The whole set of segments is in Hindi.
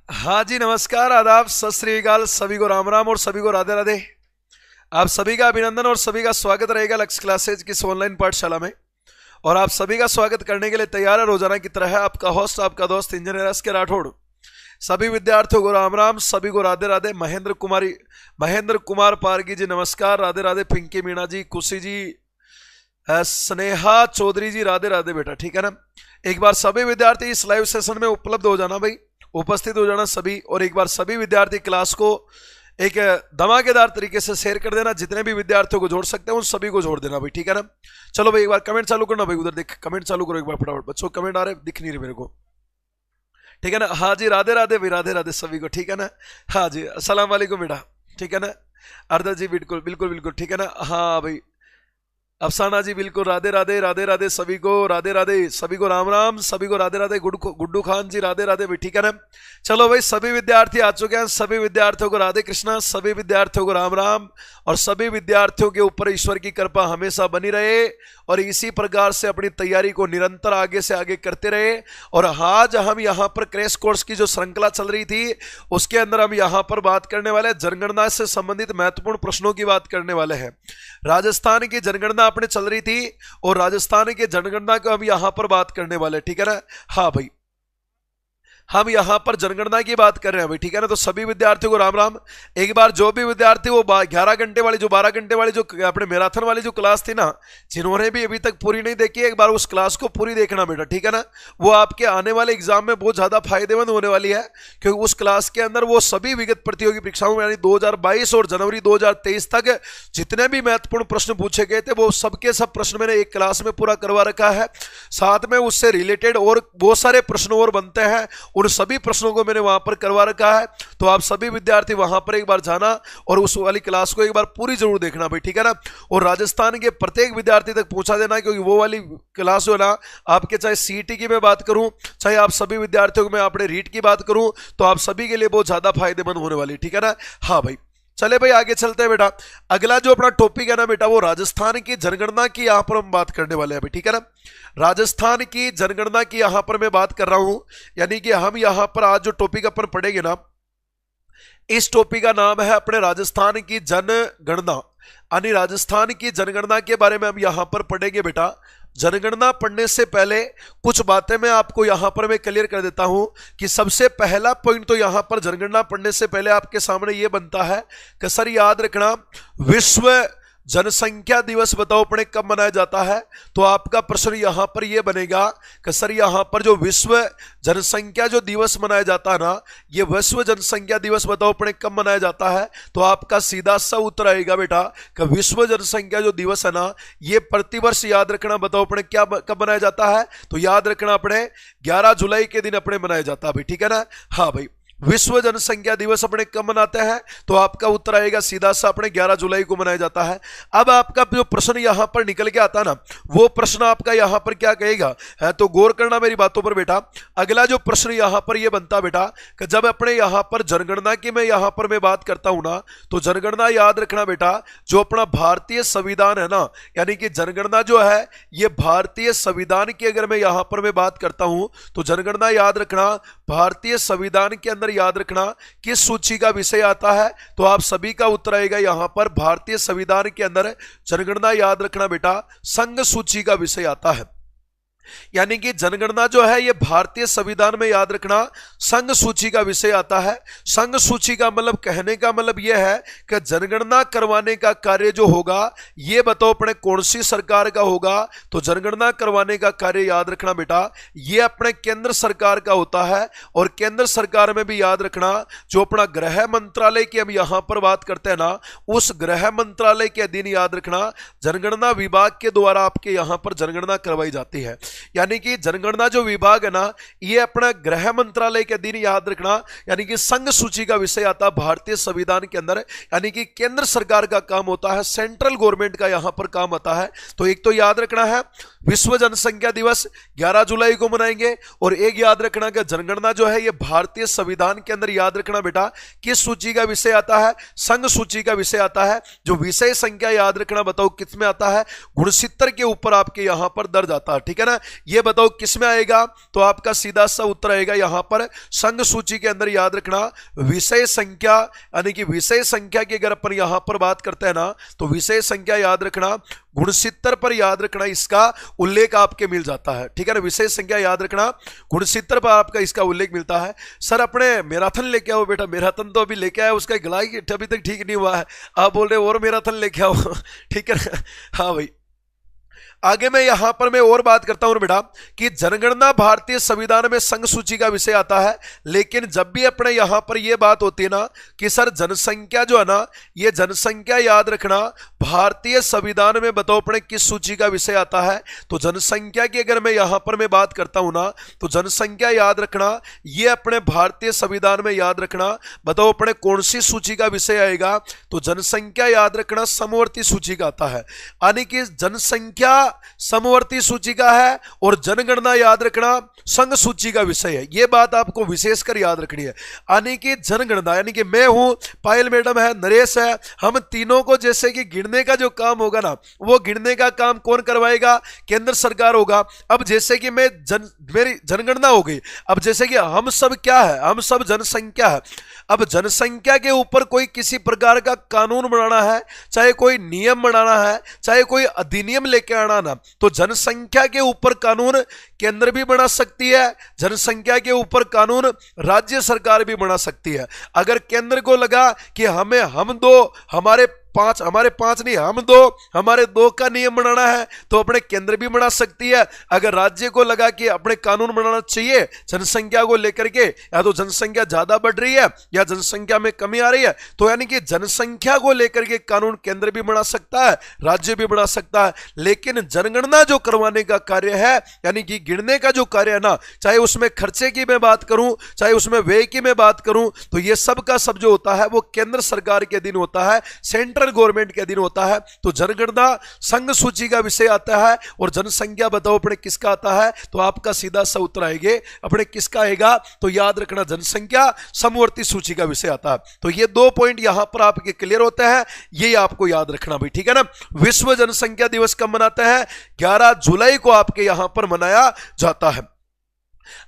हाँ जी, नमस्कार, आदाब, सत श्री अकाल, सभी को राम राम और सभी को राधे राधे। आप सभी का अभिनंदन और सभी का स्वागत रहेगा लक्ष्य क्लासेज की इस ऑनलाइन पाठशाला में। और आप सभी का स्वागत करने के लिए तैयार है रोजाना की तरह आपका होस्ट, आपका दोस्त इंजीनियर एस के राठौड़। सभी विद्यार्थियों को राम राम, सभी को राधे राधे। महेंद्र कुमार पारगी जी नमस्कार, राधे राधे। पिंकी मीणा जी, खुशी जी, स्नेहा चौधरी जी, राधे राधे बेटा, ठीक है ना। एक बार सभी विद्यार्थी इस लाइव सेशन में उपलब्ध हो जाना भाई, उपस्थित हो जाना सभी। और एक बार सभी विद्यार्थी क्लास को एक धमाकेदार तरीके से शेयर कर देना। जितने भी विद्यार्थियों को जोड़ सकते हैं उन सभी को जोड़ देना भाई, ठीक है ना। चलो भाई, एक बार कमेंट चालू करना भाई, उधर देख कमेंट चालू करो एक बार फटाफट। बच्चों कमेंट आ रहे, दिख नहीं रहे मेरे को, ठीक है ना। हाँ जी, राधे राधे भाई, राधे राधे सभी को, ठीक है ना। हाँ जी, अस्सलाम वालेकुम बेटा, ठीक है ना। अर्दा जी बिल्कुल बिल्कुल बिल्कुल, ठीक है ना। हाँ भाई, अफसाना जी बिल्कुल, राधे राधे, राधे राधे सभी को, राधे राधे सभी को, राम राम सभी को, राधे राधे। गुड्डू खान जी, राधे राधे भाई, ठीक है ना। चलो भाई, सभी विद्यार्थी आ चुके हैं, सभी विद्यार्थियों को राधे कृष्णा, सभी विद्यार्थियों को राम राम। और सभी विद्यार्थियों के ऊपर ईश्वर की कृपा हमेशा बनी रहे और इसी प्रकार से अपनी तैयारी को निरंतर आगे से आगे करते रहे। और आज हम यहाँ पर क्रैश कोर्स की जो श्रृंखला चल रही थी उसके अंदर हम यहाँ पर बात करने वाले जनगणना से संबंधित महत्वपूर्ण प्रश्नों की बात करने वाले हैं। राजस्थान की जनगणना अपने चल रही थी और राजस्थान की जनगणना को हम यहां पर बात करने वाले, ठीक है ना। हाँ भाई, हम यहां पर जनगणना की बात कर रहे हैं भाई, ठीक है ना। तो सभी विद्यार्थियों को राम राम। एक बार जो भी विद्यार्थी वो 11 घंटे वाली, जो 12 घंटे वाली, जो अपने मैराथन वाली जो क्लास थी ना, जिन्होंने भी अभी तक पूरी नहीं देखी, एक बार उस क्लास को पूरी देखना बेटा, ठीक है ना। वो आपके आने वाले एग्जाम में बहुत ज्यादा फायदेमंद होने वाली है, क्योंकि उस क्लास के अंदर वो सभी विगत प्रतियोगी परीक्षाओं यानी 2022 और जनवरी 2023 तक जितने भी महत्वपूर्ण प्रश्न पूछे गए थे वो सबके सब प्रश्न मैंने एक क्लास में पूरा करवा रखा है। साथ में उससे रिलेटेड और बहुत सारे प्रश्न और बनते हैं, उन सभी प्रश्नों को मैंने वहां पर करवा रखा है। तो आप सभी विद्यार्थी वहां पर एक बार जाना और उस वाली क्लास को एक बार पूरी जरूर देखना भाई, ठीक है ना। और राजस्थान के प्रत्येक विद्यार्थी तक पहुंचा देना, क्योंकि वो वाली क्लास जो है ना आपके, चाहे सीईटी की मैं बात करूं, चाहे आप सभी विद्यार्थियों को मैं अपने रीट की बात करूं, तो आप सभी के लिए बहुत ज्यादा फायदेमंद होने वाली, ठीक है ना। हाँ भाई, चले भाई आगे चलते हैं बेटा। अगला जो अपना टॉपिक है ना बेटा, वो राजस्थान की जनगणना की यहां पर हम बात करने वाले हैं अभी, ठीक है ना। राजस्थान की जनगणना की यहां पर मैं बात कर रहा हूं, यानी कि हम यहां पर आज जो टॉपिक अपन पढ़ेंगे ना, इस टॉपिक का नाम है अपने राजस्थान की जनगणना। यानी राजस्थान की जनगणना के बारे में हम यहां पर पढ़ेंगे बेटा। जनगणना पढ़ने से पहले कुछ बातें मैं आपको यहां पर मैं क्लियर कर देता हूं कि सबसे पहला पॉइंट तो यहां पर जनगणना पढ़ने से पहले आपके सामने यह बनता है कि सर याद रखना, विश्व जनसंख्या दिवस बताओ अपने कब मनाया जाता है। तो आपका प्रश्न यहां पर यह बनेगा कि सर यहां पर जो विश्व जनसंख्या जो दिवस मनाया जाता है ना, ये विश्व जनसंख्या दिवस बताओ अपने कब मनाया जाता है। तो आपका सीधा सा उत्तर आएगा बेटा कि विश्व जनसंख्या जो दिवस है ना, ये प्रतिवर्ष याद रखना बताओ अपने क्या कब मनाया जाता है। तो याद रखना अपने 11 जुलाई के दिन अपने मनाया जाता है भाई, ठीक है ना। हाँ भाई, विश्व जनसंख्या दिवस अपने कब मनाते हैं, तो आपका उत्तर आएगा सीधा सा अपने 11 जुलाई को मनाया जाता है। अब आपका जो प्रश्न यहां पर निकल के आता है ना, वो प्रश्न आपका यहां पर क्या कहेगा है, तो गौर करना मेरी बातों पर बेटा। अगला जो प्रश्न यहां पर ये बनता बेटा कि जब अपने यहां पर जनगणना की मैं यहां पर मैं बात करता हूं ना, तो जनगणना याद रखना बेटा, जो अपना भारतीय संविधान है ना, यानी कि जनगणना जो है ये भारतीय संविधान की अगर मैं यहां पर मैं बात करता हूं, तो जनगणना याद रखना भारतीय संविधान के अंदर याद रखना किस सूची का विषय आता है। तो आप सभी का उत्तर आएगा यहां पर भारतीय संविधान के अंदर जनगणना याद रखना बेटा संघ सूची का विषय आता है। यानी कि जनगणना जो है ये भारतीय संविधान में याद रखना संघ सूची का विषय आता है। संघ सूची का मतलब, कहने का मतलब यह है कि जनगणना करवाने का कार्य जो होगा ये बताओ अपने कौन सी सरकार का होगा। तो जनगणना करवाने का कार्य याद रखना बेटा ये अपने केंद्र सरकार का होता है। और केंद्र सरकार में भी याद रखना जो अपना गृह मंत्रालय की हम यहां पर बात करते हैं ना, उस गृह मंत्रालय के अधीन याद रखना जनगणना विभाग के द्वारा आपके यहां पर जनगणना करवाई जाती है। यानी कि जनगणना जो विभाग है ना, ये अपना गृह मंत्रालय के अधीन याद रखना, यानी कि संघ सूची का विषय आता है भारतीय संविधान के अंदर, यानी कि केंद्र सरकार का काम होता है, सेंट्रल गवर्नमेंट का यहां पर काम आता है। तो एक तो याद रखना है विश्व जनसंख्या दिवस 11 जुलाई को मनाएंगे, और एक याद रखना कि जनगणना जो है ये भारतीय संविधान के अंदर याद रखना बेटा किस सूची का विषय आता है, संघ सूची का विषय आता है। जो विषय संख्या याद रखना बताओ किस में आता है, गुणसितर के ऊपर आपके यहां पर दर्ज आता है, ठीक है ना। ये बताओ किस में आएगा? तो आपका सीधा सा उत्तर आएगा यहां पर संघ सूची के अंदर। याद रखना विषय संख्या, यानी कि विषय संख्या की अगर अपन यहां पर बात करते हैं ना, तो विषय संख्या याद रखना गुणसितर पर याद रखना इसका उल्लेख आपके मिल जाता है। ठीक है ना, विषय संख्या याद रखना गुणसितर पर आपका इसका उल्लेख मिलता है। सर अपने मैराथन लेके आओ बेटा। मैराथन तो अभी लेके आया, उसका गला ही अभी तक ठीक नहीं हुआ है, आप बोल रहे और मैराथन लेके आओ। ठीक है ना, हाँ भाई। आगे मैं यहां पर मैं और बात करता हूं बेटा कि जनगणना भारतीय संविधान में संघ सूची का विषय आता है, लेकिन जब भी अपने यहां पर यह बात होती है ना कि सर जनसंख्या जो है ना, ये जनसंख्या याद रखना भारतीय संविधान में बताओ अपने किस सूची का विषय आता है? तो जनसंख्या की अगर मैं यहां पर मैं बात करता हूं ना, तो जनसंख्या याद रखना ये अपने भारतीय संविधान में याद रखना बताओ अपने कौन सी सूची का विषय आएगा? तो जनसंख्या याद रखना समवर्ती सूची का आता है, यानी कि जनसंख्या समवर्ती सूची का है और जनगणना याद रखना संघ सूची का विषय है। यह बात आपको विशेषकर याद रखनी है, यानी कि जनगणना, यानी कि मैं हूं, पायल मैडम है, नरेश है, हम तीनों को जैसे कि गिनने का जो काम होगा ना, वो गिनने का काम कौन करवाएगा? केंद्र सरकार होगा। अब जैसे कि मेरी जनगणना हो गई, अब जैसे कि हम सब क्या है? हम सब जनसंख्या है। अब जनसंख्या के ऊपर कोई किसी प्रकार का कानून बनाना है, चाहे कोई नियम बनाना है, चाहे कोई अधिनियम लेके आना ना, तो जनसंख्या के ऊपर कानून केंद्र भी बना सकती है, जनसंख्या के ऊपर कानून राज्य सरकार भी बना सकती है। अगर केंद्र को लगा कि हमारे पांच नहीं, हमारे दो का नियम बनाना है, तो अपने केंद्र भी बना सकती है। अगर राज्य को लगा कि अपने कानून बनाना चाहिए जनसंख्या को लेकर के, या तो जनसंख्या ज्यादा बढ़ रही है या जनसंख्या में कमी आ रही है, तो यानी कि जनसंख्या को लेकर के कानून केंद्र भी बना सकता है, राज्य भी बना सकता है। लेकिन जनगणना जो करवाने का कार्य है, यानी कि गिनने का जो कार्य है ना, चाहे उसमें खर्चे की मैं बात करूं, चाहे उसमें व्यय की मैं बात करूं, तो ये सब का सब जो होता है वो केंद्र सरकार के अधीन होता है, सेंट्रल गवर्नमेंट के अधीन होता है। तो जनगणना संघ सूची का विषय आता है और जनसंख्या बताओ अपने किसका आता है? तो आपका सीधा सा उत्तर आएगा अपने किसका आएगा? तो याद रखना जनसंख्या समवर्ती सूची का विषय आता है। तो ये 2 पॉइंट यहां पर आपके क्लियर होते हैं, ये आपको याद रखना भाई। ठीक है ना। विश्व जनसंख्या दिवस कब मनाते हैं? 11 जुलाई को आपके यहां पर मनाया जाता है।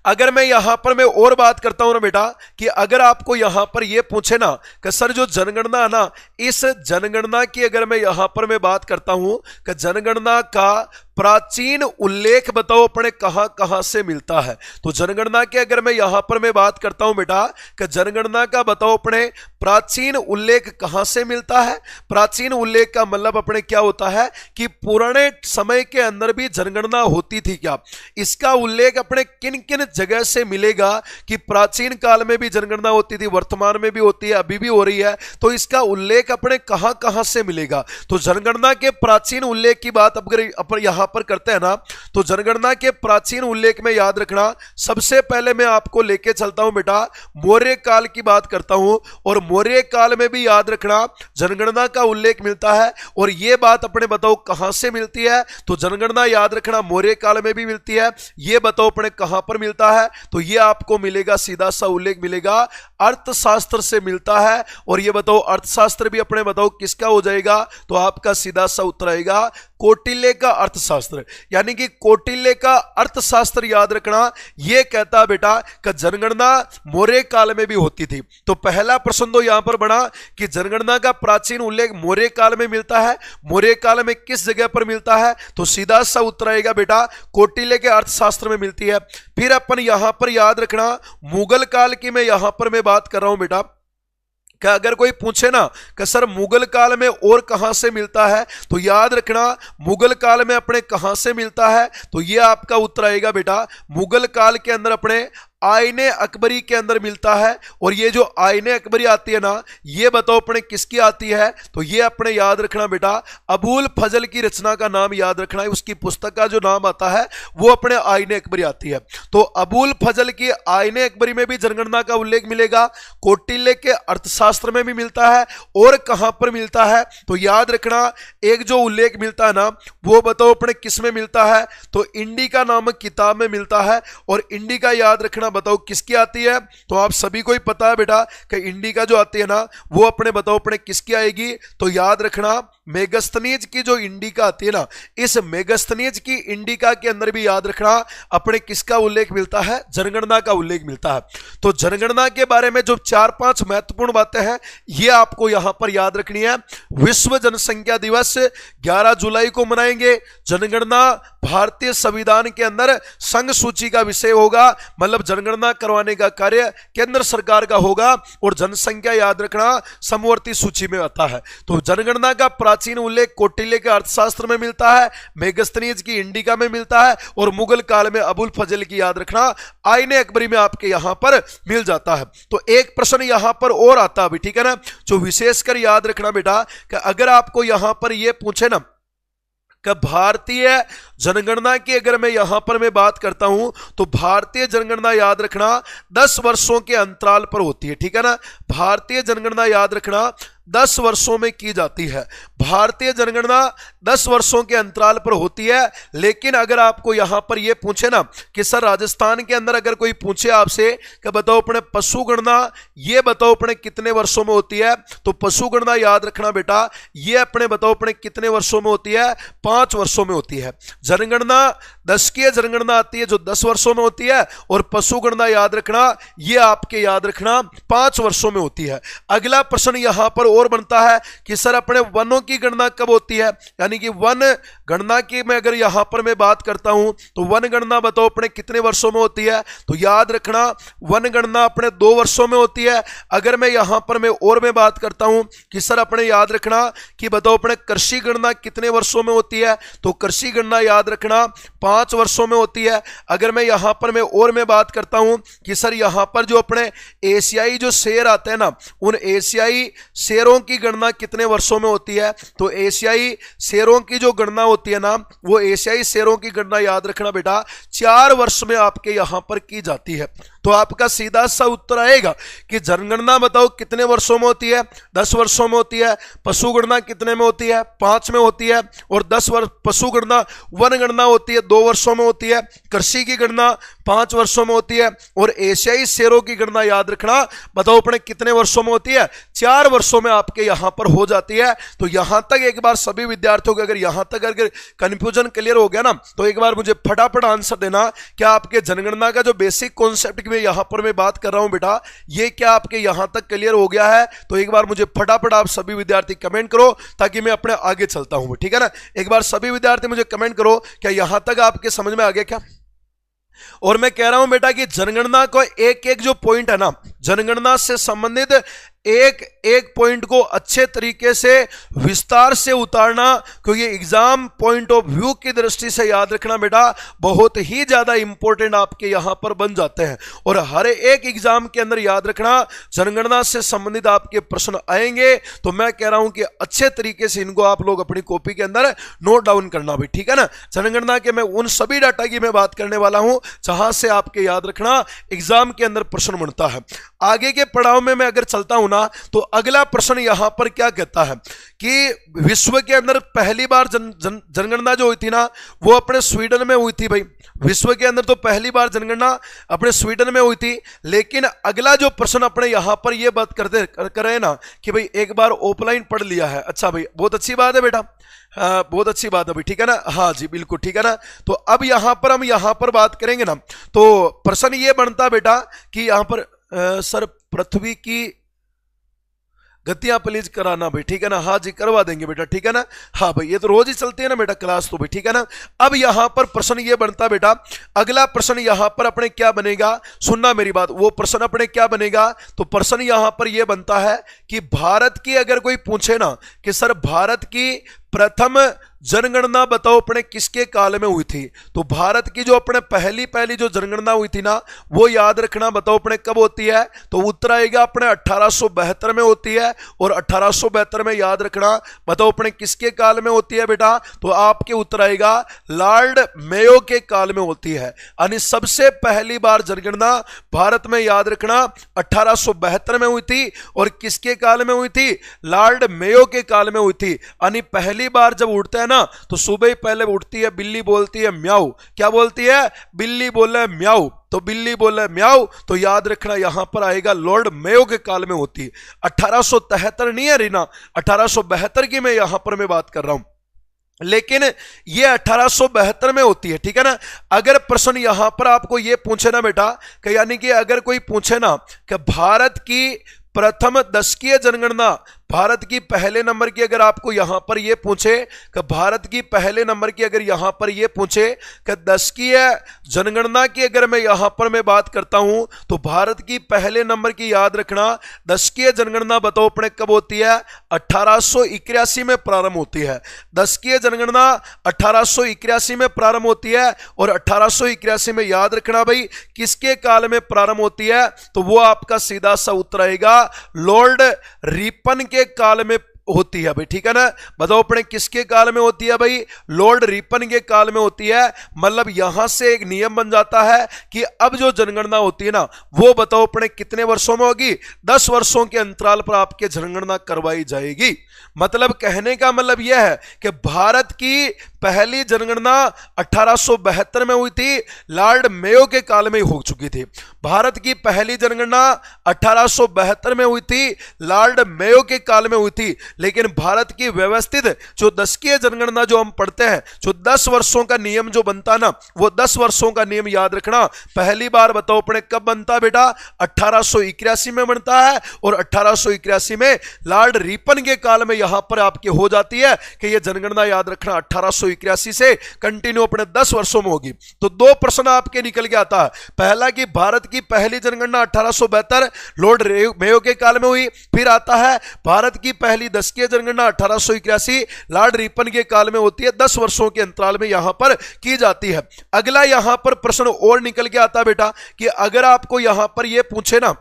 अगर मैं यहां पर मैं और बात करता हूं ना बेटा, कि अगर आपको यहां पर यह पूछे ना कि सर जो जनगणना है ना, इस जनगणना की अगर मैं यहां पर मैं बात करता हूं कि जनगणना का प्राचीन उल्लेख बताओ अपने कहां कहां से मिलता है? तो जनगणना के अगर मैं यहां पर मैं बात करता हूं बेटा कि जनगणना का बताओ अपने प्राचीन उल्लेख कहां से मिलता है? प्राचीन उल्लेख का मतलब अपने क्या होता है कि पुराने समय के अंदर भी जनगणना होती थी क्या? इसका उल्लेख अपने किन किन जगह से मिलेगा कि प्राचीन काल में भी जनगणना होती थी, वर्तमान में भी होती है, अभी भी हो रही है, तो इसका उल्लेख अपने कहां कहां से मिलेगा? तो जनगणना के प्राचीन उल्लेख की बात अगर अपन यहां पर करते हैं ना, तो जनगणना के प्राचीन उल्लेख में याद रखना सबसे पहले मैं आपको लेके चलता हूं बेटा मौर्य काल की बात करता हूं, और मौर्य काल में भी याद रखना जनगणना का उल्लेख मिलता है। और यह बात अपने बताओ कहां से मिलती है? तो जनगणना याद रखना मौर्य काल में भी मिलती है, यह बताओ अपने कहां पर मिलता है? तो यह आपको मिलेगा सीधा सा उल्लेख मिलेगा अर्थशास्त्र से मिलता है। और यह बताओ अर्थशास्त्र भी अपने बताओ किसका हो जाएगा? तो आपका सीधा सा उत्तर आएगा कौटिल्य का अर्थशास्त्र, यानी कि कौटिल्य का अर्थशास्त्र याद रखना यह कहता बेटा कि जनगणना मौर्य काल में भी होती थी। तो पहला प्रश्न तो यहां पर बना कि जनगणना का प्राचीन उल्लेख मौर्य काल में मिलता है, मौर्य काल में किस जगह पर मिलता है? तो सीधा सा उत्तर आएगा बेटा कौटिल्य के अर्थशास्त्र में मिलती है। फिर अपन यहां पर याद रखना मुगल काल की मैं यहां पर मैं बात कर रहा हूं बेटा, क्या अगर कोई पूछे ना कि सर मुगल काल में और कहां से मिलता है, तो याद रखना मुगल काल में अपने कहां से मिलता है? तो यह आपका उत्तर आएगा बेटा मुगल काल के अंदर अपने आईने अकबरी के अंदर मिलता है। और ये जो आईने अकबरी आती है ना, ये बताओ अपने किसकी आती है? तो ये अपने याद रखना बेटा अबुल फजल की रचना का नाम याद रखना है, उसकी पुस्तक का जो नाम आता है वो अपने आईने अकबरी आती है। तो अबुल फजल की आईने अकबरी में भी जनगणना का उल्लेख मिलेगा, कौटिल्य के अर्थशास्त्र में भी मिलता है, और कहां पर मिलता है? तो याद रखना एक जो उल्लेख मिलता है ना, वो बताओ अपने किस में मिलता है? तो इंडिका नामक किताब में मिलता है। और इंडिका याद रखना बताओ किसकी आती है? तो आप सभी को ही पता है बेटा कि इंडिका जो आती है ना, वो अपने बताओ अपने किसकी आएगी? तो याद रखना मेगास्थनीज की जो इंडिका आती है ना, इस मेगास्थनीज की इंडिका के अंदर भी याद रखना अपने किसका उल्लेख मिलता है, जनगणना का उल्लेख मिलता है। तो जनगणना के बारे में जो 4-5 महत्वपूर्ण बातें हैं ये आपको यहां पर याद रखनी है। विश्व जनसंख्या दिवस 11 जुलाई को मनाएंगे। जनगणना भारतीय संविधान के अंदर संघ सूची का विषय होगा, मतलब जनगणना करवाने का कार्य केंद्र सरकार का होगा, और जनसंख्या याद रखना समवर्ती सूची में आता है। तो जनगणना का प्राचीन उल्लेख कौटिल्य के अर्थशास्त्र में मिलता है, मेगास्थनीज की इंडिका में मिलता है, और मुगल काल में अबुल फजल की याद रखना आईने अकबरी में आपके यहां पर मिल जाता है। तो एक प्रश्न यहां पर और आता है, ठीक है ना, जो विशेषकर याद रखना बेटा कि अगर आपको यहां पर यह पूछे ना कि भारतीय जनगणना की अगर मैं यहां पर मैं बात करता हूं तो भारतीय जनगणना याद रखना 10 वर्षों के अंतराल पर होती है, ठीक है ना। भारतीय जनगणना याद रखना 10 वर्षों में की जाती है। भारतीय जनगणना 10 वर्षों के अंतराल पर होती है। लेकिन अगर आपको यहां पर यह पूछे ना कि सर राजस्थान के अंदर अगर कोई पूछे आपसे कि बताओ अपने पशु गणना ये बताओ अपने कितने वर्षों में होती है, तो पशु गणना याद रखना बेटा ये अपने बताओ अपने कितने वर्षों में होती है, 5 वर्षों में होती है। जनगणना दशकीय जनगणना आती है जो 10 वर्षों में होती है, और पशु गणना याद रखना ये आपके याद रखना 5 वर्षों में होती है। अगला प्रश्न यहां पर और बनता है कि सर अपने वनों की गणना कब होती है, यानी कि वन गणना की मैं अगर यहां पर मैं बात करता हूं तो वन गणना बताओ अपने कितने वर्षों में होती है, तो याद रखना वन गणना अपने 2 वर्षों में होती है। अगर मैं यहां पर मैं बात करता हूं कि सर अपने याद रखना कि बताओ अपने कृषि गणना कितने वर्षों में होती है, तो कृषि गणना याद रखना 5 वर्षों में होती है। अगर मैं यहां पर मैं बात करता हूं कि सर यहां पर जो अपने एशियाई जो शेर आते हैं ना, उन एशियाई शेरों की गणना कितने वर्षों में होती है, तो एशियाई शेरों की जो गणना होती है ना, वो एशियाई शेरों की गणना याद रखना बेटा 4 वर्ष में आपके यहां पर की जाती है। तो आपका सीधा सा उत्तर आएगा कि जनगणना बताओ कितने वर्षों में होती है, 10 वर्षों में होती है। पशु गणना कितने में होती है, 5 में होती है। और 10 वर्ष पशु गणना वन गणना होती है 2 वर्षों में होती है। कृषि की गणना 5 वर्षों में होती है, और एशियाई शेरों की गणना याद रखना बताओ अपने कितने वर्षों में होती है, 4 वर्षों में आपके यहां पर हो जाती है। तो यहां तक एक बार सभी विद्यार्थियों को अगर यहां तक अगर कंफ्यूजन क्लियर हो गया ना, तो एक बार मुझे फटाफट आंसर देना, क्या आपके जनगणना का जो बेसिक कॉन्सेप्ट की यहां पर मैं बात कर रहा हूं बेटा ये क्या आपके यहां तक क्लियर हो गया है? तो एक बार मुझे फटाफट आप सभी विद्यार्थी कमेंट करो ताकि मैं अपने आगे चलता हूं, ठीक है ना। एक बार सभी विद्यार्थी मुझे कमेंट करो क्या यहां तक आपके समझ में आ गया क्या। और मैं कह रहा हूं बेटा कि जनगणना को एक एक जो पॉइंट है ना, जनगणना से संबंधित एक एक पॉइंट को अच्छे तरीके से विस्तार से उतारना, क्योंकि एग्जाम पॉइंट ऑफ व्यू की दृष्टि से याद रखना बेटा बहुत ही ज्यादा इंपॉर्टेंट आपके यहां पर बन जाते हैं। और हर एक एग्जाम के अंदर याद रखना जनगणना से संबंधित आपके प्रश्न आएंगे। तो मैं कह रहा हूं कि अच्छे तरीके से इनको आप लोग अपनी कॉपी के अंदर नोट डाउन करना भी, ठीक है ना। जनगणना के मैं उन सभी डाटा की मैं बात करने वाला हूं जहां से आपके याद रखना एग्जाम के अंदर प्रश्न बनता है। आगे के पड़ाव में मैं अगर चलता हूं ना, तो अगला प्रश्न यहां पर क्या कहता है कि विश्व के अंदर पहली बार जनगणना जो हुई थी ना वो अपने स्वीडन में हुई थी भाई। विश्व के अंदर तो पहली बार जनगणना अपने स्वीडन में हुई थी। लेकिन अगला जो प्रश्न अपने यहां पर ये बात कर रहे हैं ना कि भाई एक बार ऑफलाइन पढ़ लिया है। अच्छा भाई बहुत अच्छी बात है बेटा, बहुत अच्छी बात है भाई, ठीक है ना। हाँ जी बिल्कुल ठीक है ना। तो अब यहां पर हम यहां पर बात करेंगे ना, तो प्रश्न ये बनता बेटा कि यहां पर सर पृथ्वी की गतियां प्लीज कराना भाई, ठीक है ना। हाँ जी करवा देंगे बेटा, ठीक है ना। हाँ भाई ये तो रोज ही चलती है ना बेटा क्लास, तो भाई ठीक है ना। अब यहां पर प्रश्न ये बनता बेटा, अगला प्रश्न यहां पर अपने क्या बनेगा, सुनना मेरी बात। वो प्रश्न अपने क्या बनेगा, तो प्रश्न यहां पर यह बनता है कि भारत की अगर कोई पूछे ना कि सर भारत की प्रथम जनगणना बताओ अपने किसके काल में हुई थी, तो भारत की जो अपने पहली जो जनगणना हुई थी ना वो याद रखना बताओ अपने कब होती है, तो उत्तर आएगा अपने 1872 में होती है। और 1872 में याद रखना बताओ अपने किसके काल में होती है बेटा, तो आपके उत्तर आएगा लॉर्ड मेयो के काल में होती है। यानी सबसे पहली बार जनगणना भारत में याद रखना 1872 में हुई थी। और किसके काल में हुई थी, लॉर्ड मेयो के काल में हुई थी। यानी पहली पहली बार जब उठते हैं ना तो सुबह ही पहले उठती है बिल्ली, बोलती है म्याऊ। क्या बोलती है? बिल्ली बोले म्याऊ, तो बिल्ली बोले म्याऊ, तो याद रखना यहां पर आएगा लॉर्ड मेयो के काल में होती है। 1873 नहीं है रीना, 1872 की मैं यहां पर मैं बात कर रहा हूं, लेकिन ये 1872 में होती है, ठीक है ना। अगर प्रश्न यहां पर आपको ये पूछे ना बेटा कि यानी कि अगर कोई पूछे ना कि भारत की प्रथम दशकीय जनगणना, भारत की पहले नंबर की अगर आपको यहां पर यह पूछे कि भारत की पहले नंबर की अगर यहां पर यह पूछे कि दशकीय जनगणना की अगर मैं यहां पर मैं बात करता हूं तो भारत की पहले नंबर की याद रखना दशकीय जनगणना बताओ अपने कब होती है? 1881 में प्रारंभ होती है। दशकीय जनगणना 1881 में प्रारंभ होती है और 1881 में याद रखना भाई किसके काल में प्रारंभ होती है? तो वो आपका सीधा सा उत्तर आएगा लॉर्ड रिपन के काल में होती है भाई, ठीक है ना। बताओ अपने किसके काल में होती है भाई? लॉर्ड रिपन के काल में होती है। मतलब यहां से एक नियम बन जाता है कि अब जो जनगणना होती है ना वो बताओ अपने कितने वर्षों में होगी? 10 वर्षों के अंतराल पर आपके जनगणना करवाई जाएगी। मतलब कहने का मतलब यह है कि भारत की पहली जनगणना 1872 में हुई थी, लॉर्ड मेयो के काल में हो चुकी थी। भारत की पहली जनगणना 1872 में हुई थी, लॉर्ड मेयो के काल में हुई थी। लेकिन भारत की व्यवस्थित जो दशकीय जनगणना जो हम पढ़ते हैं, जो 10 वर्षों का नियम जो बनता है ना, वो 10 वर्षों का नियम याद रखना पहली बार बताओ अपने कब बनता बेटा? 1881 में बनता है और 1881 में लॉर्ड रिपन के काल में यहां पर आपके हो जाती है कि यह जनगणना याद रखना 1881 से कंटिन्यू अपने 10 वर्षों में होगी। तो 2 प्रश्न आपके निकल के आता है। पहला कि भारत की पहली जनगणना 1872 लॉर्ड मेयो के काल में हुई, फिर आता है भारत की पहली दशकीय जनगणना 1881 लॉर्ड रिपन के काल में होती है, 10 वर्षों के अंतराल में यहां पर की जाती है। अगला यहां पर प्रश्न और निकल के आता बेटा कि अगर आपको यहां पर यह पूछे ना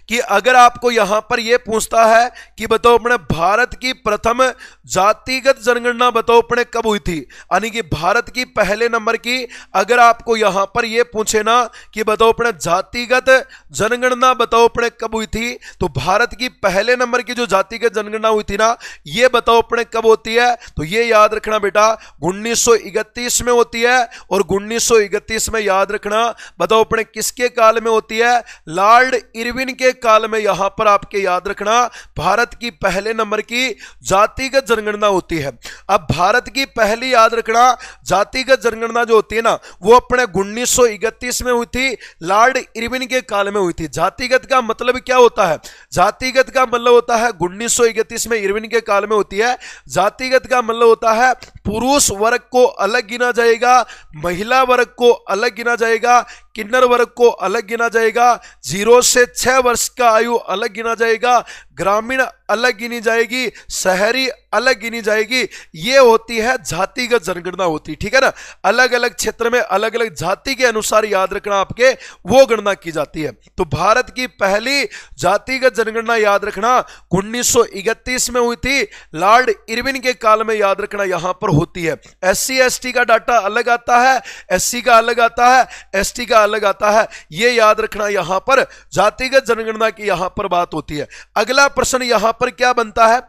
कि अगर आपको यहां पर यह पूछता है कि बताओ अपने भारत की प्रथम जातिगत जनगणना बताओ अपने कब हुई थी, यानी कि भारत की पहले नंबर की अगर आपको यहां पर यह पूछे ना कि बताओ अपने जातिगत जनगणना बताओ अपने कब हुई थी, तो भारत की पहले नंबर की जो जातिगत जनगणना हुई थी ना यह बताओ अपने कब होती है? तो यह याद रखना बेटा 1931 में होती है और 1931 में याद रखना बताओ अपने किसके काल में होती है? लॉर्ड इरविन के काल में यहां पर आपके याद रखना भारत की पहले नंबर की जातिगत जनगणना होती है। अब भारत की पहली याद रखना जातिगत जनगणना जो होती है ना वो अपने 1931 में हुई थी, लॉर्ड इरविन के काल में हुई थी। जातिगत का मतलब क्या होता है? जातिगत का मतलब होता है 1931 में इरविन के काल में होती है। जातिगत का मतलब होता है पुरुष वर्ग को अलग गिना जाएगा, महिला वर्ग को अलग गिना जाएगा, किन्नर वर्ग को अलग गिना जाएगा, 0 से 6 वर्ष का आयु अलग गिना जाएगा, ग्रामीण अलग गिनी जाएगी, शहरी अलग गिनी जाएगी। ये होती है जातिगत जनगणना होती, ठीक है ना। अलग अलग क्षेत्र में अलग अलग जाति के अनुसार याद रखना आपके वो गणना की जाती है। तो भारत की पहली जातिगत जनगणना याद रखना 1931 में हुई थी, लॉर्ड इरविन के काल में याद रखना यहां पर होती है। SC ST का डाटा अलग आता है, SC का अलग आता है, ST का अलग आता है। यह याद रखना यहां पर जातिगत जनगणना की यहां पर बात होती है। अगला प्रश्न यहां पर क्या बनता है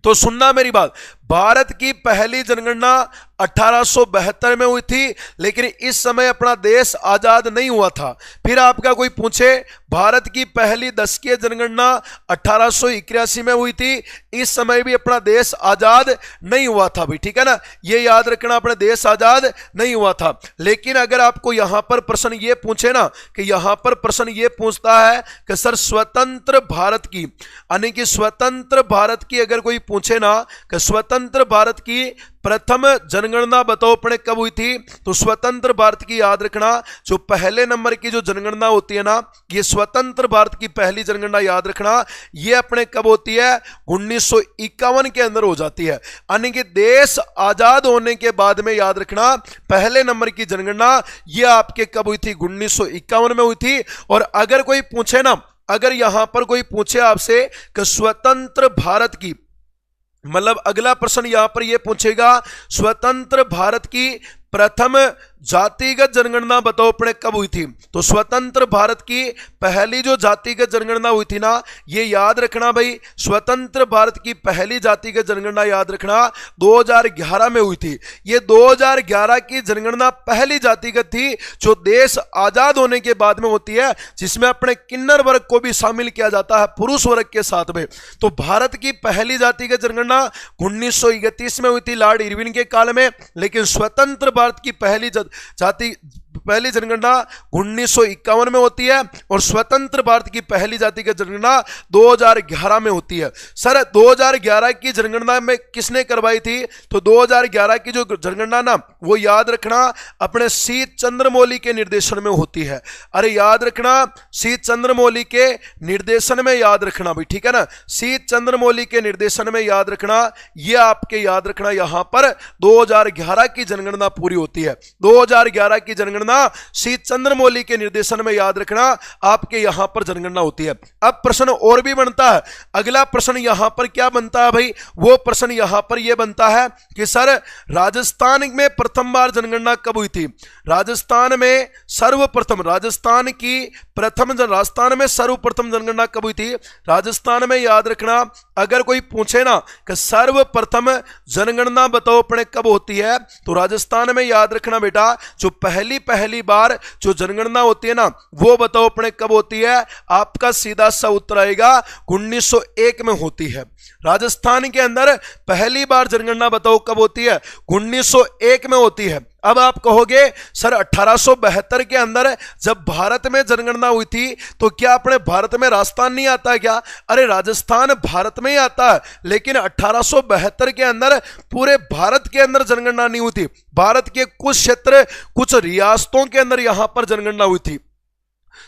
तो सुनना मेरी बात। भारत की पहली जनगणना 1872 में हुई थी, लेकिन इस समय अपना देश आजाद नहीं हुआ था। फिर आपका कोई पूछे भारत की पहली दशकीय जनगणना 1881 में हुई थी, इस समय भी अपना देश आजाद नहीं हुआ था भी, ठीक है ना। ये याद रखना अपना देश आजाद नहीं हुआ था। लेकिन अगर आपको यहां पर प्रश्न ये पूछे ना कि यहां पर प्रश्न ये पूछता है कि सर स्वतंत्र भारत की, यानी कि स्वतंत्र भारत की अगर कोई पूछे ना कि स्वतंत्र भारत की प्रथम जनगणना बताओ अपने कब हुई थी, तो स्वतंत्र भारत की याद रखना जो पहले नंबर की जो जनगणना होती है ना, ये स्वतंत्र भारत की पहली जनगणना याद रखना ये अपने कब होती है 1951 के अंदर हो जाती है। यानी कि देश आजाद होने के बाद में याद रखना पहले नंबर की जनगणना ये आपके कब हुई थी 1951 में हुई थी। और अगर कोई पूछे ना, अगर यहां पर कोई पूछे आपसे कि स्वतंत्र भारत की, मतलब अगला प्रश्न यहां पर यह पूछेगा स्वतंत्र भारत की प्रथम जातिगत जनगणना बताओ अपने कब हुई थी? तो स्वतंत्र भारत की पहली जो जातिगत जनगणना हुई थी ना, ये याद रखना भाई, स्वतंत्र भारत की पहली जातिगत जनगणना याद रखना 2011 में हुई थी। ये 2011 की जनगणना पहली जातिगत थी जो देश आजाद होने के बाद में होती है, जिसमें अपने किन्नर वर्ग को भी शामिल किया जाता है पुरुष वर्ग के साथ में। तो भारत की पहली जातिगत जनगणना 1931 में हुई थी लॉर्ड इरविन के काल में, लेकिन स्वतंत्र भारत की पहली जनगणना 1951 में होती है और स्वतंत्र भारत की पहली जातिगत जनगणना 2011 में होती है। सर 2011 की जनगणना में किसने करवाई थी? तो 2011 की जो जनगणना ना, वो याद रखना अपने सी चंद्रमौली के निर्देशन में होती है। अरे याद रखना, सी चंद्रमौली के निर्देशन में याद रखना भाई, ठीक है ना, सी चंद्रमौली के निर्देशन में याद रखना। ये आपके याद रखना, यहां पर 2011 की जनगणना पूरी होती है। 2011 की जनगणना सी चंद्रमौली के निर्देशन में याद रखना, आपके यहां पर जनगणना होती है। अब प्रश्न और भी बनता है, अगला प्रश्न यहां पर क्या बनता है भाई? वो प्रश्न यहां पर यह बनता है कि सर राजस्थान में प्रथम बार जनगणना कब हुई थी? राजस्थान में सर्वप्रथम, राजस्थान में सर्वप्रथम जनगणना कब हुई थी? राजस्थान में याद रखना, अगर कोई पूछे ना कि सर्वप्रथम जनगणना बताओ अपने कब होती है, तो राजस्थान में याद रखना बेटा, जो पहली बार जो जनगणना होती है ना, वो बताओ अपने कब होती है? आपका सीधा सा उत्तर आएगा 1901 में होती है। राजस्थान के अंदर पहली बार जनगणना बताओ कब होती है? 1901 में होती है। अब आप कहोगे सर 1872 के अंदर जब भारत में जनगणना हुई थी, तो क्या अपने भारत में राजस्थान नहीं आता है क्या? अरे राजस्थान भारत में ही आता है, लेकिन 1872 के अंदर पूरे भारत के अंदर जनगणना नहीं हुई थी। भारत के कुछ क्षेत्र, कुछ रियासतों के अंदर यहां पर जनगणना हुई थी।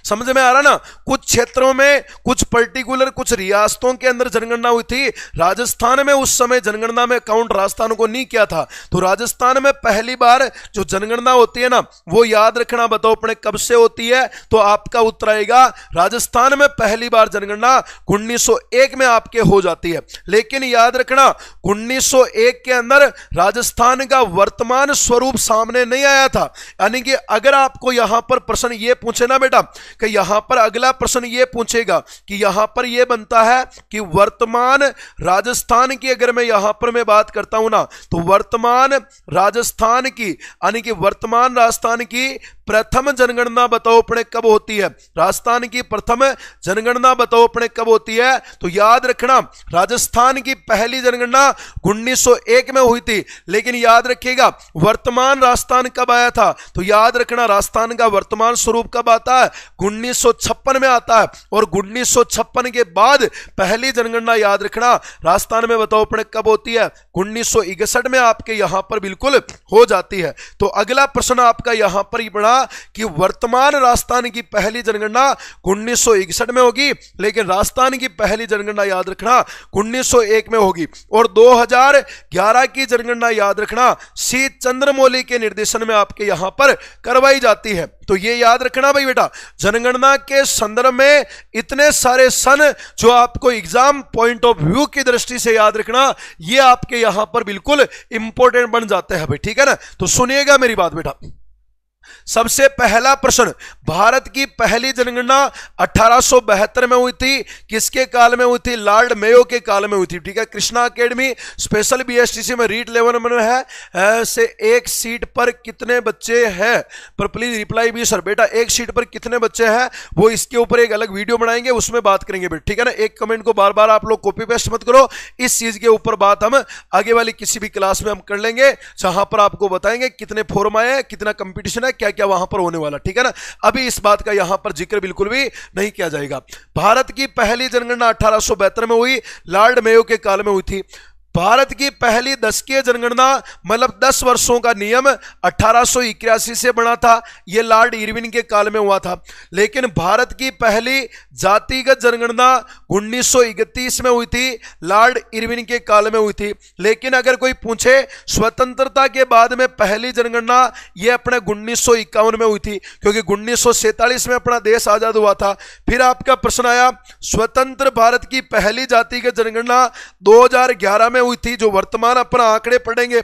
समझ में आ रहा ना? कुछ क्षेत्रों में, कुछ पर्टिकुलर, कुछ रियासतों के अंदर जनगणना हुई थी। राजस्थान में उस समय जनगणना में काउंट राजस्थान को नहीं किया था। तो राजस्थान में पहली बार जो जनगणना होती है ना, वो याद रखना, बताओ अपने कब से होती है? तो आपका उत्तर आएगा राजस्थान में पहली बार जनगणना 1901 में आपके हो जाती है। लेकिन याद रखना 1901 के अंदर राजस्थान का वर्तमान स्वरूप सामने नहीं आया था। यानी कि अगर आपको यहां पर प्रश्न ये पूछे ना बेटा, कि यहां पर अगला प्रश्न यह पूछेगा कि यहां पर यह बनता है कि वर्तमान राजस्थान की, अगर मैं यहां पर मैं बात करता हूं ना, तो वर्तमान राजस्थान की, यानी कि वर्तमान राजस्थान की प्रथम जनगणना बताओ अपने कब होती है? राजस्थान की प्रथम जनगणना बताओ अपने कब होती है? तो याद रखना राजस्थान की पहली जनगणना 1901 में हुई थी। लेकिन याद रखिएगा वर्तमान राजस्थान कब आया था? तो याद रखना राजस्थान का वर्तमान स्वरूप कब आता है? 1956 में आता है। और 1956 के बाद पहली जनगणना याद रखना राजस्थान में बताओ अपने कब होती है? 1961 में आपके यहां पर बिल्कुल हो जाती है। तो अगला प्रश्न आपका यहां पर ही बड़ा कि वर्तमान राजस्थान की पहली जनगणना 1961 में होगी, लेकिन राजस्थान की पहली जनगणना याद रखना 1901 में होगी। और 2011 की जनगणना याद रखना सी चंद्रमौली के निर्देशन में आपके यहां पर करवाई जाती है। तो ये याद रखना भाई बेटा, जनगणना के संदर्भ में इतने सारे सन जो आपको एग्जाम पॉइंट ऑफ व्यू की दृष्टि से याद रखना, ये आपके यहां पर बिल्कुल इंपॉर्टेंट बन जाते हैं भाई, ठीक है ना? तो सुनिएगा मेरी बात बेटा। सबसे पहला प्रश्न, भारत की पहली जनगणना 1872 में हुई थी। किसके काल में हुई थी? लॉर्ड मेयो के काल में हुई थी, ठीक है। कृष्णा एकेडमी स्पेशल बीएसटीसी में रीट लेवल में है से एक सीट पर कितने बच्चे हैं? पर प्लीज रिप्लाई भी सर। बेटा एक सीट पर कितने बच्चे हैं वो इसके ऊपर एक अलग वीडियो बनाएंगे, उसमें बात करेंगे बेटा, ठीक है ना। एक कमेंट को बार बार आप लोग कॉपी पेस्ट मत करो, इस चीज के ऊपर बात हम आगे वाली किसी भी क्लास में हम कर लेंगे, जहां पर आपको बताएंगे कितने फॉर्म आए, कितना कंपटीशन है, क्या क्या वहां पर होने वाला, ठीक है ना। अभी इस बात का यहां पर जिक्र बिल्कुल भी नहीं किया जाएगा। भारत की पहली जनगणना 1872 में हुई, लॉर्ड मेयो के काल में हुई थी। भारत की पहली दशकीय जनगणना मतलब 10 वर्षों का नियम 1881 से बना था, यह लॉर्ड इरविन के काल में हुआ था। लेकिन भारत की पहली जातिगत जनगणना 1931 में हुई थी, लॉर्ड इरविन के काल में हुई थी। लेकिन अगर कोई पूछे स्वतंत्रता के बाद में पहली जनगणना, यह अपने 1951 में हुई थी, क्योंकि 1947 में अपना देश आजाद हुआ था। फिर आपका प्रश्न आया स्वतंत्र भारत की पहली जातिगत जनगणना 2011 में हुई थी, जो वर्तमान अपना आंकड़े पढ़ेंगे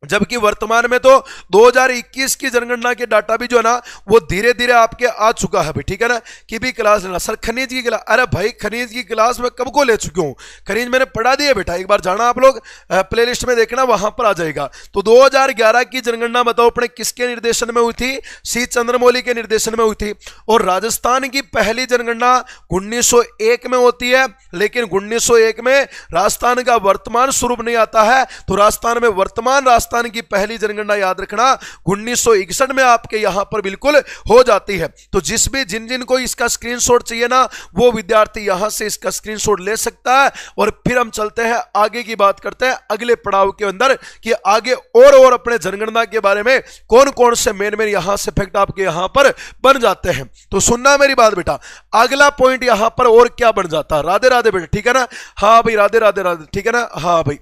जबकि वर्तमान में तो 2021 की जनगणना के डाटा भी जो है ना वो धीरे धीरे आपके आ चुका है भाई, ठीक है ना। कि भी क्लास लेना सर, खनिज की क्लास, अरे भाई खनिज की क्लास में कब को ले चुकी हूं, खनिज मैंने पढ़ा दिया बेटा, एक बार जाना आप लोग प्लेलिस्ट में देखना, वहां पर आ जाएगा। तो 2011 की जनगणना बताओ अपने किसके निर्देशन में हुई थी, सी चंद्रमौली के निर्देशन में हुई थी। और राजस्थान की पहली जनगणना 1901 में होती है, लेकिन 1901 में राजस्थान का वर्तमान स्वरूप नहीं आता है, तो राजस्थान में वर्तमान राजस्थान की पहली जनगणना याद रखना 1961 में आपके यहां पर बिल्कुल हो जाती है। तो जिन को इसका स्क्रीनशॉट चाहिए ना, वो विद्यार्थी यहां से इसका स्क्रीनशॉट ले सकता है। और फिर हम चलते हैं आगे की बात करते हैं अगले पड़ाव के अंदर कि आगे और अपने जनगणना के बारे में कौन कौन से मेन यहां से फैक्ट आपके यहां पर बन जाते हैं। तो सुनना मेरी बात बेटा, अगला पॉइंट यहां पर और क्या बन जाता है, राधे राधे बेटा, ठीक है ना, हाँ भाई राधे राधे राधे, ठीक है ना, हाँ भाई।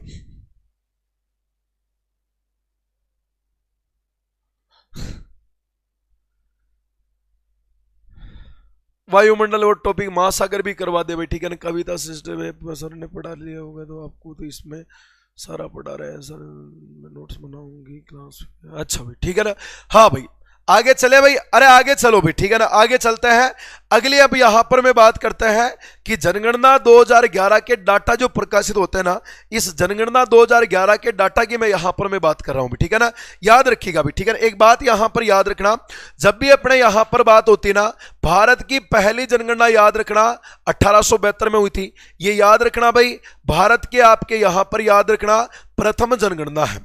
वायुमंडल और टॉपिक महासागर भी करवा दे भाई, ठीक है ना। कविता सिस्टम में सर ने पढ़ा लिया होगा तो आपको तो इसमें सारा पढ़ा रहे हैं सर, मैं नोट्स बनाऊंगी क्लास, अच्छा भाई ठीक है ना, हाँ भाई आगे चले भाई, अरे आगे चलो भाई, ठीक है ना, आगे चलते हैं। अगली अब यहां पर मैं बात करते हैं कि जनगणना 2011 के डाटा जो प्रकाशित होते हैं ना, इस जनगणना 2011 के डाटा की मैं यहां पर मैं बात कर रहा हूं, ठीक है ना, याद रखिएगा भाई, ठीक है ना। एक बात यहां पर याद रखना, जब भी अपने यहां पर बात होती है ना, भारत की पहली जनगणना याद रखना 1872 में हुई थी, ये याद रखना भाई। भारत के आपके यहां पर याद रखना प्रथम जनगणना है,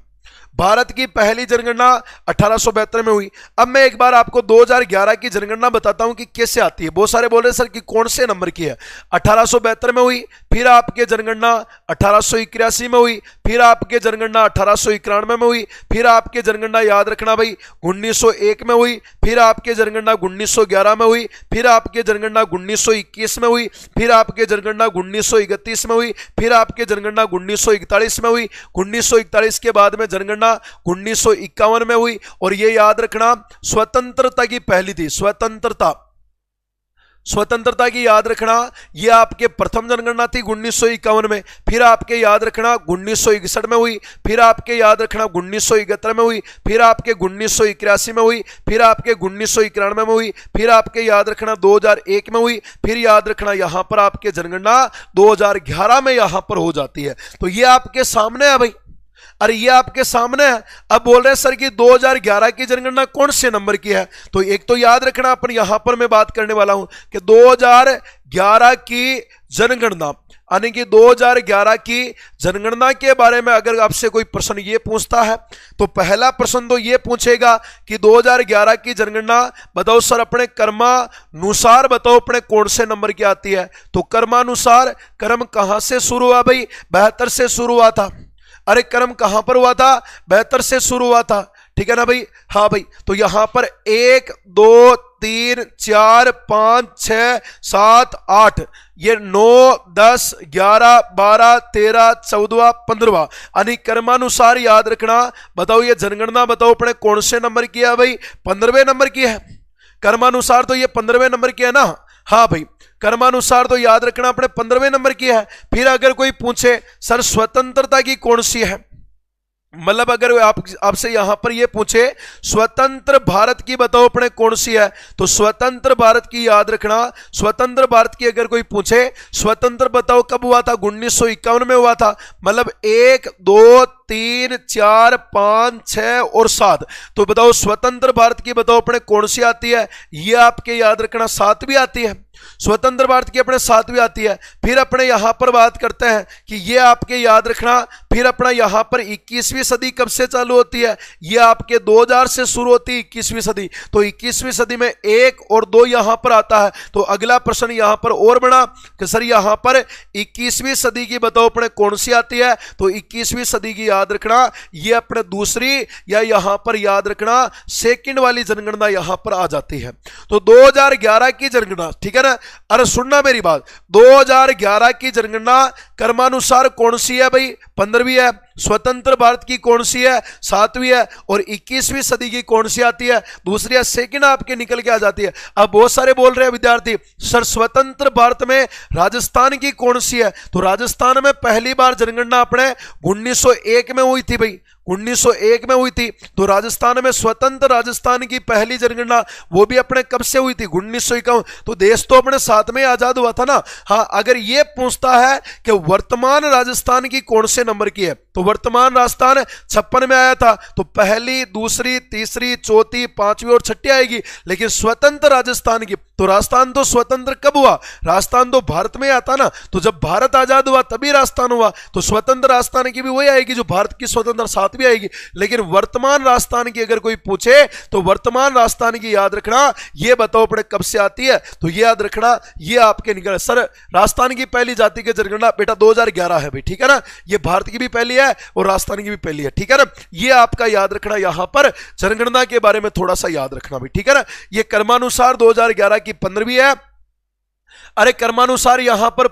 भारत की पहली जनगणना 1872 में हुई। अब मैं एक बार आपको 2011 की जनगणना बताता हूं कि कैसे आती है। बहुत सारे बोल रहे सर कि कौन से नंबर की है, 1872 में हुई, फिर आपके जनगणना 1881 में हुई, फिर आपके जनगणना 1891 में हुई, फिर आपके जनगणना याद रखना भाई 1901 में हुई, फिर आपके जनगणना 1911 में हुई, फिर आपके जनगणना 1921 में हुई, फिर आपके जनगणना 1931 में हुई, फिर आपके जनगणना 1941 में हुई, 1941 के बाद में जनगणना 1951 में हुई। और ये याद रखना स्वतंत्रता की पहली थी, स्वतंत्रता की याद रखना, ये आपके प्रथम जनगणना थी 1951 में, फिर आपके याद रखना 1961 में हुई, फिर आपके याद रखना 1971 में हुई, फिर आपके 1981 में हुई, फिर आपके 1991 में हुई, फिर आपके याद रखना 2001 में हुई, फिर याद रखना यहां पर आपके जनगणना 2011 में यहां पर हो जाती है। तो ये आपके सामने है भाई, अरे ये आपके सामने है। अब बोल रहे हैं सर कि 2011 की जनगणना कौन से नंबर की है, तो एक तो याद रखना अपन यहां पर मैं बात करने वाला हूं कि 2011 की जनगणना, यानी कि 2011 की जनगणना के बारे में अगर आपसे कोई प्रश्न ये पूछता है तो पहला प्रश्न तो ये पूछेगा कि 2011 की जनगणना बताओ सर अपने क्रमानुसार बताओ अपने कौन से नंबर की आती है। तो क्रमानुसार क्रम कहां से शुरू हुआ भाई, 72 से शुरू हुआ था। अरे क्रम कहां पर हुआ था, 72 से शुरू हुआ था, ठीक है ना भाई, हाँ भाई। तो यहां पर 1 2 3 4 5 6 7 8 ये 9 10 11 12 13 14 15 यानी क्रमानुसार याद रखना। बताओ ये जनगणना बताओ अपने कौन से नंबर की है भाई, 15वें नंबर की है। क्रमानुसार तो ये 15वें नंबर की है ना, हाँ भाई कर्मानुसार तो याद रखना अपने 15वें नंबर की है। फिर अगर कोई पूछे सर स्वतंत्रता की कौन सी है, मतलब अगर आपसे यहां पर ये पूछे स्वतंत्र भारत की बताओ अपने कौन सी है, तो स्वतंत्र भारत की याद रखना। स्वतंत्र भारत की अगर कोई पूछे स्वतंत्र बताओ कब हुआ था, 1951 में हुआ था। मतलब 1 2 3 4 5 6 और 7, तो बताओ स्वतंत्र भारत की बताओ अपने कौन सी आती है, ये आपके याद रखना 7वीं आती है। स्वतंत्र भारत की अपने 7वीं आती है। फिर अपने यहां पर बात करते हैं कि ये आपके याद रखना, फिर अपना यहां पर 21वीं सदी कब से चालू होती है, ये आपके 2000 से शुरू होती है 21वीं सदी। तो 21वीं सदी में 1 और 2 यहां पर आता है। तो अगला प्रश्न यहां पर और बना कि सर यहां पर 21वीं सदी की बताओ अपने कौन सी आती है, तो 21वीं सदी की याद रखना ये अपने दूसरी या यहां पर याद रखना सेकंड वाली जनगणना यहां पर आ जाती है। तो 2011 की जनगणना, ठीक है ना, अरे सुनना मेरी बात, 2011 की जनगणना क्रमानुसार कौन सी है भाई, 15वीं है। स्वतंत्र भारत की कौन सी है, 7वीं है। और 21वीं सदी की कौन सी आती है, दूसरी है। सेकंड आपके निकल के आ जाती है। अब बहुत सारे बोल रहे हैं विद्यार्थी सर स्वतंत्र भारत में राजस्थान की कौन सी है, तो राजस्थान में पहली बार जनगणना अपने 1901 में हुई थी भाई, 1901 में हुई थी। तो राजस्थान में स्वतंत्र राजस्थान की पहली जनगणना वो भी अपने कब से हुई थी? 1951। तो देश तो अपने साथ में आजाद हुआ था ना। हाँ, अगर ये पूछता है कि वर्तमान राजस्थान की कौन से नंबर की है, तो वर्तमान राजस्थान 56 में आया था। तो पहली, दूसरी, तीसरी, चौथी, पांचवी और छठी आएगी। लेकिन स्वतंत्र राजस्थान की, तो राजस्थान तो स्वतंत्र कब हुआ? राजस्थान तो भारत में आता ना। तो जब भारत आजाद हुआ तभी राजस्थान हुआ। तो स्वतंत्र राजस्थान की भी वही आएगी जो भारत की स्वतंत्र साथ भी आएगी। लेकिन वर्तमान राजस्थान की अगर कोई पूछे तो वर्तमान राजस्थान की याद रखना, ये बताओ अपने कब से आती है? तो ये याद रखना, ये आपके निकल सर राजस्थान की पहली जाति की जनगणना बेटा 2011 है भाई, ठीक है ना। ये भारत की भी पहली है और राजस्थान की भी पहली है, ठीक है ना। ये आपका याद रखना, यहां पर जनगणना के बारे में थोड़ा सा याद रखना भाई, ठीक है ना। ये क्रमानुसार 2011 की 15वीं है। अरे क्रमानुसार यहां पर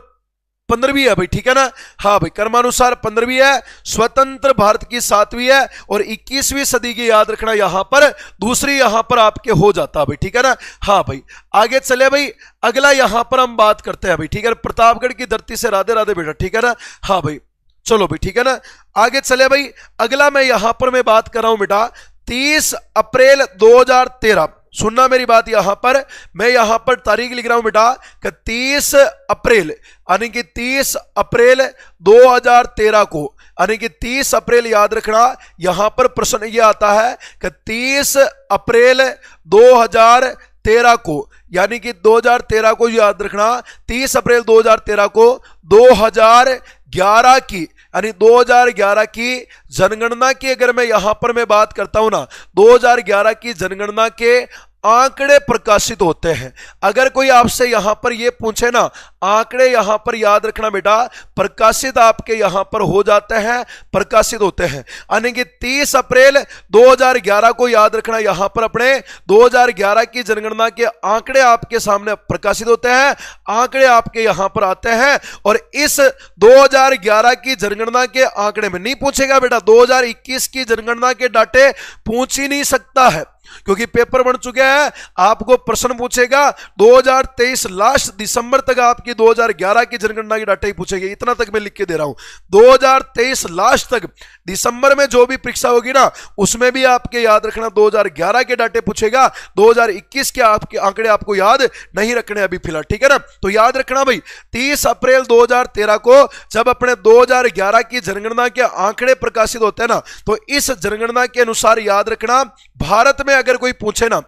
15वीं है भाई, ठीक है ना। हाँ भाई, क्रमानुसार 15वीं है, स्वतंत्र भारत की 7वीं है और 21वीं सदी की याद रखना यहां पर दूसरी यहां पर आपके हो जाता है भाई, ठीक है ना। हाँ भाई, आगे चले भाई। अगला यहां पर हम बात करते हैं भाई, ठीक है। प्रतापगढ़ की धरती से राधे राधे बेटा, ठीक है ना। हाँ भाई, चलो भाई, ठीक है ना। आगे चले भाई। अगला मैं यहां पर मैं बात कर रहा हूं बेटा 30 अप्रैल 2013। सुनना मेरी बात, यहां पर मैं यहां पर तारीख लिख रहा हूं बेटा कि 30 अप्रैल, यानी कि 30 अप्रैल 2013 को, यानी कि 30 अप्रैल याद रखना। यहां पर प्रश्न ये आता है कि 30 अप्रैल 2013 को, यानी कि 2013 को याद रखना। 30 अप्रैल 2013 को 2011 की, यानी 2011 की जनगणना की अगर मैं यहां पर मैं बात करता हूं ना, 2011 की जनगणना के आंकड़े प्रकाशित होते हैं। अगर कोई आपसे यहां पर यह पूछे ना, आंकड़े यहां पर याद रखना बेटा प्रकाशित आपके यहां पर हो जाते हैं, प्रकाशित होते हैं। यानी कि 30 अप्रैल 2011 को याद रखना, यहां पर अपने 2011 की जनगणना के आंकड़े आपके सामने प्रकाशित होते हैं, आंकड़े आपके यहां पर आते हैं। और इस 2011 की जनगणना के आंकड़े में नहीं पूछेगा बेटा, 2021 की जनगणना के डाटे पूछ ही नहीं सकता है, क्योंकि पेपर बन चुके हैं। आपको प्रश्न पूछेगा 2023 लास्ट दिसंबर तक आपकी 2011 की जनगणना की डाटा ही पूछेगी। इतना तक मैं लिख के दे रहा हूं, 2023 लास्ट तक दिसंबर में जो भी परीक्षा होगी ना, उसमें भी आपके याद रखना 2011 के डाटे पूछेगा। 2021 के आपके आंकड़े आपको याद नहीं रखने अभी फिलहाल, ठीक है ना। तो याद रखना भाई 30 अप्रैल 2013 को जब अपने 2011 की जनगणना के आंकड़े प्रकाशित होते हैं ना, तो इस जनगणना के अनुसार याद रखना भारत में अगर कोई पूछे ना,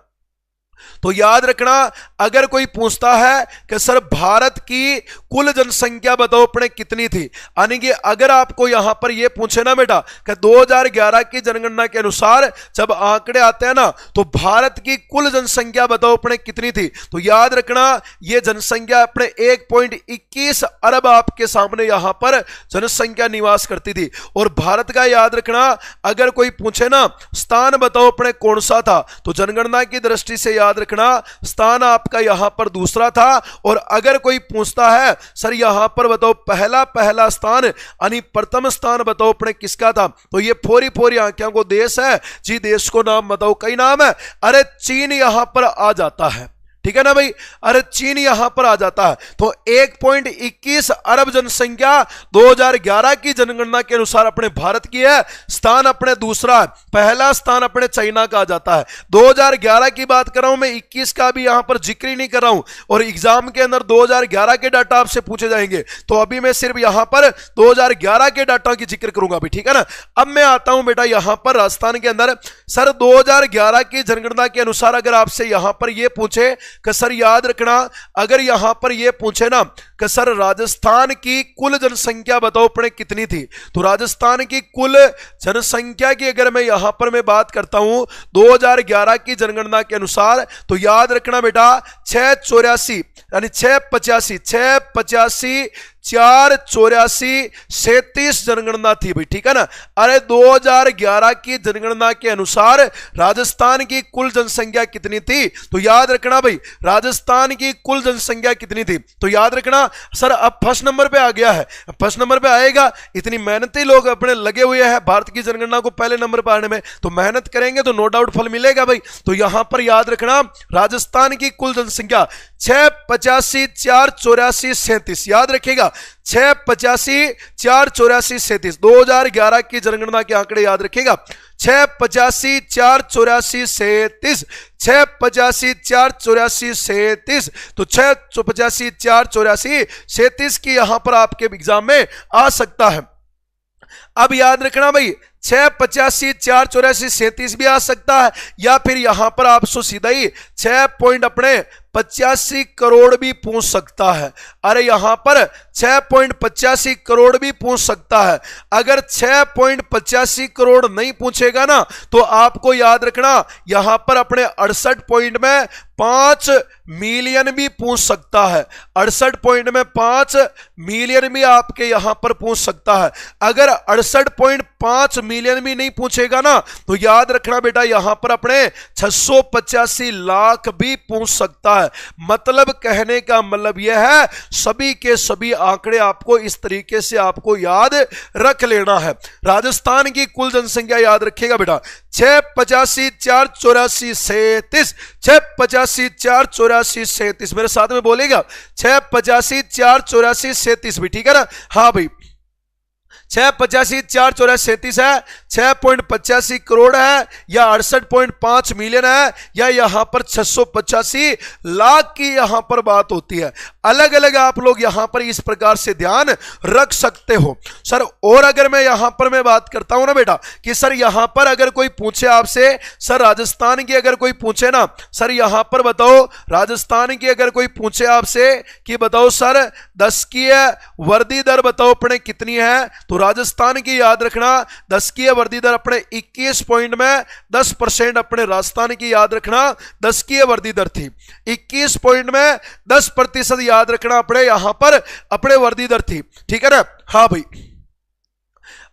तो याद रखना अगर कोई पूछता है कि सर भारत की कुल जनसंख्या बताओ अपने कितनी थी, यानी कि अगर आपको यहां पर यह पूछे ना बेटा कि 2011 की जनगणना के अनुसार जब आंकड़े आते हैं ना, तो भारत की कुल जनसंख्या बताओ अपने कितनी थी, तो याद रखना यह जनसंख्या अपने 1.21 अरब आपके सामने यहां पर जनसंख्या निवास करती थी। और भारत का याद रखना अगर कोई पूछे ना स्थान बताओ अपने कौन सा था, तो जनगणना की दृष्टि से याद रखना स्थान आपका यहां पर दूसरा था। और अगर कोई पूछता है सर यहां पर बताओ पहला स्थान यानी प्रथम स्थान बताओ अपने किसका था, तो ये फोरी फोरी आंखों को देश है जी, देश को नाम बताओ, कई नाम है। अरे चीन यहां पर आ जाता है, ठीक है ना भाई। अरे चीन यहां पर आ जाता है। तो 1.21 अरब जनसंख्या 2011 की जनगणना के अनुसार अपने भारत की है, स्थान अपने दूसरा है, पहला स्थान अपने चाइना का आ जाता है। 2011 की बात कर रहा हूं मैं, 21 का भी यहां पर जिक्र ही नहीं कर रहा हूं। और एग्जाम के अंदर 2011 के डाटा आपसे पूछे जाएंगे, तो अभी मैं सिर्फ यहां पर 2011 के डाटा की जिक्र करूंगा भी, ठीक है ना। अब मैं आता हूं बेटा यहां पर राजस्थान के अंदर, सर 2011 की जनगणना के अनुसार अगर आपसे यहां पर यह पूछे कि सर याद रखना अगर यहां पर यह पूछे ना कि सर राजस्थान की कुल जनसंख्या बताओ अपने कितनी थी, तो राजस्थान की कुल जनसंख्या की अगर मैं यहां पर मैं बात करता हूं 2011 की जनगणना के अनुसार, तो याद रखना बेटा 684 यानी 685 484 37 जनगणना थी भाई, ठीक है ना। अरे 2011 की जनगणना के अनुसार राजस्थान की कुल जनसंख्या कितनी थी, तो याद रखना भाई राजस्थान की कुल जनसंख्या कितनी थी, तो याद रखना सर अब फर्स्ट नंबर पे आ गया है, फर्स्ट नंबर पे आएगा। इतनी मेहनती लोग अपने लगे हुए हैं भारत की जनगणना को पहले नंबर पर आने में, तो मेहनत करेंगे तो नो डाउट फल मिलेगा भाई। तो यहां पर याद रखना राजस्थान की कुल जनसंख्या 685 484 37 याद रखेगा। रखिएगा 685 484 37, 2011 की जनगणना के आंकड़े याद रखिएगा 685 484 37, 685 484 37, तो 685 484 37 की यहां पर आपके एग्जाम में आ सकता है। अब याद रखना भाई 685 484 37 भी आ सकता है, या फिर यहां पर आपसे सीधा ही 6.85 करोड़ भी पूछ सकता है। अरे यहां पर 6.85 करोड़ भी पूछ सकता है। अगर 6.85 करोड़ नहीं पूछेगा ना तो आपको याद रखना यहां पर अपने 68 पॉइंट में 5 मिलियन भी पूछ सकता है। 68 पॉइंट में 5 मिलियन भी आपके यहां पर पूछ सकता है। अगर 68.5 मिलियन भी नहीं पूछेगा ना तो याद रखना बेटा यहां पर अपने 685 लाख भी पूछ सकता है। मतलब कहने का मतलब यह है सभी के सभी आंकड़े आपको इस तरीके से आपको याद रख लेना है। राजस्थान की कुल जनसंख्या याद रखिएगा बेटा 685 484 37, 685 484 37, मेरे साथ में बोलेगा 685 484 37 भी, ठीक है ना। हाँ भाई 685 484 37 है, 6.85 करोड़ है, या 68.5 मिलियन है, या यहां पर 685 लाख की यहां पर बात होती है। अलग अलग आप लोग यहां पर इस प्रकार से ध्यान रख सकते हो सर। और अगर मैं यहां पर मैं बात करता हूं ना बेटा कि सर यहां पर अगर कोई पूछे आपसे सर राजस्थान की अगर कोई पूछे ना सर यहां पर बताओ राजस्थान की अगर कोई पूछे आपसे कि बताओ सर 10 की वर्दी दर बताओ अपने कितनी है, तो राजस्थान की याद रखना 10 की वर्दी दर अपने 21 पॉइंट में 10% अपने राजस्थान की याद रखना 10 की वर्दी दर थी। 21 पॉइंट में 10% याद रखना अपने यहां पर अपने वर्दी दर थी, ठीक है ना। हाँ भाई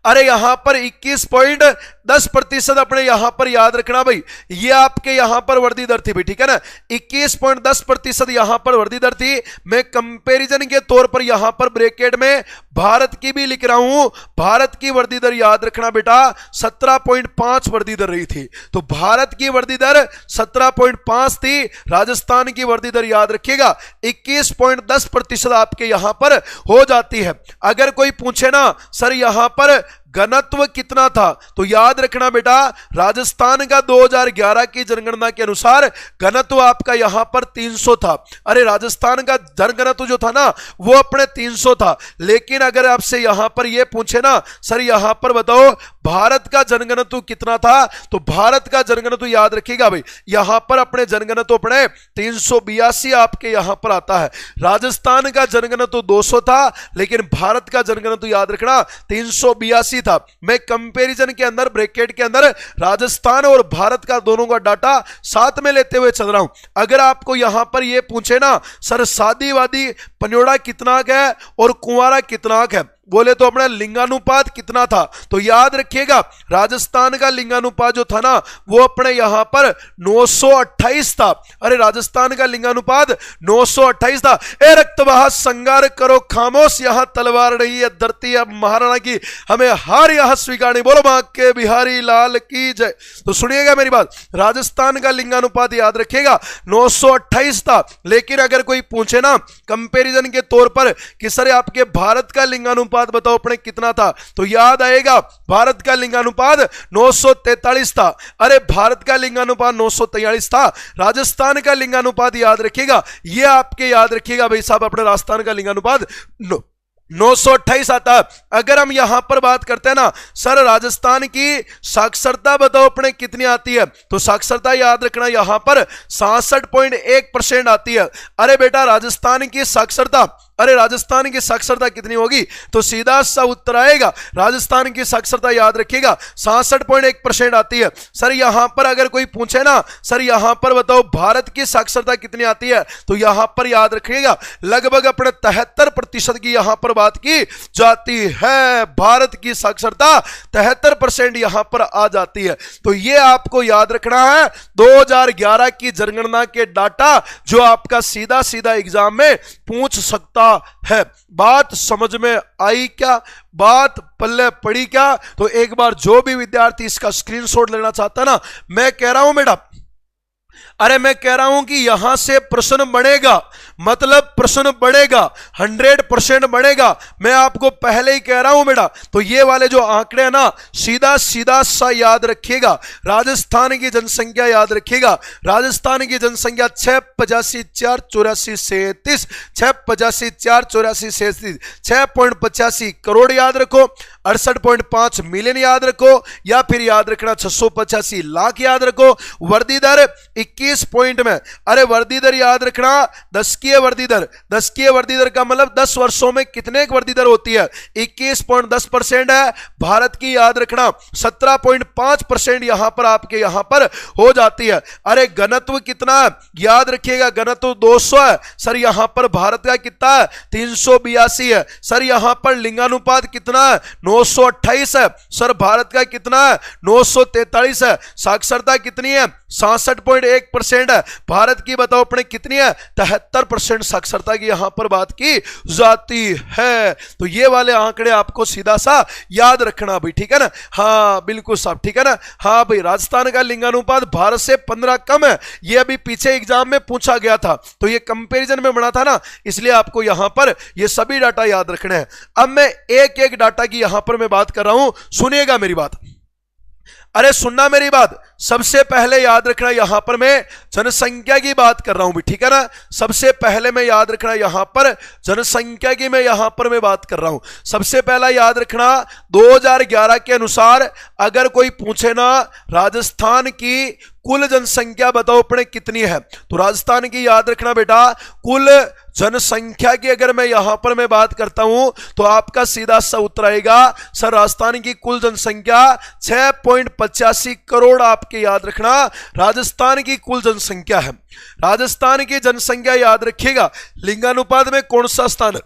अरे यहां पर 21.10% अपने यहां पर याद रखना भाई, ये आपके यहां पर वर्दी दर थी भाई, ठीक है ना। 21.10% यहां पर वर्दी दर थी। मैं कंपैरिजन के तौर पर यहां पर ब्रैकेट में भारत की भी लिख रहा हूं। भारत की वर्दी दर याद रखना बेटा 17.5 वर्दी दर रही थी, तो भारत की वर्दी दर 17.5 थी। राजस्थान की वर्दी दर याद रखिएगा 21.10% आपके यहां पर हो जाती है। अगर कोई पूछे ना सर यहां पर घनत्व कितना था, तो याद रखना बेटा राजस्थान का 2011 की जनगणना के अनुसार घनत्व आपका यहां पर 300 था। अरे राजस्थान का जनघनत्व जो था ना वो अपने 300 था। लेकिन अगर आपसे यहां पर यह पूछे ना सर यहां पर बताओ भारत का जनघनत्व कितना था, तो भारत का जनघनत्व याद रखिएगा भाई यहां पर अपने जनघनत्व अपने 382 आपके यहां पर आता है। राजस्थान का जनघनत्व 200 था, लेकिन भारत का जनघनत्व याद रखना 382 था। मैं कंपैरिजन के अंदर ब्रैकेट के अंदर राजस्थान और भारत का दोनों का डाटा साथ में लेते हुए चल रहा हूं। अगर आपको यहां पर यह पूछे ना सर शादीवादी पन्योड़ा कितना है और कुंवारा कितना है, बोले तो अपना लिंगानुपात कितना था, तो याद रखिएगा राजस्थान का लिंगानुपात जो था ना वो अपने यहां पर 928 था। अरे राजस्थान का लिंगानुपात 928 था। ए रक्तवाह संगार करो खामोश, यहां तलवार नहीं है धरती अब महाराणा की, हमें हार यहां स्वीकार नहीं, बोलो मां के बिहारी लाल की जय। तो सुनिएगा मेरी बात, राजस्थान का लिंगानुपात याद रखिएगा 928 था। लेकिन अगर कोई पूछे ना कंपैरिजन के तौर पर कि सर आपके भारत का लिंगानुपात बताओ अपने कितना था, तो याद आएगा भारत का लिंगानुपात 943 था। अरे भारत का लिंगानुपात 943 था। राजस्थान का लिंगानुपात याद रखिएगा, ये आपके याद रखिएगा भाई साहब अपने राजस्थान का लिंगानुपात 928 आता। अगर हम यहां पर बात करते हैं ना सर राजस्थान की साक्षरता बताओ अपने कितनी आती है, तो साक्षरता याद रखना यहां पर 66.1% आती है। अरे बेटा राजस्थान की साक्षरता, अरे राजस्थान की साक्षरता कितनी होगी, तो सीधा सा उत्तर आएगा राजस्थान की साक्षरता याद रखिएगा 66.1% आती है। सर यहां पर अगर कोई पूछे ना सर यहां पर बताओ भारत की साक्षरता कितनी आती है, तो यहां पर याद रखिएगा लगभग अपने 73% की यहां पर बात की जाती है। भारत की साक्षरता 73% यहां पर आ जाती है। तो यह आपको याद रखना है 2011 की जनगणना के डाटा जो आपका सीधा सीधा एग्जाम में पूछ सकता है। बात समझ में आई क्या, बात पल्ले पड़ी क्या? तो एक बार जो भी विद्यार्थी इसका स्क्रीनशॉट लेना चाहता है ना, मैं कह रहा हूं बेटा अरे मैं कह रहा हूं कि यहां से प्रश्न बढ़ेगा, मतलब प्रश्न बढ़ेगा, 100% बढ़ेगा। मैं आपको पहले ही कह रहा हूं बेटा। तो ये वाले जो आंकड़े हैं ना, सीधा सीधा सा याद रखिएगा। राजस्थान की जनसंख्या याद रखिएगा। राजस्थान की जनसंख्या 685,484,37, 685,484,37, 6.85 करोड़ याद रखो, 68.5 मिलियन याद रखो, या फिर याद रखना 685 लाख याद रखो। वर्दी दर 21 पॉइंट में, अरे वर्दी दर याद रखना, दशकीय वर्दी दर, दशकीय वर्दी दर का मतलब 10 वर्षों में कितने वर्दी दर होती है, 21.10% है भारत की, याद रखना। 17.5% यहां पर आपके यहां पर हो जाती है। अरे घनत्व कितना है, याद रखिएगा, घनत्व 200 है सर, यहां पर भारत का कितना है, 382 है सर। यहां पर लिंगानुपात कितना है, 928 है सर। भारत का कितना है, 943 है। साक्षरता कितनी है, 66.1% है। भारत की बताओ अपने कितनी है, 73% साक्षरता की यहां पर बात की जाती है। तो ये वाले आंकड़े आपको सीधा सा याद रखना भाई, ठीक है ना। हाँ बिल्कुल साहब, ठीक है ना। हाँ भाई, राजस्थान का लिंगानुपात भारत से 15 कम है। ये अभी पीछे एग्जाम में पूछा गया था, तो ये कंपैरिजन में बना था ना, इसलिए आपको यहां पर ये सभी डाटा याद रखने हैं। अब मैं एक एक डाटा की यहां पर मैं बात कर रहा हूं, सुनिएगा मेरी बात। अरे सुनना मेरी बात। सबसे पहले याद रखना, यहां पर मैं जनसंख्या की बात कर रहा हूं भी, ठीक है ना। सबसे पहले मैं याद रखना यहां पर जनसंख्या की मैं यहां पर मैं बात कर रहा हूं। सबसे पहला याद रखना, 2011 के अनुसार अगर कोई पूछे ना राजस्थान की कुल जनसंख्या बताओ अपने कितनी है, तो राजस्थान की याद रखना बेटा, कुल जनसंख्या की अगर मैं यहां पर मैं बात करता हूं तो आपका सीधा सा उत्तर आएगा सर, राजस्थान की कुल जनसंख्या 6.85 करोड़ आपके याद रखना राजस्थान की कुल जनसंख्या है। राजस्थान की जनसंख्या याद रखिएगा। लिंगानुपात में कौन सा स्थान है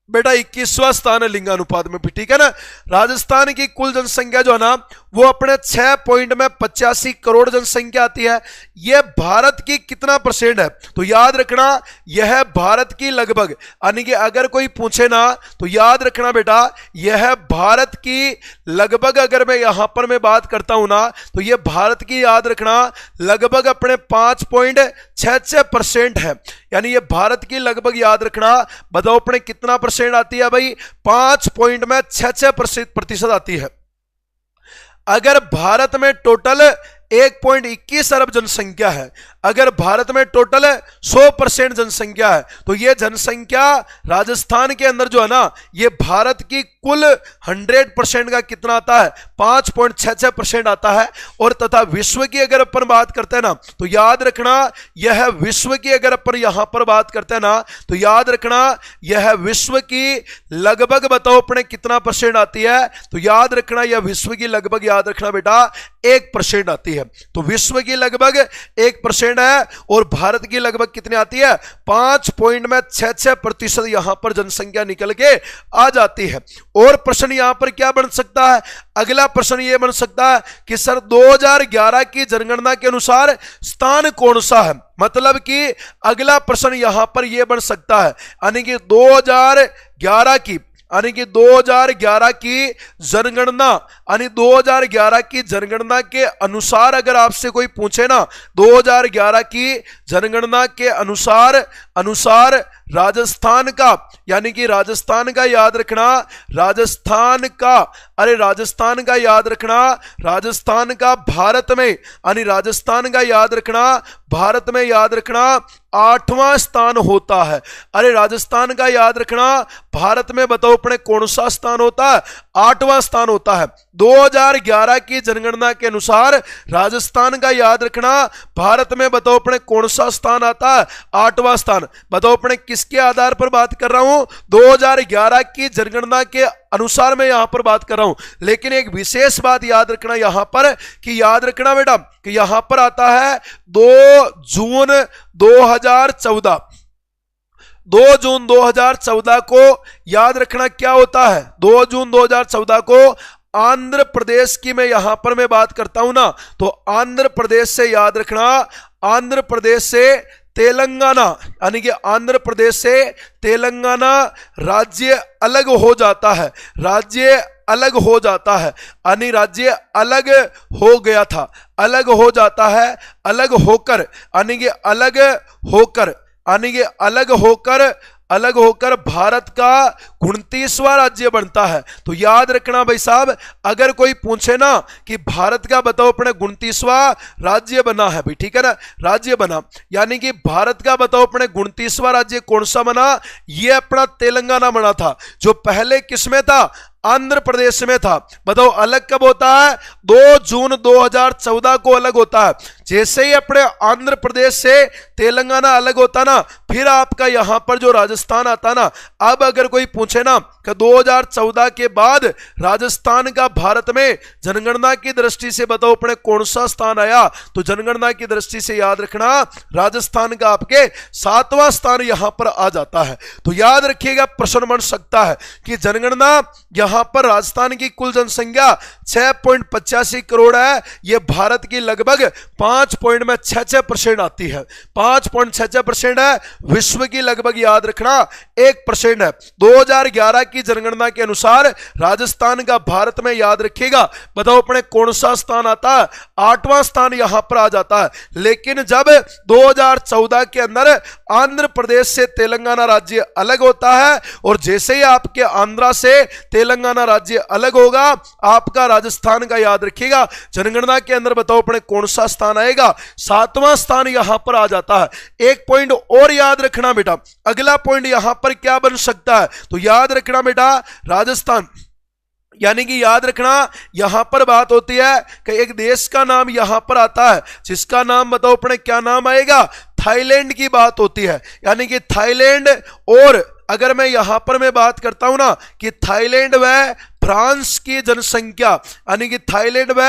बेटा, 21वां स्थान है लिंगानुपात में भी, ठीक है ना। राजस्थान की कुल जनसंख्या जो है ना वो अपने 6.85 करोड़ जनसंख्या आती है। यह भारत की कितना परसेंट है, तो याद रखना यह भारत की लगभग, यानी कि अगर कोई पूछे ना तो याद रखना बेटा, यह भारत की लगभग, अगर मैं यहां पर मैं बात करता हूं ना तो यह भारत की याद रखना लगभग अपने 5.66% है। यानी यह भारत की लगभग याद रखना, बताओ अपने कितना परसेंट आती है भाई, 5.66% आती है। अगर भारत में टोटल 1.21 अरब जनसंख्या है, अगर भारत में टोटल 100% जनसंख्या है, तो यह जनसंख्या राजस्थान के अंदर जो है ना, यह भारत की कुल 100% का कितना आता है, 5.66% आता है। और तथा विश्व की अगर अपन बात करते हैं ना तो याद रखना, यह विश्व की अगर अपन यहां पर बात करते हैं ना तो याद रखना यह विश्व की लगभग बताओ अपने कितना परसेंट आती है, तो याद रखना यह विश्व की लगभग याद रखना बेटा 1% आती है। तो विश्व की लगभग 1% है और भारत की लगभग कितनी आती है, 5.66% यहां पर जनसंख्या निकल के आ जाती है। और प्रश्न यहां पर क्या बन सकता है, अगला प्रश्न यह बन सकता है कि सर 2011 की जनगणना के अनुसार स्थान कौन सा है, मतलब कि अगला प्रश्न यहां पर यह बन सकता है, यानी कि 2011 की, यानी कि 2011 की जनगणना, यानी 2011 की जनगणना के अनुसार अगर आपसे कोई पूछे ना, 2011 की जनगणना के अनुसार राजस्थान का, यानी कि राजस्थान का याद रखना, राजस्थान का, अरे राजस्थान का याद रखना, राजस्थान का भारत में, यानी राजस्थान का याद रखना भारत में याद रखना 8वां स्थान होता है। अरे राजस्थान का याद रखना भारत में बताओ अपने कौन सा स्थान होता है, 8वां स्थान होता है। 2011 की जनगणना के अनुसार राजस्थान का याद रखना भारत में बताओ अपने कौन सा स्थान आता है, 8वां स्थान। बताओ अपने किसके आधार पर बात कर रहा हूं, 2011 की जनगणना के अनुसार मैं यहां पर बात कर रहा हूं। लेकिन एक विशेष बात याद रखना यहां पर, कि याद रखना बेटा कि यहां पर आता है 2 जून 2014, 2 जून 2014 को याद रखना क्या होता है, 2 जून 2014 को आंध्र प्रदेश की मैं यहां पर मैं बात करता हूं ना, तो आंध्र प्रदेश से याद रखना, आंध्र प्रदेश से तेलंगाना, यानी कि आंध्र प्रदेश से तेलंगाना राज्य अलग हो जाता है, राज्य अलग हो जाता है, यानी राज्य अलग हो गया था, अलग हो जाता है, अलग होकर, यानी कि अलग होकर, यानी कि अलग होकर भारत का 29वां राज्य बनता है। तो याद रखना भाई साहब, अगर कोई पूछे ना कि भारत का बताओ अपने 29वां राज्य बना है भाई, ठीक है ना, राज्य बना, यानी कि भारत का बताओ अपने 29वां राज्य कौन सा बना, ये अपना तेलंगाना बना था, जो पहले किसमें था, आंध्र प्रदेश में था। बताओ अलग कब होता है, 2 जून 2014 को अलग होता है। जैसे ही अपने आंध्र प्रदेश से तेलंगाना अलग होता ना, फिर आपका यहां पर जो राजस्थान आता ना, अब अगर कोई पूछे ना कि 2014 के बाद राजस्थान का भारत में जनगणना की दृष्टि से बताओ अपने कौन सा स्थान आया, तो जनगणना की दृष्टि से याद रखना राजस्थान का आपके 7वां स्थान यहां पर आ जाता है। तो याद रखिएगा, प्रश्न बन सकता है कि जनगणना यहां पर राजस्थान की कुल जनसंख्या 6.85 करोड़ है, यह भारत की लगभग 5.66% आती है, 5.66% है, विश्व की लगभग याद रखना 1% है। 2011 की जनगणना के अनुसार राजस्थान का भारत में याद रखिएगा बताओ अपने कौन सा स्थान आता है, 8वां स्थान यहां पर आ जाता है। लेकिन जब 2014 के अंदर आंध्र प्रदेश से तेलंगाना राज्य अलग होता है, और जैसे ही आपके आंध्रा से तेलंगाना राज्य अलग होगा, आपका राजस्थान का याद रखिएगा जनगणना के अंदर बताओ अपने कौन सा स्थान आएगा, 7वां स्थान यहां पर आ जाता है। एक पॉइंट और याद रखना बेटा, अगला पॉइंट यहां पर क्या बन सकता है, तो याद रखना बेटा राजस्थान, यानी कि याद रखना यहां पर बात होती है कि एक देश का नाम यहां पर आता है, जिसका नाम बताओ अपने क्या नाम आएगा, थाईलैंड की बात होती है, यानी कि थाईलैंड। और अगर मैं यहां पर मैं बात करता हूं ना कि थाईलैंड व फ्रांस की जनसंख्या, यानी कि थाईलैंड व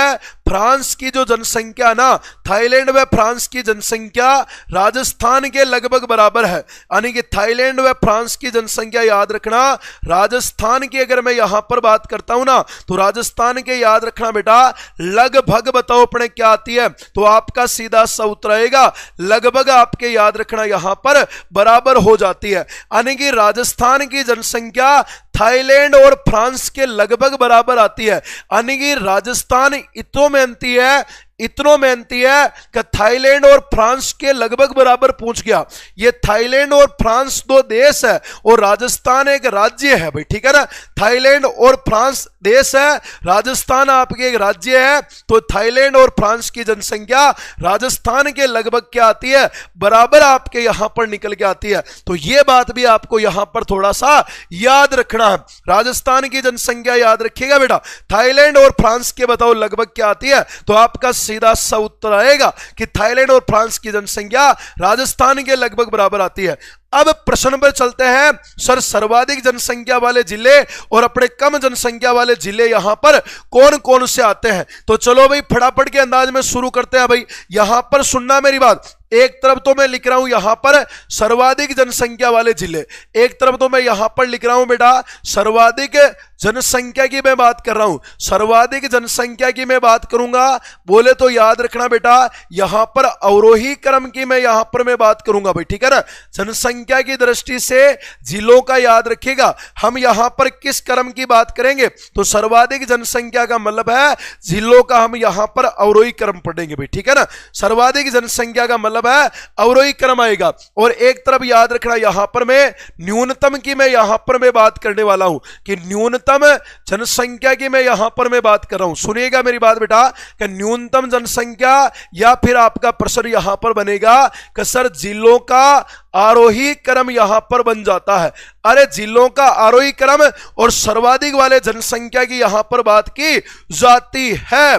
फ्रांस की जो जनसंख्या ना, थाईलैंड व फ्रांस की जनसंख्या राजस्थान के लगभग बराबर है, यानी कि थाईलैंड व फ्रांस की जनसंख्या याद रखना राजस्थान की अगर मैं यहां पर बात करता हूं ना, तो राजस्थान के याद रखना बेटा लगभग बताओ अपने क्या आती है, तो आपका सीधा सा उत्तर आएगा लगभग आपके याद रखना यहां पर बराबर हो जाती है, यानी कि राजस्थान की जनसंख्या थाईलैंड और फ्रांस के लगभग बराबर आती है, यानी कि राजस्थान इतनों मेहनती है कि थाईलैंड और फ्रांस के लगभग बराबर पहुंच गया। ये थाईलैंड और फ्रांस दो देश है और राजस्थान एक राज्य है भाई, ठीक है ना, थाईलैंड और फ्रांस देश है, राजस्थान आपके एक राज्य है। तो थाईलैंड और फ्रांस की जनसंख्या राजस्थान के लगभग क्या आती है, बराबर आपके यहां पर निकल के आती है। तो यह बात भी आपको यहां पर थोड़ा सा याद रखना है। राजस्थान की जनसंख्या याद रखिएगा बेटा, थाईलैंड और फ्रांस के बताओ लगभग क्या आती है, तो आपका सीधा सा उत्तर आएगा कि थाईलैंड और फ्रांस की जनसंख्या राजस्थान के लगभग बराबर आती है। अब प्रश्न पर चलते हैं, सर सर्वाधिक जनसंख्या वाले जिले और अपने कम जनसंख्या वाले जिले यहां पर कौन कौन से आते हैं। तो चलो भाई फटाफट के अंदाज में शुरू करते हैं। भाई यहां पर सुनना मेरी बात, एक तरफ तो मैं लिख रहा हूं यहां पर सर्वाधिक जनसंख्या वाले जिले, एक तरफ तो मैं यहां पर लिख रहा हूं बेटा सर्वाधिक जनसंख्या की मैं बात कर रहा हूं, सर्वाधिक जनसंख्या की मैं बात करूंगा बोले तो याद रखना बेटा यहां पर अवरोही क्रम की मैं यहां पर मैं बात करूंगा भाई, ठीक है ना। जनसंख्या की दृष्टि से जिलों का याद रखिएगा, हम यहां पर किस क्रम की बात करेंगे, तो सर्वाधिक जनसंख्या का मतलब है जिलों का हम यहां पर अवरोही क्रम पढ़ेंगे भाई, ठीक है ना। सर्वाधिक जनसंख्या का मतलब है अवरोही क्रम आएगा। और एक तरफ याद रखना यहां पर मैं न्यूनतम की मैं यहां पर मैं बात करने वाला हूं कि न्यूनतम जनसंख्या की मैं यहां पर मैं बात कर रहा हूं। सुनिएगा मेरी बात बेटा कि न्यूनतम जनसंख्या या फिर आपका प्रश्न यहां पर बनेगा कि सर जिलों का आरोही क्रम यहां पर बन जाता है। अरे जिलों का आरोही क्रम और सर्वाधिक वाले जनसंख्या की यहां पर बात की जाती है।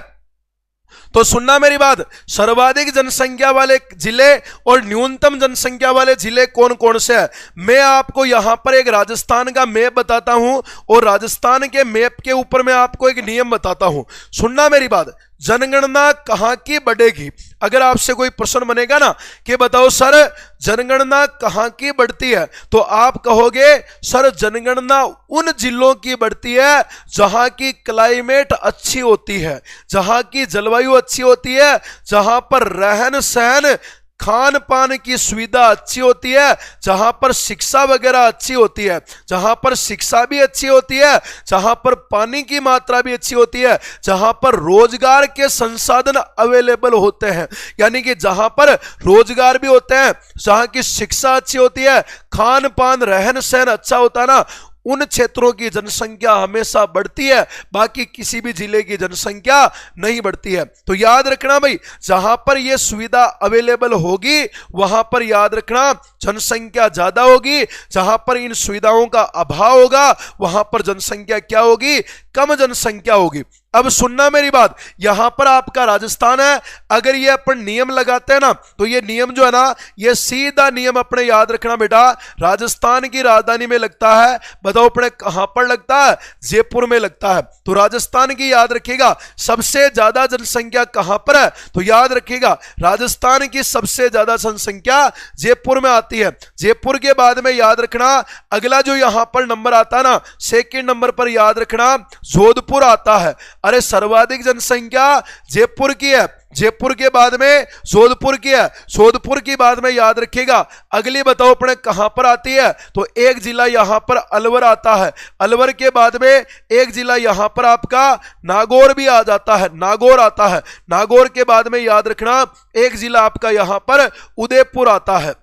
तो सुनना मेरी बात, सर्वाधिक जनसंख्या वाले जिले और न्यूनतम जनसंख्या वाले जिले कौन कौन से हैं। मैं आपको यहां पर एक राजस्थान का मैप बताता हूं और राजस्थान के मैप के ऊपर मैं आपको एक नियम बताता हूं। सुनना मेरी बात, जनगणना कहां की बढ़ेगी। अगर आपसे कोई प्रश्न बनेगा ना कि बताओ सर जनगणना कहां की बढ़ती है, तो आप कहोगे सर जनगणना उन जिलों की बढ़ती है जहां की क्लाइमेट अच्छी होती है, जहां की जलवायु अच्छी होती है, जहां पर रहन सहन खान पान की सुविधा अच्छी होती है, जहां पर शिक्षा वगैरह अच्छी होती है, जहां पर शिक्षा भी अच्छी होती है, जहां पर पानी की मात्रा भी अच्छी होती है, जहां पर रोजगार के संसाधन अवेलेबल होते हैं, यानी कि जहां पर रोजगार भी होते हैं, जहां की शिक्षा अच्छी होती है, खान पान रहन सहन अच्छा होता है ना, उन क्षेत्रों की जनसंख्या हमेशा बढ़ती है, बाकी किसी भी जिले की जनसंख्या नहीं बढ़ती है। तो याद रखना भाई, जहां पर यह सुविधा अवेलेबल होगी वहां पर याद रखना जनसंख्या ज्यादा होगी, जहां पर इन सुविधाओं का अभाव होगा वहां पर जनसंख्या क्या होगी, कम जनसंख्या होगी। अब सुनना मेरी बात, यहां पर आपका राजस्थान है, अगर ये अपन नियम लगाते हैं ना, तो ये नियम जो है ना, ये सीधा नियम अपने याद रखना बेटा, राजस्थान की राजधानी में लगता है। बताओ अपने कहां पर लगता है, जयपुर में लगता है। तो राजस्थान की याद रखिएगा सबसे ज्यादा जनसंख्या कहां पर है, तो याद रखिएगा राजस्थान की सबसे ज्यादा जनसंख्या जयपुर में आती है। जयपुर के बाद में याद रखना अगला जो यहां पर नंबर आता है ना, सेकंड नंबर पर याद रखना जोधपुर आता है। अरे सर्वाधिक जनसंख्या जयपुर की है, जयपुर के बाद में जोधपुर की है, जोधपुर की बाद में याद रखिएगा अगली बताओ अपने कहां पर आती है, तो एक जिला यहां पर अलवर आता है। अलवर के बाद में एक जिला यहां पर आपका नागौर भी आ जाता है, नागौर आता है। नागौर के बाद में याद रखना एक जिला आपका यहां पर उदयपुर आता है।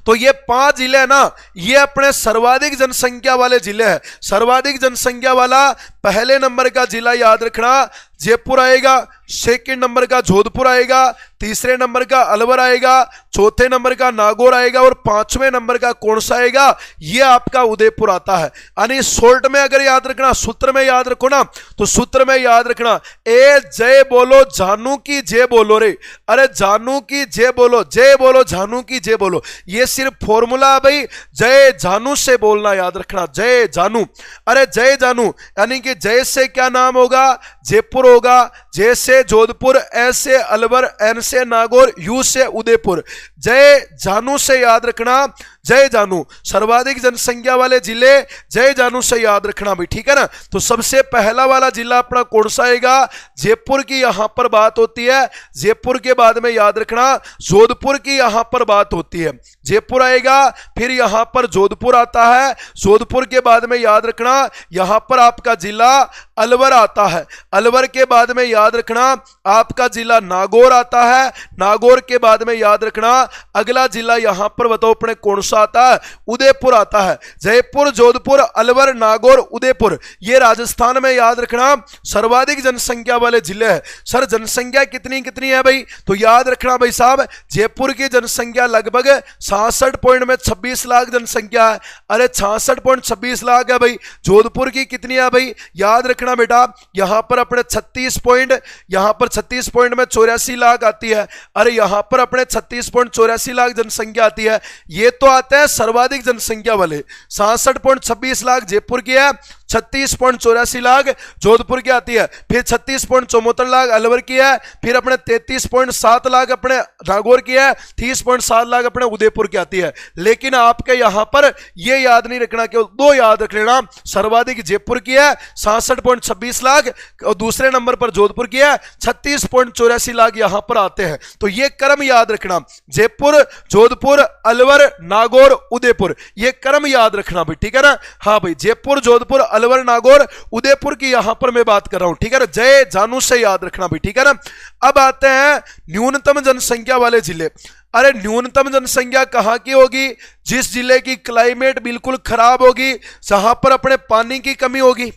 तो ये 5 जिले हैं ना, ये अपने सर्वाधिक जनसंख्या वाले जिले हैं। सर्वाधिक जनसंख्या वाला पहले नंबर का जिला याद रखना जयपुर आएगा, सेकंड नंबर का जोधपुर आएगा, तीसरे नंबर का अलवर आएगा, चौथे नंबर का नागौर आएगा और 5वें नंबर का कौन सा आएगा, ये आपका उदयपुर आता है। यानी शॉर्ट में अगर याद रखना, सूत्र में याद रखो ना, तो सूत्र में याद रखना ए जय बोलो जानू की जय बोलो रे, अरे जानू की जय बोलो, जय बोलो जानू की जय बोलो, ये सिर्फ फॉर्मूला भाई, जय जानू से बोलना याद रखना, जय जानू। अरे जय जानू यानी कि जय से क्या नाम होगा, जयपुर होगा, जय से जोधपुर, ए से अलवर, एन से नागौर, यू से उदयपुर। जय जानू से याद रखना जय जानू, सर्वाधिक जनसंख्या वाले जिले जय जानू से याद रखना भाई, ठीक है ना। तो सबसे पहला वाला जिला अपना कौन सा आएगा, जयपुर की यहां पर बात होती है। जयपुर के बाद में याद रखना जोधपुर की यहां पर बात होती है। जयपुर आएगा, फिर यहां पर जोधपुर आता है, जोधपुर के बाद में याद रखना यहां पर आपका जिला अलवर आता है। अलवर के बाद में याद रखना आपका जिला नागौर आता है। नागौर के बाद में याद रखना अगला जिला यहां पर बताओ अपने कौन सा आता है, उदयपुर आता है। जयपुर, जोधपुर, अलवर, नागौर, उदयपुर, ये राजस्थान में याद रखना सर्वाधिक जनसंख्या वाले जिले हैं। सर जनसंख्या कितनी कितनी है भाई, तो याद रखना भाई साहब, जयपुर की जनसंख्या लगभग 66.26 लाख जनसंख्या है। अरे 66.26 लाख है भाई। जोधपुर की कितनी है भाई, याद रखना बेटा यहां पर अपने 36.84 लाख आती है। अरे यहां पर अपने 36.84 लाख जनसंख्या आती है। ये तो आते हैं सर्वाधिक जनसंख्या वाले। 66.26 लाख जयपुर की है, 36.84 लाख जोधपुर की आती है, फिर 36.74 लाख अलवर की है, फिर अपने 33.7 लाख अपने नागौर की है, 30.7 लाख अपने उदयपुर की आती है। लेकिन आपके यहां पर यह याद नहीं रखना, केवल 2 याद रख लेना, सर्वाधिक जयपुर की है 66.26 लाख और दूसरे नंबर पर जोधपुर की है 36.84 लाख यहां पर आते हैं। तो यह क्रम याद रखना, जयपुर, जोधपुर, अलवर, नागौर, उदयपुर, यह क्रम याद रखना भाई, ठीक है ना। हाँ भाई, जयपुर, जोधपुर, अलवर, नागौर, उदयपुर की यहां पर मैं बात कर रहा हूं, ठीक है ना। जय जानू से याद रखना भी, ठीक है ना। अब आते हैं न्यूनतम जनसंख्या वाले जिले। अरे न्यूनतम जनसंख्या कहां की होगी, जिस जिले की क्लाइमेट बिल्कुल खराब होगी, जहां पर अपने पानी की कमी होगी,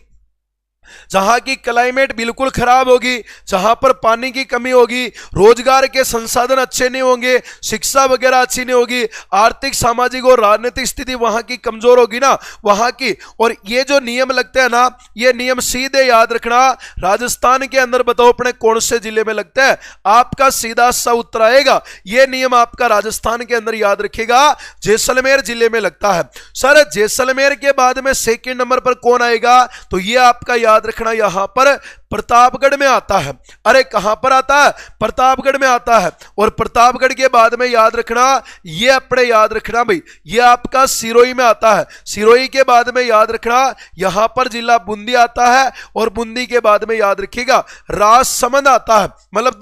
जहां की क्लाइमेट बिल्कुल खराब होगी, जहां पर पानी की कमी होगी, रोजगार के संसाधन अच्छे नहीं होंगे, शिक्षा वगैरह अच्छी नहीं होगी, आर्थिक सामाजिक और राजनीतिक स्थिति वहां की कमजोर होगी ना, वहां की। और ये जो नियम लगते हैं ना, ये नियम सीधे याद रखना राजस्थान के अंदर बताओ अपने कौन से जिले में लगता है, आपका सीधा सा उत्तर आएगा। ये नियम आपका राजस्थान के अंदर याद रखेगा जैसलमेर जिले में लगता है। सर जैसलमेर के बाद में सेकंड नंबर पर कौन आएगा, तो ये आपका याद रखना यहां पर प्रतापगढ़ में आता है। अरे कहां पर आता है? प्रतापगढ़ में आता है। और प्रतापगढ़ के बाद में याद रखना, ये अपने याद रखना भाई, ये आपका सिरोही में आता है। सिरोही के बाद में याद रखना यहां पर जिला बूंदी आता है। और बूंदी के बाद में याद रखिएगा राजसमंद आता है, मतलब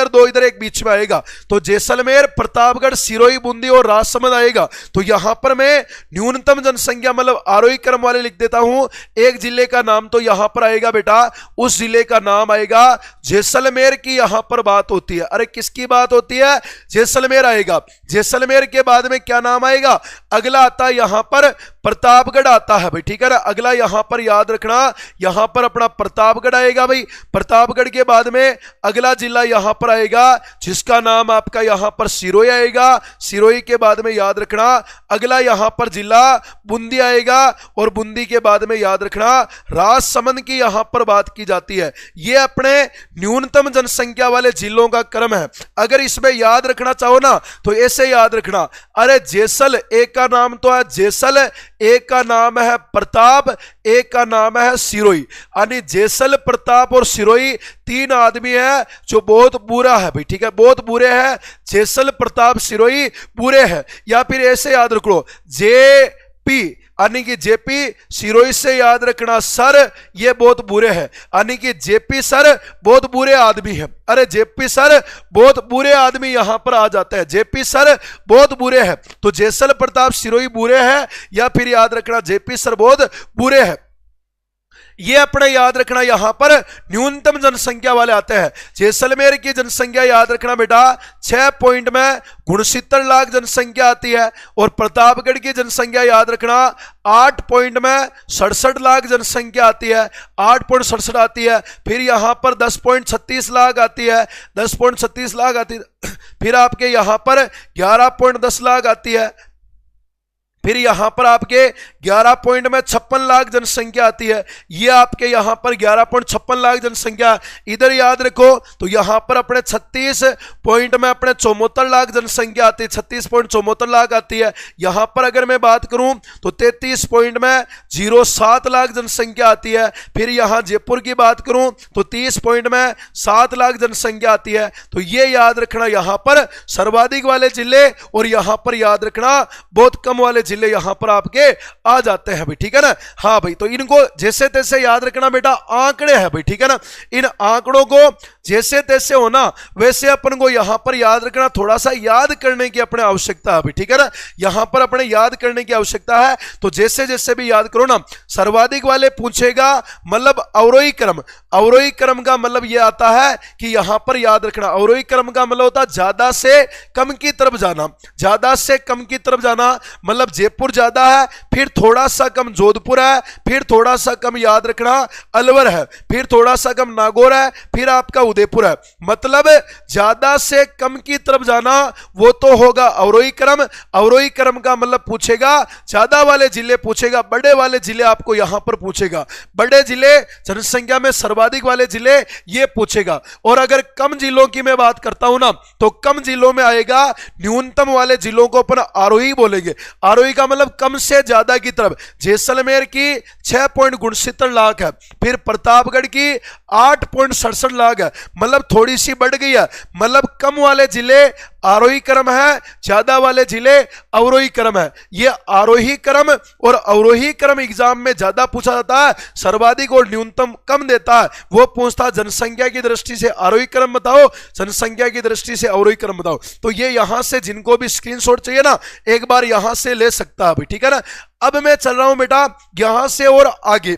दो इधर एक बीच में आएगा। तो जैसलमेर, प्रतापगढ़, सिरोही, बूंदी और राजसमंद आएगा। तो यहां पर मैं न्यूनतम जनसंख्या मतलब आरोही क्रम वाले लिख देता हूं। एक जिले का नाम तो यहां पर आएगा बेटा, उस जिले का नाम आएगा जैसलमेर की यहां पर बात होती है। अरे किसकी बात होती है? जैसलमेर आएगा। जैसलमेर के बाद में क्या नाम आएगा? अगला आता है यहां पर प्रतापगढ़ आता है भाई, ठीक है ना। अगला यहां पर याद रखना, यहां पर अपना प्रतापगढ़ आएगा भाई। प्रतापगढ़ के बाद में अगला जिला यहां पर आएगा जिसका नाम आपका यहां पर सिरोही आएगा। सिरोही के बाद में याद रखना अगला यहां पर जिला बूंदी आएगा। और बूंदी के बाद में याद रखना राजसमंद की यहां पर बात की जाती है। यह अपने न्यूनतम जनसंख्या वाले जिलों का क्रम है। अगर इसमें याद रखना चाहो ना तो ऐसे याद रखना, अरे जैसल, एक का नाम तो है जैसल, एक का नाम है प्रताप, एक का नाम है सिरोही। यानी जैसल, प्रताप और सिरोही तीन आदमी है जो बहुत बुरा है भाई, ठीक है, बहुत बुरे हैं। जैसल, प्रताप, सिरोही बुरे हैं। या फिर ऐसे याद रख लो जेपी, यानी कि जेपी, सिरोही से याद रखना सर, ये बहुत बुरे हैं। यानी कि जेपी सर बहुत बुरे आदमी हैं। अरे जेपी सर बहुत बुरे आदमी यहां पर आ जाते हैं, जेपी सर बहुत बुरे हैं। तो जैसल, प्रताप, सिरोही बुरे हैं, या फिर याद रखना जेपी सर बहुत बुरे हैं। ये अपने याद रखना यहां पर न्यूनतम जनसंख्या वाले आते हैं। जैसलमेर की जनसंख्या याद रखना बेटा 6 पॉइंट में 69 लाख जनसंख्या आती है। और प्रतापगढ़ की जनसंख्या याद रखना 8 पॉइंट में 67 लाख जनसंख्या आती है, 8.67 आती है। फिर यहां पर 10.36 लाख आती है, 10.36 लाख आती है। फिर आपके यहां पर 11.10 लाख आती है। फिर यहां पर आपके 11 पॉइंट में 56 लाख जनसंख्या आती है। ये आपके यहां पर 11.56 लाख जनसंख्या। इधर याद रखो तो यहां पर अपने 36 पॉइंट में अपने 74 लाख जनसंख्या आती है, 36.74 लाख आती है। यहां पर अगर मैं बात करूं तो 33 पॉइंट में 07 लाख जनसंख्या आती है। फिर यहां जयपुर की बात करूं तो 30 पॉइंट में 7 लाख जनसंख्या आती है। तो ये याद रखना यहां पर सर्वाधिक वाले जिले, और यहां पर याद रखना बहुत कम वाले जिले यहां पर आपके आ जाते हैं भाई, ठीक है ना। हाँ भाई, तो इनको जैसे तैसे याद रखना बेटा, आंकड़े हैं भाई, ठीक है ना। इन आंकड़ों को जैसे तैसे होना वैसे अपन को यहां पर याद रखना, थोड़ा सा याद करने की अपने आवश्यकता है भाई, ठीक है ना। यहां पर अपने याद करने की आवश्यकता है। तो जैसे जैसे भी याद करो ना, सर्वाधिक वाले पूछेगा मतलब अवरोही क्रम। अवरोही क्रम का मतलब यह आता है कि यहां पर याद रखना, अवरोही क्रम का मतलब होता है ज्यादा से कम की तरफ जाना। ज्यादा से कम की तरफ जाना मतलब जयपुर ज्यादा है, फिर थोड़ा सा कम जोधपुर है, फिर थोड़ा सा कम याद रखना अलवर है, फिर थोड़ा सा कम नागौर है, फिर आपका उदयपुर है। मतलब ज्यादा से कम की तरफ जाना वो तो होगा अवरोही क्रम। अवरोही क्रम का मतलब पूछेगा ज्यादा वाले जिले पूछेगा, बड़े वाले जिले आपको यहां पर पूछेगा, बड़े जिले जनसंख्या में सर्वाधिक वाले जिले ये पूछेगा। और अगर कम जिलों की मैं बात करता हूं ना तो कम जिलों में आएगा न्यूनतम वाले जिलों को अपन आरोही बोलेंगे। आरोही का मतलब कम से ज्यादा की तरफ। जैसलमेर की 6.69 लाख है, फिर प्रतापगढ़ की 8.67 लाख है, मतलब थोड़ी सी बढ़ गई है। मतलब कम वाले जिले आरोही क्रम है, ज्यादा वाले जिले अवरोही क्रम है। ये आरोही क्रम और अवरोही क्रम एग्जाम में ज्यादा पूछा जाता है, सर्वाधिक और न्यूनतम कम देता है। वो पूछता है जनसंख्या की दृष्टि से आरोही क्रम बताओ, जनसंख्या की दृष्टि से अवरोही क्रम बताओ। तो ये यहां से जिनको भी स्क्रीनशॉट चाहिए ना एक बार यहां से ले सकता है, ठीक है ना। अब मैं चल रहा हूं बेटा यहां से और आगे,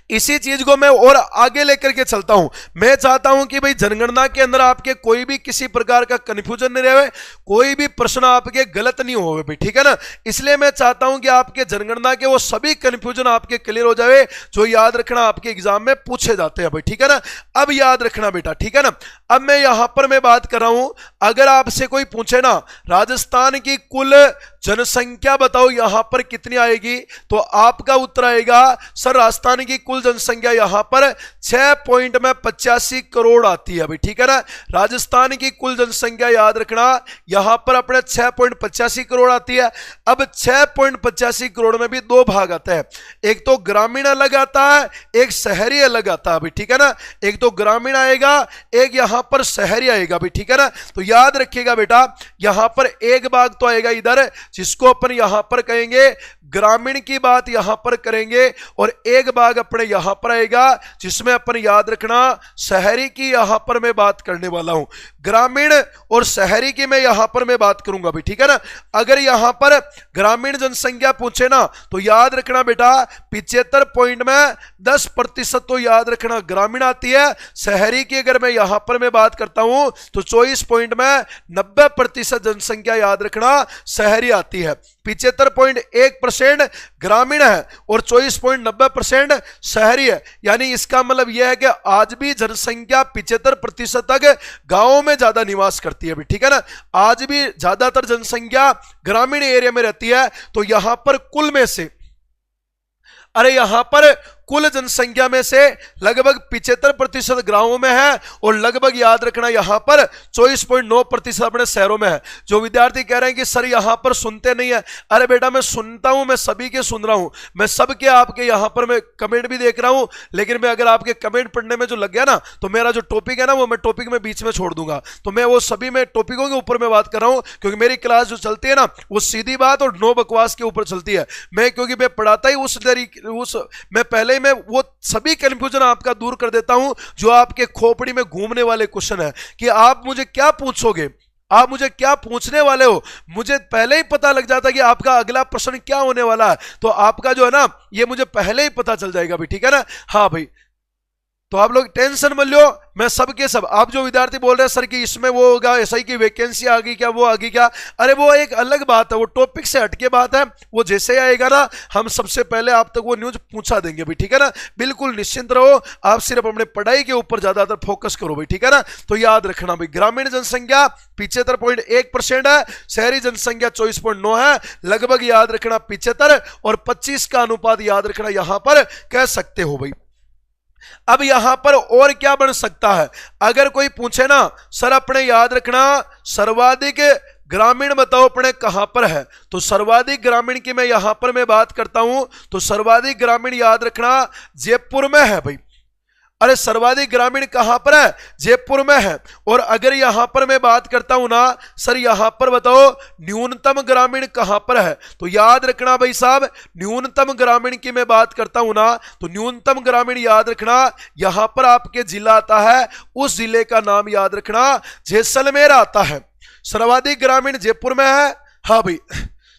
इसी चीज को मैं और आगे लेकर के चलता हूं। मैं चाहता हूं कि भाई जनगणना के अंदर आपके कोई भी किसी प्रकार का कंफ्यूजन नहीं रहे, कोई भी प्रश्न आपके गलत नहीं हो भाई, ठीक है ना। इसलिए मैं चाहता हूं कि आपके जनगणना के वो सभी कंफ्यूजन आपके क्लियर हो जाए जो याद रखना आपके एग्जाम में पूछे जाते हैं भाई, ठीक है ना। अब याद रखना बेटा, ठीक है ना। अब मैं यहां पर मैं बात कर रहा हूं, अगर आपसे कोई पूछे ना राजस्थान की कुल जनसंख्या बताओ यहां पर कितनी आएगी, तो आपका उत्तर आएगा सर राजस्थान की कुल जनसंख्या यहां पर 6.85 करोड़ आती है भाई, ठीक है ना। राजस्थान की कुल जनसंख्या याद रखना यहां पर अपने 6.85 करोड़ आती है। अब 6.85 करोड़ में भी दो भाग आता है, एक तो ग्रामीण अलग आता है, एक शहरी अलग आता है भाई, ठीक है ना। एक तो ग्रामीण आएगा, एक यहां पर शहरी आएगा भाई, ठीक है ना। तो याद रखिएगा बेटा यहां पर एक भाग तो आएगा इधर जिसको अपन यहां पर कहेंगे ग्रामीण की बात यहां पर करेंगे, और एक भाग अपने यहां पर आएगा जिसमें अपन याद रखना शहरी की यहां पर मैं बात करने वाला हूं। ग्रामीण और शहरी की मैं यहां पर मैं बात करूंगा भाई, ठीक है ना। अगर यहां पर ग्रामीण जनसंख्या पूछे ना तो याद रखना बेटा 75 पॉइंट में 10% तो याद रखना ग्रामीण आती है। शहरी की अगर मैं यहां पर मैं बात करता हूं तो 24 पॉइंट में 90% जनसंख्या याद रखना शहरी आती है। 75.1% ग्रामीण है और 24.90% शहरी है। यानी इसका मतलब यह है कि आज भी जनसंख्या 75% तक गांवों में ज्यादा निवास करती है, ठीक है ना। आज भी ज्यादातर जनसंख्या ग्रामीण एरिया में रहती है। तो यहां पर कुल में से यहां पर कुल जनसंख्या में से लगभग 75% गांवों में है और लगभग याद रखना यहां पर 24.9% अपने शहरों में है। जो विद्यार्थी कह रहे हैं कि सर यहां पर सुनते नहीं है, अरे बेटा मैं सुनता हूं, मैं सभी के सुन रहा हूं, मैं सबके आपके यहां पर मैं कमेंट भी देख रहा हूं, लेकिन मैं अगर आपके कमेंट पढ़ने में जो लग गया ना तो मेरा जो टॉपिक है ना वो मैं टॉपिक में बीच में छोड़ दूंगा। तो मैं वो सभी में टॉपिकों के ऊपर मैं बात कर रहा हूं क्योंकि मेरी क्लास जो चलती है ना वो सीधी बात और नो बकवास के ऊपर चलती है। मैं क्योंकि मैं पढ़ाता ही मैं पहले मैं वो सभी कंफ्यूजन आपका दूर कर देता हूं जो आपके खोपड़ी में घूमने वाले क्वेश्चन है कि आप मुझे क्या पूछोगे, आप मुझे क्या पूछने वाले हो, मुझे पहले ही पता लग जाता है कि आपका अगला प्रश्न क्या होने वाला है। तो आपका जो है ना ये मुझे पहले ही पता चल जाएगा भाई, ठीक है ना। हाँ भाई, तो आप लोग टेंशन मत लो, मैं सबके सब आप जो विद्यार्थी बोल रहे हैं सर कि इसमें वो होगा ऐसा ही कि वैकेंसी आ गई क्या, वो आ गई क्या, अरे वो एक अलग बात है, वो टॉपिक से हटके बात है। वो जैसे ही आएगा ना हम सबसे पहले आप तक वो न्यूज पहुंचा देंगे भाई, ठीक है ना। बिल्कुल निश्चिंत रहो, आप सिर्फ अपने पढ़ाई के ऊपर ज्यादातर फोकस करो भाई, ठीक है ना। तो याद रखना भाई ग्रामीण जनसंख्या 75.1% है, शहरी जनसंख्या 24.9 है। लगभग याद रखना 75 और 25 का अनुपात याद रखना यहां पर कह सकते हो भाई। अब यहां पर और क्या बन सकता है, अगर कोई पूछे ना सर अपने याद रखना सर्वाधिक ग्रामीण बताओ अपने कहां पर है, तो सर्वाधिक ग्रामीण की मैं यहां पर मैं बात करता हूं तो सर्वाधिक ग्रामीण याद रखना जयपुर में है भाई। अरे सर्वाधिक ग्रामीण कहां पर है, जयपुर में है। और अगर यहां पर मैं बात करता हूं ना सर यहां पर बताओ न्यूनतम ग्रामीण कहां पर है, तो याद रखना भाई साहब न्यूनतम ग्रामीण की मैं बात करता हूं ना तो न्यूनतम ग्रामीण याद रखना यहां पर आपके जिला आता है, उस जिले का नाम याद रखना जैसलमेर आता है। सर्वाधिक ग्रामीण जयपुर में है, हाँ भाई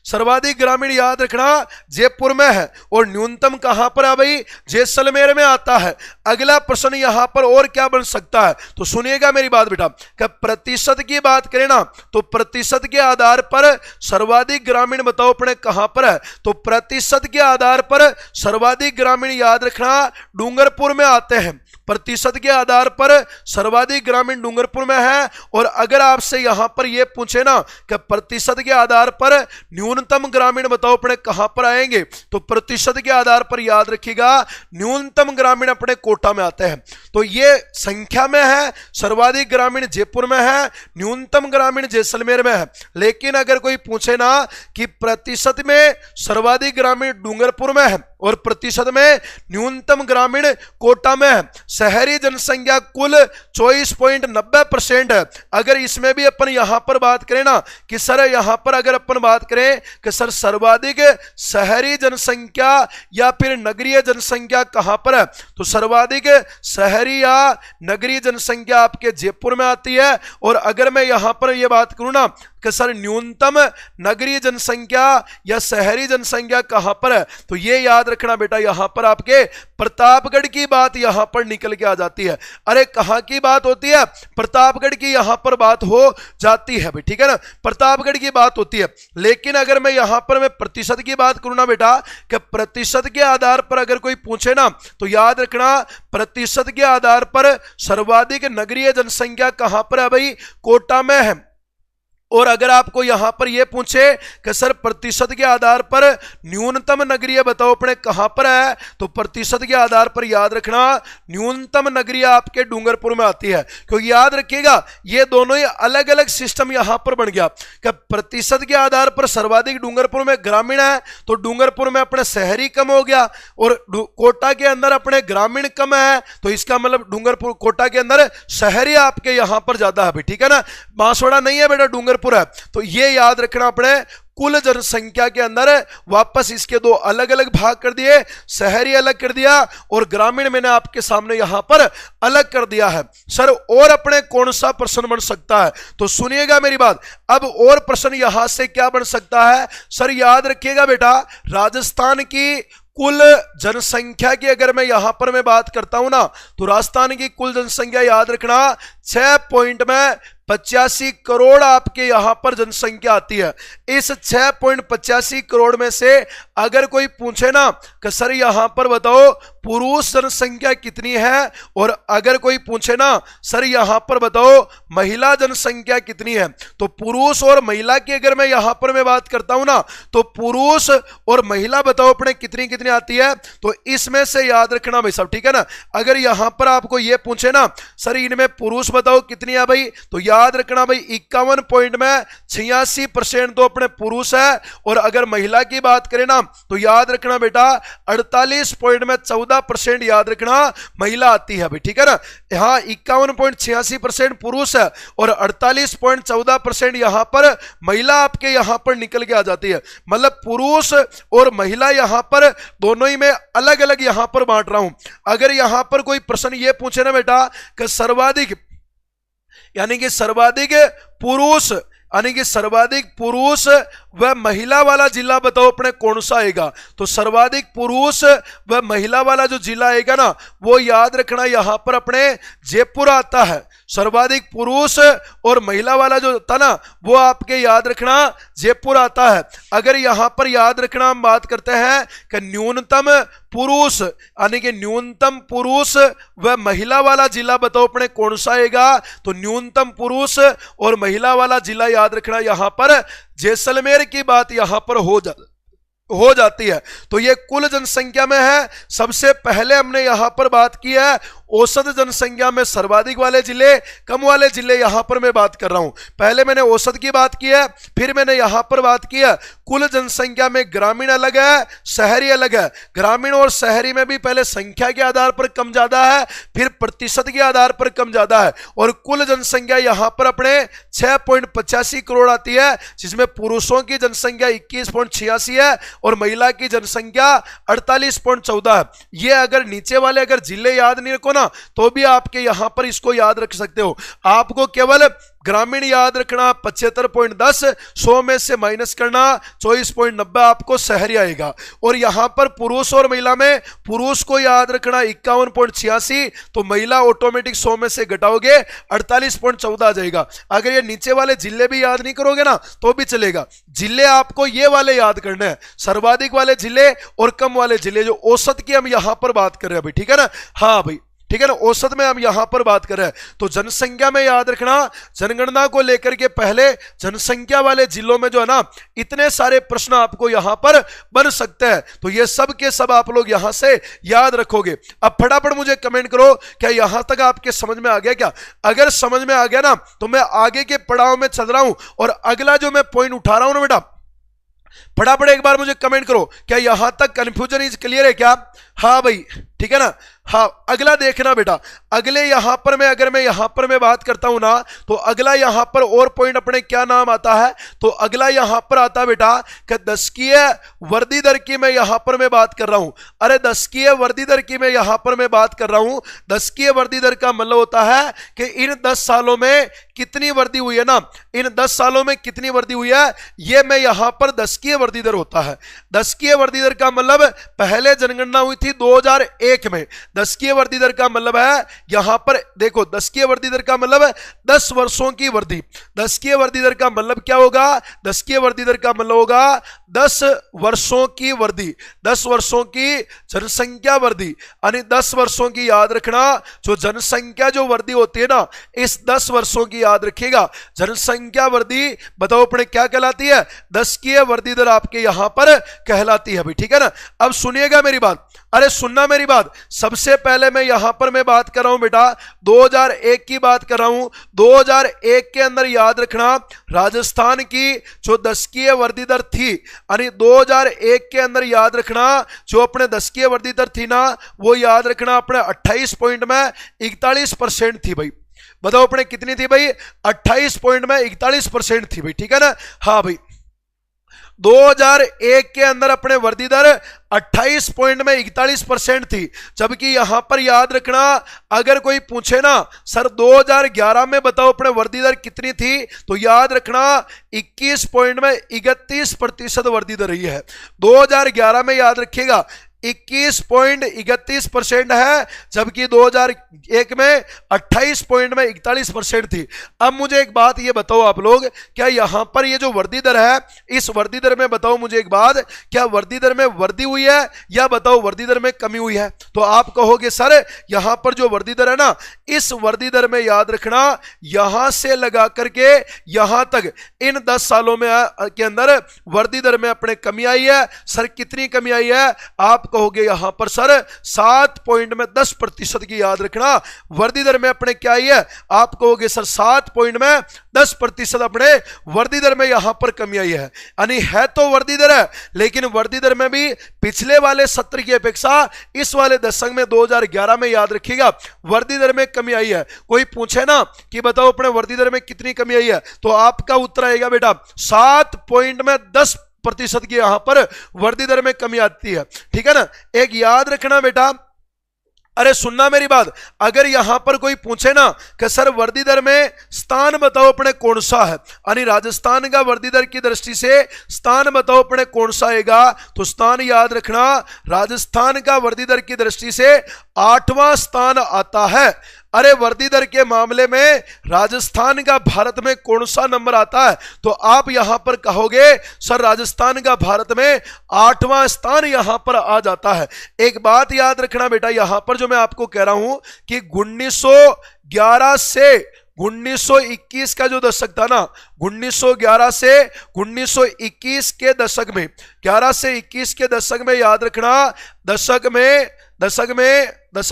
सर्वाधिक ग्रामीण याद रखना जयपुर में है और न्यूनतम कहां पर है भाई, जैसलमेर में आता है। अगला प्रश्न यहां पर और क्या बन सकता है, तो सुनिएगा मेरी बात बेटा, कि प्रतिशत की बात करें ना तो प्रतिशत के आधार पर सर्वाधिक ग्रामीण बताओ अपने कहां पर है, तो प्रतिशत के आधार पर सर्वाधिक ग्रामीण याद रखना डूंगरपुर में आते हैं। प्रतिशत के आधार पर सर्वाधिक ग्रामीण डूंगरपुर में है। और अगर आपसे यहां पर यह पूछे ना कि प्रतिशत के आधार पर न्यूनतम ग्रामीण बताओ अपने कहां पर आएंगे, तो प्रतिशत के आधार पर याद रखिएगा न्यूनतम ग्रामीण अपने कोटा में आते हैं। तो ये संख्या में है सर्वाधिक ग्रामीण जयपुर में है, न्यूनतम ग्रामीण जैसलमेर में है। लेकिन अगर कोई पूछे ना कि प्रतिशत में सर्वाधिक ग्रामीण डूंगरपुर में है और प्रतिशत में न्यूनतम ग्रामीण कोटा में है, शहरी जनसंख्या कुल 24.90% है। अगर इसमें भी अपन यहां पर बात करें ना कि सर यहां पर अगर अपन बात करें कि सर सर्वाधिक शहरी जनसंख्या या फिर नगरीय जनसंख्या कहां पर है, तो सर्वाधिक शहरी या नगरीय जनसंख्या आपके जयपुर में आती है। और अगर मैं यहां पर यह बात करूं ना कि सर न्यूनतम नगरीय जनसंख्या या शहरी जनसंख्या कहां पर है, तो यह याद रखना बेटा यहां पर आपके प्रतापगढ़ की बात यहां पर निकल के आ जाती है। अरे कहां की बात होती है, प्रतापगढ़ की यहां पर बात हो जाती है भाई, ठीक है ना, प्रतापगढ़ की बात होती है। लेकिन अगर मैं यहां पर मैं प्रतिशत की बात करूं ना बेटा कि प्रतिशत के आधार पर अगर कोई पूछे ना तो याद रखना प्रतिशत के आधार पर सर्वाधिक नगरीय जनसंख्या कहां पर है भाई, कोटा में है। और अगर आपको यहां पर यह पूछे कि सर प्रतिशत के आधार पर न्यूनतम नगरीय बताओ अपने कहां पर है, तो प्रतिशत के आधार पर याद रखना न्यूनतम नगरीय आपके डूंगरपुर में आती है, क्योंकि याद रखिएगा ये दोनों ही अलग अलग सिस्टम यहां पर बन गया कि प्रतिशत के आधार पर सर्वाधिक डूंगरपुर में ग्रामीण है, तो डूंगरपुर में अपने शहरी कम हो गया, और कोटा के अंदर अपने ग्रामीण कम है, तो इसका मतलब डूंगरपुर कोटा के अंदर शहरी आपके यहां पर ज्यादा है। ठीक है ना, बांसवाड़ा नहीं है बेटा, डूंगरपुर है। तो ये याद रखना अपने कुल जनसंख्या के अंदर वापस इसके दो अलग अलग भाग कर दिए, शहरी अलग कर दिया और ग्रामीण मैंने आपके सामने यहां पर अलग कर दिया है। सर और अपने कौन सा प्रश्न बन सकता है, तो सुनिएगा मेरी बात, अब और प्रश्न यहां से क्या बन सकता है। सर याद रखिएगा बेटा, राजस्थान की कुल जनसंख्या की अगर मैं यहां पर मैं बात करता हूं ना, तो राजस्थान की कुल जनसंख्या याद रखना 6.85 करोड़ आपके यहां पर जनसंख्या आती है। इस 6.85 करोड़ में से अगर कोई पूछे ना कि सर यहां पर बताओ पुरुष जनसंख्या कितनी है, और अगर कोई पूछे ना सर यहां पर बताओ महिला जनसंख्या कितनी है, तो पुरुष और महिला की अगर मैं यहां पर मैं बात करता हूं ना, तो पुरुष और महिला बताओ अपने कितनी कितनी आती है, तो इसमें से याद रखना भाई सब। ठीक है ना, अगर यहां पर आपको यह पूछे ना सर इनमें पुरुष बताओ कितनी है भाई, तो याद रखना भाई 51.86% तो अपने पुरुष है, और अगर महिला की बात करें ना तो याद रखना बेटा 48.14% याद रखना महिला आती है भाई। ठीक है ना, यहां 51.86% पुरुष है और 48.14% यहां पर महिला आपके यहां पर निकल के आ जाती है। मतलब पुरुष और महिला यहां पर दोनों ही में अलग अलग यहां पर बांट रहा हूं। अगर यहां पर कोई प्रश्न ये पूछे ना बेटा कि सर्वाधिक यानी कि सर्वाधिक पुरुष यानी कि सर्वाधिक पुरुष व महिला वाला जिला बताओ अपने कौन सा आएगा, तो सर्वाधिक पुरुष व महिला वाला जो जिला आएगा ना वो याद रखना यहां पर अपने जयपुर आता है। सर्वाधिक पुरुष और महिला वाला जो था ना वो आपके याद रखना जयपुर आता है। अगर यहां पर याद रखना हम बात करते हैं कि न्यूनतम पुरुष यानी कि न्यूनतम पुरुष व महिला वाला जिला बताओ अपने कौन सा आएगा, तो न्यूनतम पुरुष और महिला वाला जिला याद रखना यहां पर जैसलमेर की बात यहां पर हो जाती है। तो ये कुल जनसंख्या में है। सबसे पहले हमने यहां पर बात की है औसत जनसंख्या में सर्वाधिक वाले जिले, कम वाले जिले यहां पर मैं बात कर रहा हूं। पहले मैंने औसत की बात की है, फिर मैंने यहां पर बात की है कुल जनसंख्या में ग्रामीण अलग है, शहरी अलग है। ग्रामीण और शहरी में भी पहले संख्या के आधार पर कम ज्यादा है, फिर प्रतिशत के आधार पर कम ज्यादा है, और कुल जनसंख्या यहां पर अपने 6.85 करोड़ आती है, जिसमें पुरुषों की जनसंख्या 21.86 है और महिला की जनसंख्या 48.14 है। ये अगर नीचे वाले अगर जिले याद नहीं रखो ना तो भी आपके यहां पर इसको याद रख सकते हो। आपको केवल ग्रामीण याद रखना 75.10, 100 में से माइनस करना 24.90 आपको शहरी आएगा। और यहां पर पुरुष और महिला में पुरुष को याद रखना 51.86, तो महिला ऑटोमेटिक 100 में से घटाओगे 48.14 आ जाएगा। अगर ये नीचे वाले जिले भी याद नहीं करोगे ना तो भी चलेगा। जिले आपको ये वाले याद करने हैं, सर्वाधिक वाले जिले और कम वाले जिले, जो औसत की हम यहां पर बात कर रहे हैं भाई। ठीक है ना, हाँ भाई ठीक है ना, औसत में हम यहां पर बात कर रहे हैं। तो जनसंख्या में याद रखना जनगणना को लेकर के पहले जनसंख्या वाले जिलों में जो है ना इतने सारे प्रश्न आपको यहां पर बन सकते हैं। तो ये सब के सब आप लोग यहां से याद रखोगे। अब फटाफट मुझे कमेंट करो क्या यहां तक आपके समझ में आ गया क्या। अगर समझ में आ गया ना तो मैं आगे के पड़ाव में चल रहा हूं, और अगला जो मैं पॉइंट उठा रहा हूं ना बेटा फटाफट एक बार मुझे कमेंट करो क्या यहां तक कंफ्यूजन इज क्लियर है क्या। हाँ भाई ठीक है ना, हाँ अगला देखना बेटा। अगले यहां पर मैं अगर मैं यहां पर मैं बात करता हूं ना तो अगला यहां पर और पॉइंट अपने क्या नाम आता है, तो अगला यहां पर आता बेटा कि दशकीय वृद्धि दर की मैं यहां पर मैं बात कर रहा हूं। अरे दशकीय वृद्धि दर की मैं यहां पर मैं बात कर रहा हूं। दशकीय वृद्धि दर का मतलब होता है कि इन 10 सालों में कितनी वृद्धि हुई है ना, इन 10 सालों में कितनी वृद्धि हुई है, यह मैं यहां पर दशकीय वृद्धि दर होता है। दशकीय वृद्धि दर का मतलब पहले जनगणना हुई थी 2001 में। दशकीय वृद्धि दर का मतलब है यहां पर देखो, दशकीय वृद्धि दर का मतलब है 10 वर्षों की वृद्धि। दशकीय वृद्धि दर का मतलब क्या होगा, दशकीय वृद्धि दर का मतलब होगा 10 वर्षों की वृद्धि, 10 वर्षों की जनसंख्या वृद्धि, यानी 10 वर्षों की याद रखना, जो जनसंख्या जो वृद्धि होती है ना, इस 10 वर्षों की याद रखिएगा। जनसंख्या वृद्धि बताओ अपने क्या कहलाती है, 10 की वृद्धि दर आपके यहां पर कहलाती है भाई, ठीक है ना। अब सुनिएगा मेरी बात, अरे सुनना मेरी बात। सबसे पहले मैं यहां पर मैं बात कर रहा हूं बेटा 2001 की बात कर रहा हूं। 2001 के अंदर याद रखना राजस्थान की जो 10 की वृद्धि दर थी, यानी 2001 के अंदर याद रखना जो अपने 10 की वृद्धि दर थी ना, वो याद रखना अपने 28 पॉइंट में 41% थी भाई। बताओ अपने कितनी थी भाई, 28 पॉइंट में 41% थी भाई, ठीक है ना। हाँ भाई 2001 के अंदर अपने वृद्धि दर 28 पॉइंट में 41% थी, जबकि यहां पर याद रखना अगर कोई पूछे ना सर 2011 में बताओ अपने वृद्धि दर कितनी थी, तो याद रखना 21 पॉइंट में 31% वृद्धि दर रही है। 2011 में याद रखिएगा 21.31% है, जबकि 2001 में 28 पॉइंट में 41% थी। अब मुझे एक बात ये बताओ आप लोग, क्या यहां पर ये जो वृद्धि दर है, इस वृद्धि दर में बताओ मुझे एक बात, क्या वृद्धि दर में वृद्धि हुई है या बताओ वृद्धि दर में कमी हुई है? तो आप कहोगे सर यहां पर जो वृद्धि दर है ना, इस वृद्धि दर में याद रखना यहां से लगा करके यहां तक इन 10 सालों में के अंदर वृद्धि दर में अपने कमी आई है। सर कितनी कमी आई है? आप कहोगे यहां पर सर 7 पॉइंट में 10% की याद रखना वृद्धि दर में अपने क्या आई है, आप कहोगे सर 7 पॉइंट में 10% अपने वृद्धि दर में यहां पर कमी आई है। यानी है तो वृद्धि दर है, लेकिन वृद्धि दर में भी पिछले वाले सत्र की अपेक्षा इस वाले दशक में 2011 में याद रखिएगा वृद्धि दर में कमी आई है। कोई पूछे ना कि बताओ अपने वृद्धि दर में कितनी कमी आई है, तो आपका उत्तर आएगा बेटा 7 पॉइंट में 10% की यहां पर वृद्धि दर में कमी आती है, ठीक है ना। एक याद रखना बेटा, अरे सुनना मेरी बात, अगर यहां पर कोई पूछे ना कि सर वृद्धि दर में स्थान बताओ अपने कौन सा है, यानी राजस्थान का वृद्धि दर की दृष्टि से स्थान बताओ अपने कौन सा आएगा, तो स्थान याद रखना राजस्थान का वृद्धि दर की दृष्टि से 8वां स्थान आता है। अरे वृद्धि दर के मामले में राजस्थान का भारत में कौन सा नंबर आता है, तो आप यहां पर कहोगे सर राजस्थान का भारत में 8वां स्थान यहां पर आ जाता है। एक बात याद रखना बेटा, यहां पर जो मैं आपको कह रहा हूं कि 1911 से 1921 का जो दशक था ना, 1911 से 1921 के दशक में, 11 से 21 के दशक में याद रखना दशक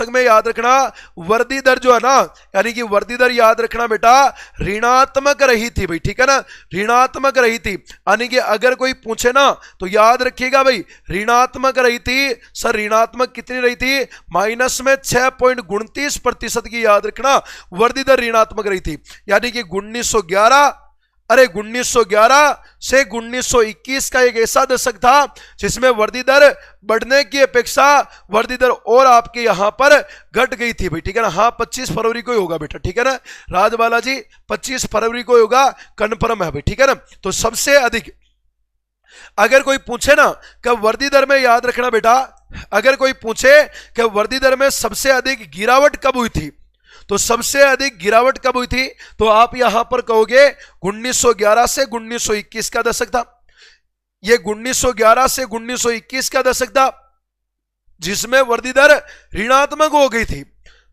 में याद रखना वृद्धि दर जो है ना, यानी कि वृद्धि दर याद रखना बेटा ऋणात्मक रही थी भाई, ठीक है ना, ऋणात्मक रही थी। यानी कि अगर कोई पूछे ना तो याद रखिएगा भाई ऋणात्मक रही थी। सर ऋणात्मक कितनी रही थी? माइनस में 6.29% की याद रखना वृद्धि दर ऋणात्मक रही थी। यानी कि 1911 से 1921 का एक ऐसा दशक था जिसमें वृद्धि दर बढ़ने की अपेक्षा वृद्धि दर और आपके यहां पर घट गई थी भाई, ठीक है ना। हाँ 25 फरवरी को ही होगा बेटा, ठीक है ना, राजबाला जी 25 फरवरी को होगा, कन्फर्म है भाई, ठीक है ना। तो सबसे अधिक अगर कोई पूछे ना कि वृद्धि दर में याद रखना बेटा, अगर कोई पूछे कि वृद्धि दर में सबसे अधिक गिरावट कब हुई थी, तो सबसे अधिक गिरावट कब हुई थी, तो आप यहां पर कहोगे 1911 से 1921 का दशक था। यह 1911 से 1921 का दशक था जिसमें वृद्धि दर ऋणात्मक हो गई थी,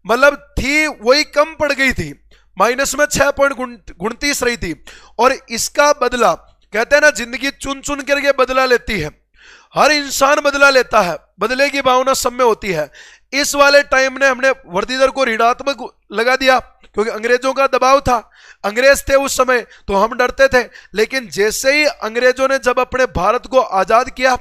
मतलब थी वही कम पड़ गई थी, माइनस में 6.29 रही थी। और इसका बदला कहते हैं ना जिंदगी चुन चुन करके बदला लेती है, हर इंसान बदला लेता है, बदले की भावना सब में होती है। इस वाले टाइम ने हमने वृद्धि दर को ऋणात्मक लगा दिया क्योंकि अंग्रेजों का दबाव था, अंग्रेज थे उस समय तो हम डरते थे। लेकिन जैसे ही अंग्रेजों ने जब अपने भारत को आजाद किया,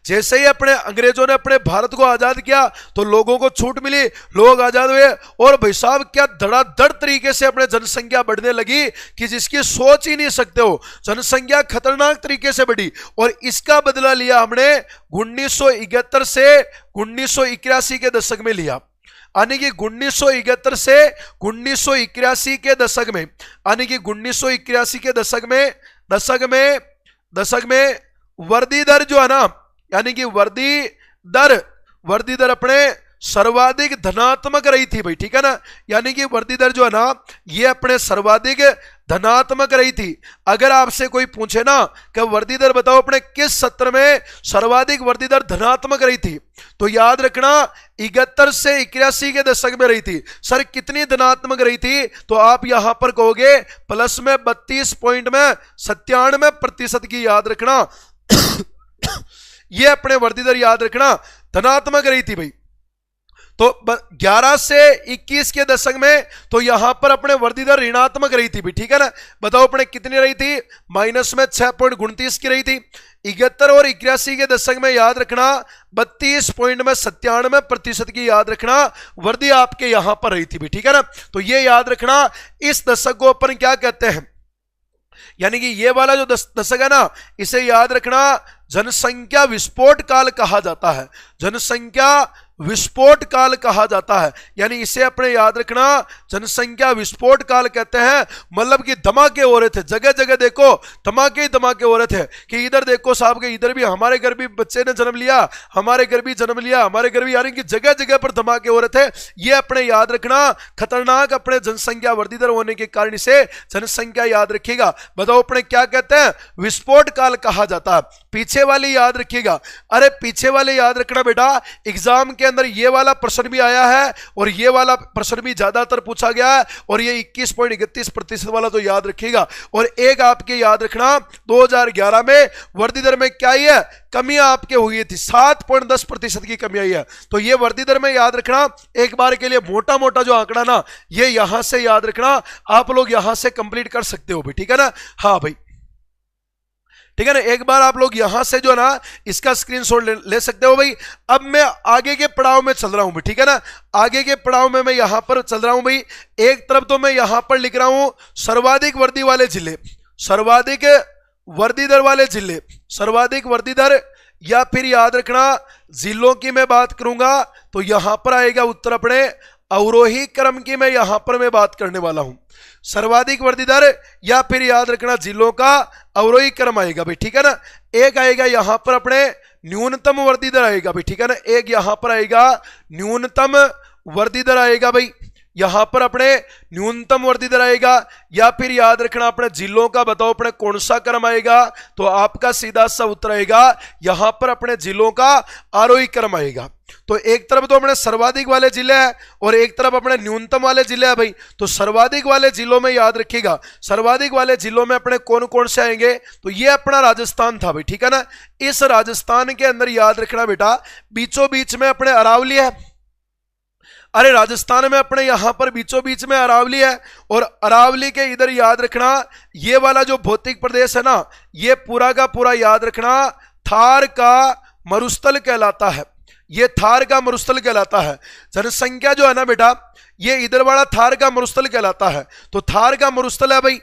जैसे ही अंग्रेजों ने अपने भारत को आजाद किया तो लोगों को छूट मिली, लोग आजाद हुए और भाई साहब क्या धड़ाधड़ तरीके से अपने जनसंख्या बढ़ने लगी कि जिसकी सोच ही नहीं सकते हो, जनसंख्या खतरनाक तरीके से बढ़ी। और इसका बदला लिया हमने 1971 से 1981 के दशक में लिया, यानी कि 1971 से 1981 के दशक में, यानी कि 1981 के दशक में वृद्धि दर जो है ना, यानी कि वृद्धि दर अपने सर्वाधिक धनात्मक रही थी भाई, ठीक है ना। यानी कि वृद्धि दर जो है ना ये अपने सर्वाधिक धनात्मक रही थी। अगर आपसे कोई पूछे ना कि वृद्धि दर बताओ अपने किस सत्र में सर्वाधिक वृद्धि दर धनात्मक रही थी, तो याद रखना 71 से 81 के दशक में रही थी। सर कितनी धनात्मक रही थी, तो आप यहां पर कहोगे प्लस में 32.97% की, याद रखना ये अपने वृद्धि दर याद रखना धनात्मक रही थी भाई। तो 11 से 21 के दशक में तो यहां पर अपने वृद्धि दर ऋणात्मक रही थी भाई, ठीक है ना। बताओ अपने कितनी रही थी, माइनस में 6.29 की रही थी। 71 और 81 के दशक में याद रखना 32.97% की, याद रखना वृद्धि आपके यहां पर रही थी भाई, ठीक है ना। तो ये याद रखना इस दशक को अपन क्या कहते हैं, यानी कि ये वाला जो दशक है ना इसे याद रखना जनसंख्या विस्फोट काल कहा जाता है। जनसंख्या विस्फोट काल कहा जाता है, यानी इसे अपने याद रखना जनसंख्या विस्फोट काल कहते हैं। मतलब कि धमाके हो रहे थे, जगह जगह देखो धमाके ही धमाके हो रहे थे कि इधर देखो साहब के इधर भी हमारे घर भी बच्चे ने जन्म लिया, हमारे घर भी जन्म लिया, हमारे घर भी, यानी कि जगह जगह पर धमाके हो रहे थे। ये अपने याद रखना खतरनाक अपने जनसंख्या वृद्धि दर होने के कारण इसे जनसंख्या याद रखिएगा। बताओ अपने क्या कहते हैं, विस्फोट काल कहा जाता है। पीछे वाले याद रखिएगा, अरे पीछे वाले याद रखना बेटा, एग्जाम के अंदर ये वाला प्रश्न भी आया है और ये वाला प्रश्न भी ज्यादातर पूछा गया है, और ये 21.31% वाला तो याद रखिएगा। और एक आपके याद रखना 2011 में वृद्धि दर में क्या ही है, कमियां आपके हुई थी, 7.10% की कमी आई है। तो ये वृद्धि दर में याद रखना एक बार के लिए मोटा मोटा जो आंकड़ा ना ये यहां से याद रखना, आप लोग यहां से कंप्लीट कर सकते हो भाई, ठीक है ना। हाँ भाई ठीक है ना, एक बार आप लोग यहां से जो है ना इसका स्क्रीनशॉट ले सकते हो भाई। अब मैं आगे के पड़ाव में चल रहा हूं भाई, ठीक है ना। आगे के पड़ाव में मैं यहां पर चल रहा हूं भाई। एक तरफ तो मैं यहां पर लिख रहा हूं सर्वाधिक वृद्धि वाले जिले, सर्वाधिक वृद्धि दर वाले जिले, सर्वाधिक वृद्धि दर, या फिर याद रखना जिलों की मैं बात करूंगा तो यहां पर आएगा उत्तर अपने अवरोही क्रम की मैं यहां पर मैं बात करने वाला हूं। सर्वाधिक वृद्धि दर या फिर याद रखना जिलों का अवरोही क्रम आएगा भाई, ठीक है ना। एक आएगा यहां पर अपने न्यूनतम वृद्धि दर आएगा भाई, ठीक है ना। एक यहां पर आएगा न्यूनतम वृद्धि दर आएगा भाई, यहां पर अपने न्यूनतम वृद्धि दर आएगा, या फिर याद रखना अपने जिलों का बताओ अपने कौन सा क्रम आएगा, तो आपका सीधा सा उत्तर आएगा यहां पर अपने जिलों का आरोही क्रम आएगा। तो एक तरफ तो अपने सर्वाधिक वाले जिले हैं और एक तरफ अपने न्यूनतम वाले जिले हैं भाई। तो सर्वाधिक वाले जिलों में याद रखिएगा, सर्वाधिक वाले जिलों में अपने कौन कौन से आएंगे, तो ये अपना राजस्थान था भाई, ठीक है ना। इस राजस्थान के अंदर याद रखना बेटा बीचों बीच में अपने अरावली है, अरे राजस्थान में अपने यहां पर बीचों बीच में अरावली है, और अरावली के इधर याद रखना ये वाला जो भौतिक प्रदेश है ना ये पूरा का पूरा याद रखना थार का मरुस्थल कहलाता है, ये थार का मरुस्थल कहलाता है। जनसंख्या जो है ना बेटा ये इधर वाला थार का मरुस्थल कहलाता है। तो थार का मरुस्थल है भाई,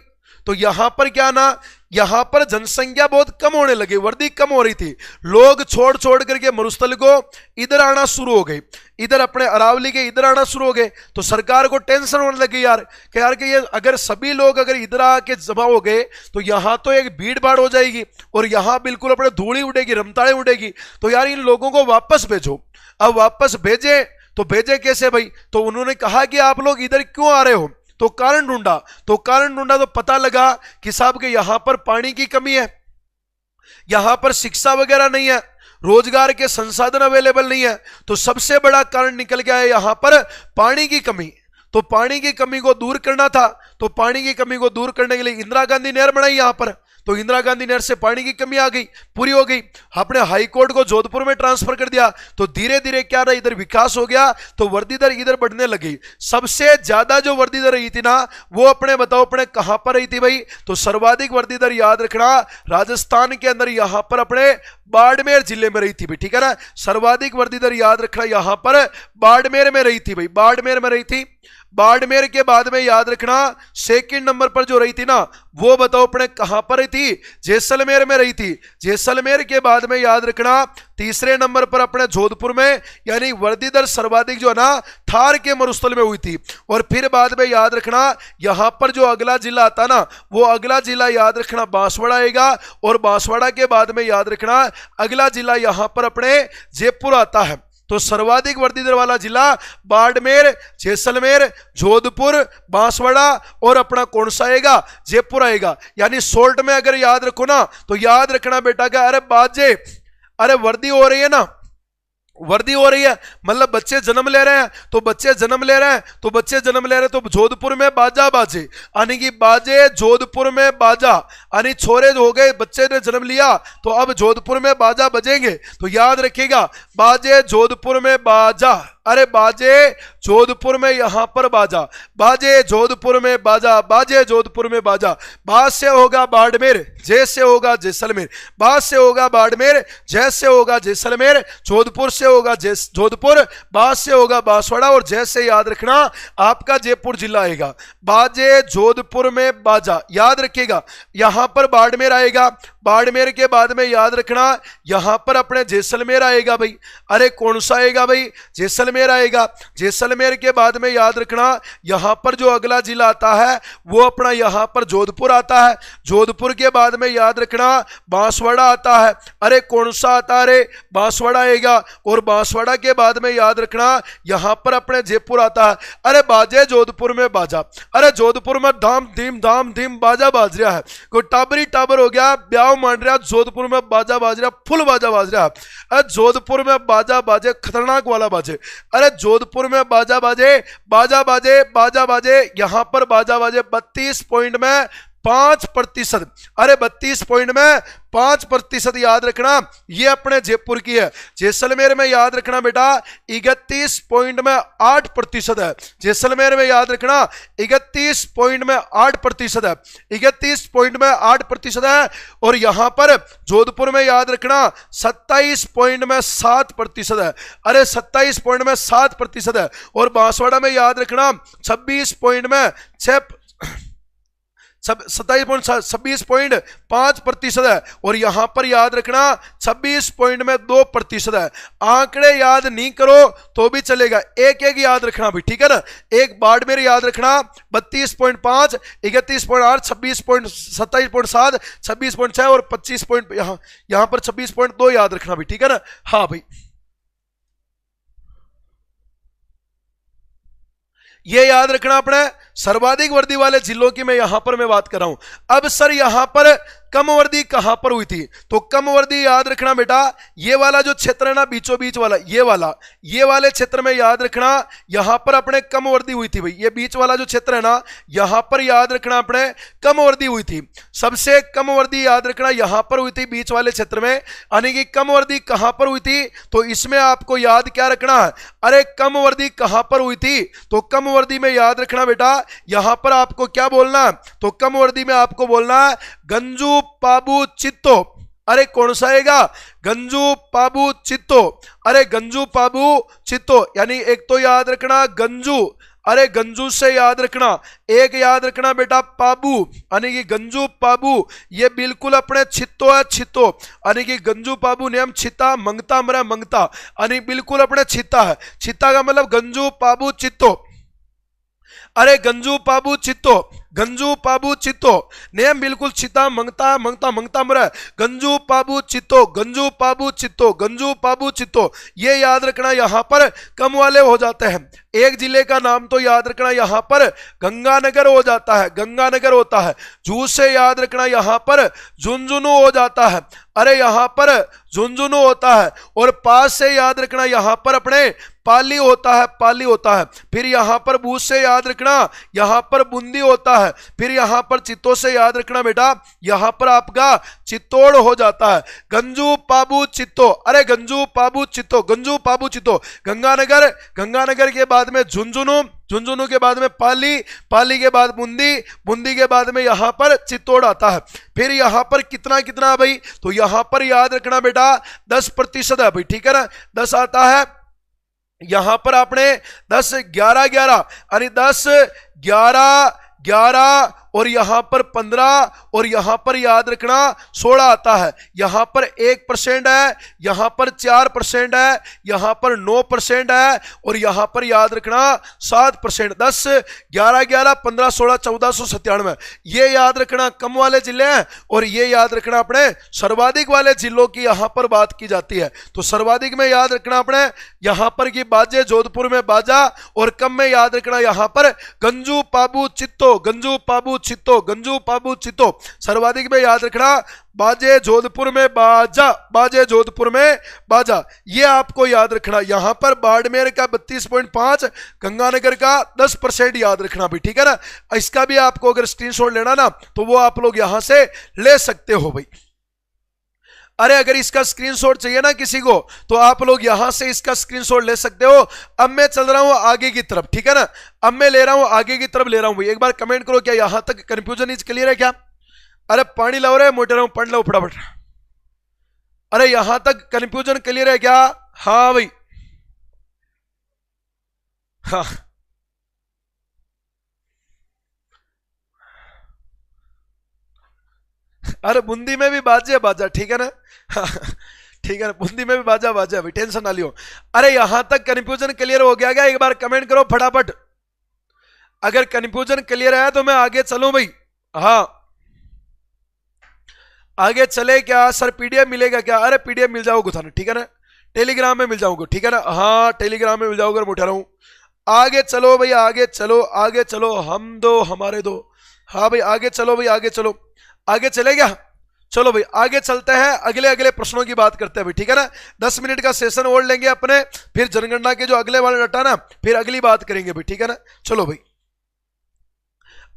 तो यहां पर क्या ना यहां पर जनसंख्या बहुत कम होने लगी, वृद्धि कम हो रही थी, लोग छोड़ छोड़ करके मरुस्थल को इधर आना शुरू हो गए, इधर अपने अरावली के इधर आना शुरू हो गए। तो सरकार को टेंशन होने लगी यार कि ये अगर सभी लोग अगर इधर आके जमा हो गए तो यहां तो एक भीड़ भाड़ हो जाएगी और यहां बिल्कुल अपने धूड़ी उड़ेगी, रमताड़े उड़ेगी। तो यार इन लोगों को वापस भेजो। अब वापस भेजे तो भेजे कैसे भाई, तो उन्होंने कहा कि आप लोग इधर क्यों आ रहे हो, तो कारण ढूंढा, तो पता लगा कि साहब के यहां पर पानी की कमी है, यहां पर शिक्षा वगैरह नहीं है, रोजगार के संसाधन अवेलेबल नहीं है। तो सबसे बड़ा कारण निकल गया है यहां पर पानी की कमी। तो पानी की कमी को दूर करना था, तो पानी की कमी को दूर करने के लिए इंदिरा गांधी नहर बनाई यहां पर। तो इंदिरा गांधी नहर से पानी की कमी आ गई, पूरी हो गई। अपने हाई कोर्ट को जोधपुर में ट्रांसफर कर दिया, तो धीरे धीरे क्या रहा इधर विकास हो गया, तो वृद्धि दर इधर बढ़ने लगी। सबसे ज्यादा जो वृद्धि दर रही थी ना वो अपने बताओ अपने कहां पर रही थी भाई, तो सर्वाधिक वृद्धि दर याद रखना राजस्थान के अंदर यहां पर अपने बाड़मेर जिले में रही थी भाई, ठीक है ना। सर्वाधिक वृद्धि दर याद रखना यहां पर बाड़मेर में रही थी भाई, बाड़मेर में रही थी। बाड़मेर के बाद में याद रखना सेकंड नंबर पर जो रही थी ना वो बताओ अपने कहां पर रही थी, जैसलमेर में रही थी। जैसलमेर के बाद में याद रखना तीसरे नंबर पर अपने जोधपुर में, यानी वृद्धि दर सर्वाधिक जो है ना थार के मरुस्थल में हुई थी। और फिर बाद में याद रखना यहां पर जो अगला जिला आता ना वो अगला जिला याद रखना बांसवाड़ा आएगा, और बांसवाड़ा के बाद में याद रखना अगला जिला यहां पर अपने जयपुर आता है। तो सर्वाधिक वर्दी दर वाला जिला बाड़मेर, जैसलमेर, जोधपुर, बांसवाड़ा और अपना कौन सा आएगा, जयपुर आएगा। यानी शॉर्ट में अगर याद रखो ना तो याद रखना बेटा क्या, अरे बाजे, अरे वर्दी हो रही है ना, वर्दी हो रही है मतलब बच्चे जन्म ले रहे हैं, तो बच्चे जन्म ले रहे हैं तो बच्चे जन्म ले रहे हैं, तो जोधपुर में बाजा बाजे, यानी कि बाजे जोधपुर में बाजा, यानी छोरे हो गए, बच्चे ने जन्म लिया तो अब जोधपुर में बाजा बजेंगे। तो याद रखिएगा बाजे जोधपुर में बाजा, अरे बाजे जोधपुर में यहां पर बाजा, बाजे जोधपुर में बाजा, बाजे जोधपुर में बाजा। बाज से होगा बाड़मेर, जय से होगा जैसलमेर, बाज से होगा बाड़मेर, जय से होगा जैसलमेर, जोधपुर से होगा जोधपुर, बाज से होगा बांसवाड़ा और जय से याद रखना आपका जयपुर जिला आएगा। बाजे जोधपुर में बाजा, याद रखिएगा यहां पर बाड़मेर आएगा, बाड़मेर के बाद में याद रखना यहां पर अपने जैसलमेर आएगा भाई, अरे कौन सा आएगा भाई, जैसलमेर आएगा। जैसलमेर के बाद में याद रखना यहां पर जो अगला जिला आता है वो अपना यहां पर जोधपुर आता है। जोधपुर के बाद में याद रखना बांसवाड़ा आता है, अरे कौन सा आता है, रे बांसवाड़ा आएगा। और बांसवाड़ा के बाद में याद रखना यहां पर अपने जयपुर आता है, अरे बाजे जोधपुर में बाजा, अरे जोधपुर में धाम धीम बाजा बाज रहा है, कोई टाबरी टाबर हो गया, ब्याह मान रहा, जोधपुर में बाजा बाज रहा, फुल बाजा बाज रहा, अरे जोधपुर में बाजा बाजे, खतरनाक वाला बाजे, अरे जोधपुर में बाजा बाजे, बाजा बाजे, बाजा बाजे, यहां पर बाजा बाजे 32 पॉइंट में 5%, अरे 32 पॉइंट में 5% याद रखना ये अपने जयपुर की है। जैसलमेर में याद रखना बेटा 31 पॉइंट में 8% है, जैसलमेर में याद रखना 31 पॉइंट में 8% है, 31 पॉइंट में 8% है। और यहां पर जोधपुर में याद रखना 27 पॉइंट में 7% है, अरे 27 पॉइंट में 7% है। और बांसवाड़ा में याद रखना 26 पॉइंट में 27.5% है। और यहां पर याद रखना 26 पॉइंट में 2% है। आंकड़े याद नहीं करो तो भी चलेगा, एक एक याद रखना भी, ठीक है ना। एक बाड़मेर याद रखना 32.5, 31.8, 27.7, 26.6 और 25 पॉइंट, यहां पर 26.2 याद रखना भी, ठीक है ना। हाँ भाई ये याद रखना अपने सर्वाधिक वर्दी वाले जिलों की मैं यहां पर मैं बात कर रहा हूं। अब सर यहां पर कम वर्दी कहां पर हुई थी, तो कम वर्दी याद रखना बेटा ये वाला जो क्षेत्र है ना बीचों बीच वाला, ये वाले क्षेत्र में याद रखना यहां पर अपने कम वर्दी हुई थी भाई। ये बीच वाला जो क्षेत्र है ना यहां पर याद रखना अपने कम वर्दी हुई थी। सबसे कम वर्दी याद रखना यहां पर हुई थी बीच वाले क्षेत्र में, यानी कि कम वर्दी कहां पर हुई थी, तो इसमें आपको याद क्या रखना है, अरे कम वर्दी कहां पर हुई थी, तो कम वर्दी में याद रखना बेटा यहां पर आपको क्या बोलना है, तो कम वर्दी में आपको बोलना है गंजू पाबू चित्तो, अरे कौन सा आएगा, गंजू पाबू चित्तो, अरे गंजू पाबू चित्तो। यानी एक तो याद रखना गंजू, अरे गंजू से याद रखना, एक याद रखना बेटा पाबू, यानी कि गंजू पाबू ये बिल्कुल अपने छित्तो है, छित्तो यानी कि गंजू पाबू नियम छिता मंगता मरा मंगता, यानी बिल्कुल अपने छिता है। छिता का मतलब गंजू पाबू चित्तो, अरे गंजू पाबू चित्तो, गंजू पाबू चित्तो नेम बिल्कुल चिता मंगता मंगता मंगता मरा, गंजू पाबू चित्तो, गंजू पाबू चित्तो, गंजू पाबू चित्तो। ये याद रखना यहां पर कम वाले हो जाते हैं। एक जिले का नाम तो याद रखना यहां पर गंगानगर हो जाता है, गंगानगर होता है। जू से याद रखना यहां पर झुंझुनू हो जाता है, अरे यहां पर झुंझुनू होता है। और पास से याद रखना यहां पर अपने पाली होता है, पाली होता है। फिर यहां पर बूझ से याद रखना यहां पर बूंदी होता है। फिर यहां पर चित्तौड़ से याद रखना बेटा यहां पर आपका चित्तौड़ हो जाता है। गंजू पाबू चित्तो, अरे गंजू पाबू चित्तो, गंजू पाबू चित्तो। गंगानगर, गंगानगर के बाद में झुंझुनू, झुंझुनू के बाद में पाली, पाली के बाद बूंदी, बूंदी के बाद में यहां पर चित्तौड़ आता है। फिर यहां पर कितना कितना भाई, तो यहां पर याद रखना बेटा 10% है भाई, ठीक है ना। 10 आता है यहां पर आपने 10 11 11 यानी 10 11 11 और यहां पर 15 और यहां पर याद रखना 16 आता है। यहां पर 1% है, यहां पर 4% है, यहां पर 9% है और यहां पर याद रखना 7%। 10 11 11 15 16 1497 ये याद रखना कम वाले जिले हैं और ये याद रखना अपने सर्वाधिक वाले जिलों की यहां पर बात की जाती है। तो सर्वाधिक में याद रखना अपने यहां पर की बाजे, जोधपुर में बाजा, और कम में याद रखना यहां पर गंजू पाबू चित्तो, गंजू पाबू चित्तो, गंजू पाबू चित्तो। सर्वाधिक में याद रखना बाजे, जोधपुर में बाजा, बाजे जोधपुर में बाजा, ये आपको याद रखना। यहां पर बाड़मेर का 32.5, गंगानगर का 10% याद रखना भी, ठीक है ना। इसका भी आपको अगर स्क्रीनशॉट लेना ना तो वो आप लोग यहां से ले सकते हो भाई। अरे अगर इसका स्क्रीनशॉट चाहिए ना किसी को तो आप लोग यहां से इसका स्क्रीनशॉट ले सकते हो। अब मैं चल रहा हूं आगे की तरफ, ठीक है ना। अब मैं ले रहा हूं आगे की तरफ ले रहा हूं भाई। एक बार कमेंट करो क्या यहां तक कंफ्यूजन इज क्लियर है क्या? अरे पानी लाओ रे मोटे रहो, पढ़ लो फटाफट। अरे यहां तक कंफ्यूजन क्लियर है क्या? हाँ भाई, हाँ अरे बूंदी में भी बाजे बाजा, ठीक है ना। ठीक है ना, बूंदी में भी बाजा बाजा भाई, टेंशन ना लियो। अरे यहां तक कंफ्यूजन क्लियर हो गया क्या? एक बार कमेंट करो फटाफट। अगर कंफ्यूजन क्लियर है तो मैं आगे चलूं भाई। हाँ आगे चले क्या सर? पीडीएफ मिलेगा क्या? अरे पीडीएफ मिल जाओगे थाने, ठीक है ना। टेलीग्राम में मिल जाओगे, ठीक है ना। हाँ टेलीग्राम में मिल जाओगे, मैं उठा रहा हूं। आगे चलो भाई, आगे चलो, आगे चलो, हम दो हमारे दो। हाँ भाई आगे चलो भाई, आगे चलो, आगे चले क्या? चलो भाई आगे चलते हैं, अगले अगले प्रश्नों की बात करते हैं भाई, ठीक है ना। 10 मिनट का सेशन और लेंगे अपने, फिर जनगणना के जो अगले वाले डाटा ना फिर अगली बात करेंगे भाई, ठीक है ना। चलो भाई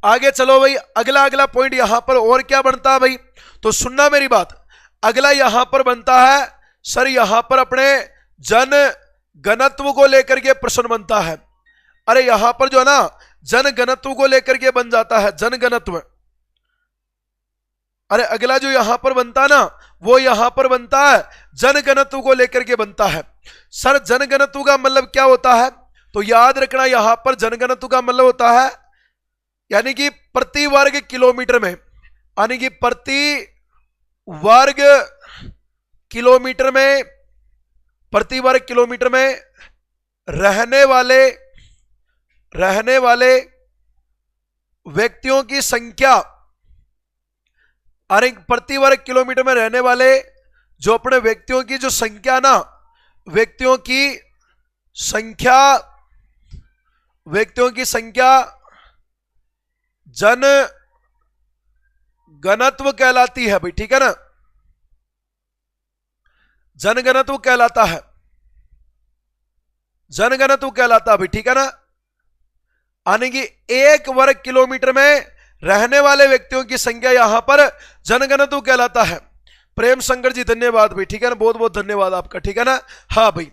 आगे चलो भाई। अगला अगला पॉइंट यहां पर और क्या बनता है भाई, तो सुनना मेरी बात। अगला यहां पर बनता है सर, यहां पर अपने जन घनत्व को लेकर के प्रश्न बनता है। अरे यहां पर जो है ना जन घनत्व को लेकर के बन जाता है, जन घनत्व। अरे अगला जो यहां पर बनता है ना वो यहां पर बनता है जन घनत्व को लेकर के बनता है। सर जन घनत्व का मतलब क्या होता है? तो याद रखना यहां पर जन घनत्व का मतलब होता है यानी कि प्रति वर्ग किलोमीटर में, यानी कि प्रति वर्ग किलोमीटर में, प्रति वर्ग किलोमीटर में रहने वाले व्यक्तियों की संख्या, अरे प्रति वर्ग किलोमीटर में रहने वाले जो अपने व्यक्तियों की जो संख्या ना, व्यक्तियों की संख्या जन घनत्व कहलाती है भाई, ठीक है ना। जन घनत्व कहलाता है, जन घनत्व कहलाता है भाई, ठीक है ना। यानी कि 1 वर्ग किलोमीटर में रहने वाले व्यक्तियों की संख्या यहां पर जनघनत्व कहलाता है। प्रेम शंकर जी धन्यवाद भाई, ठीक है ना, बहुत बहुत धन्यवाद आपका, ठीक है ना। हाँ भाई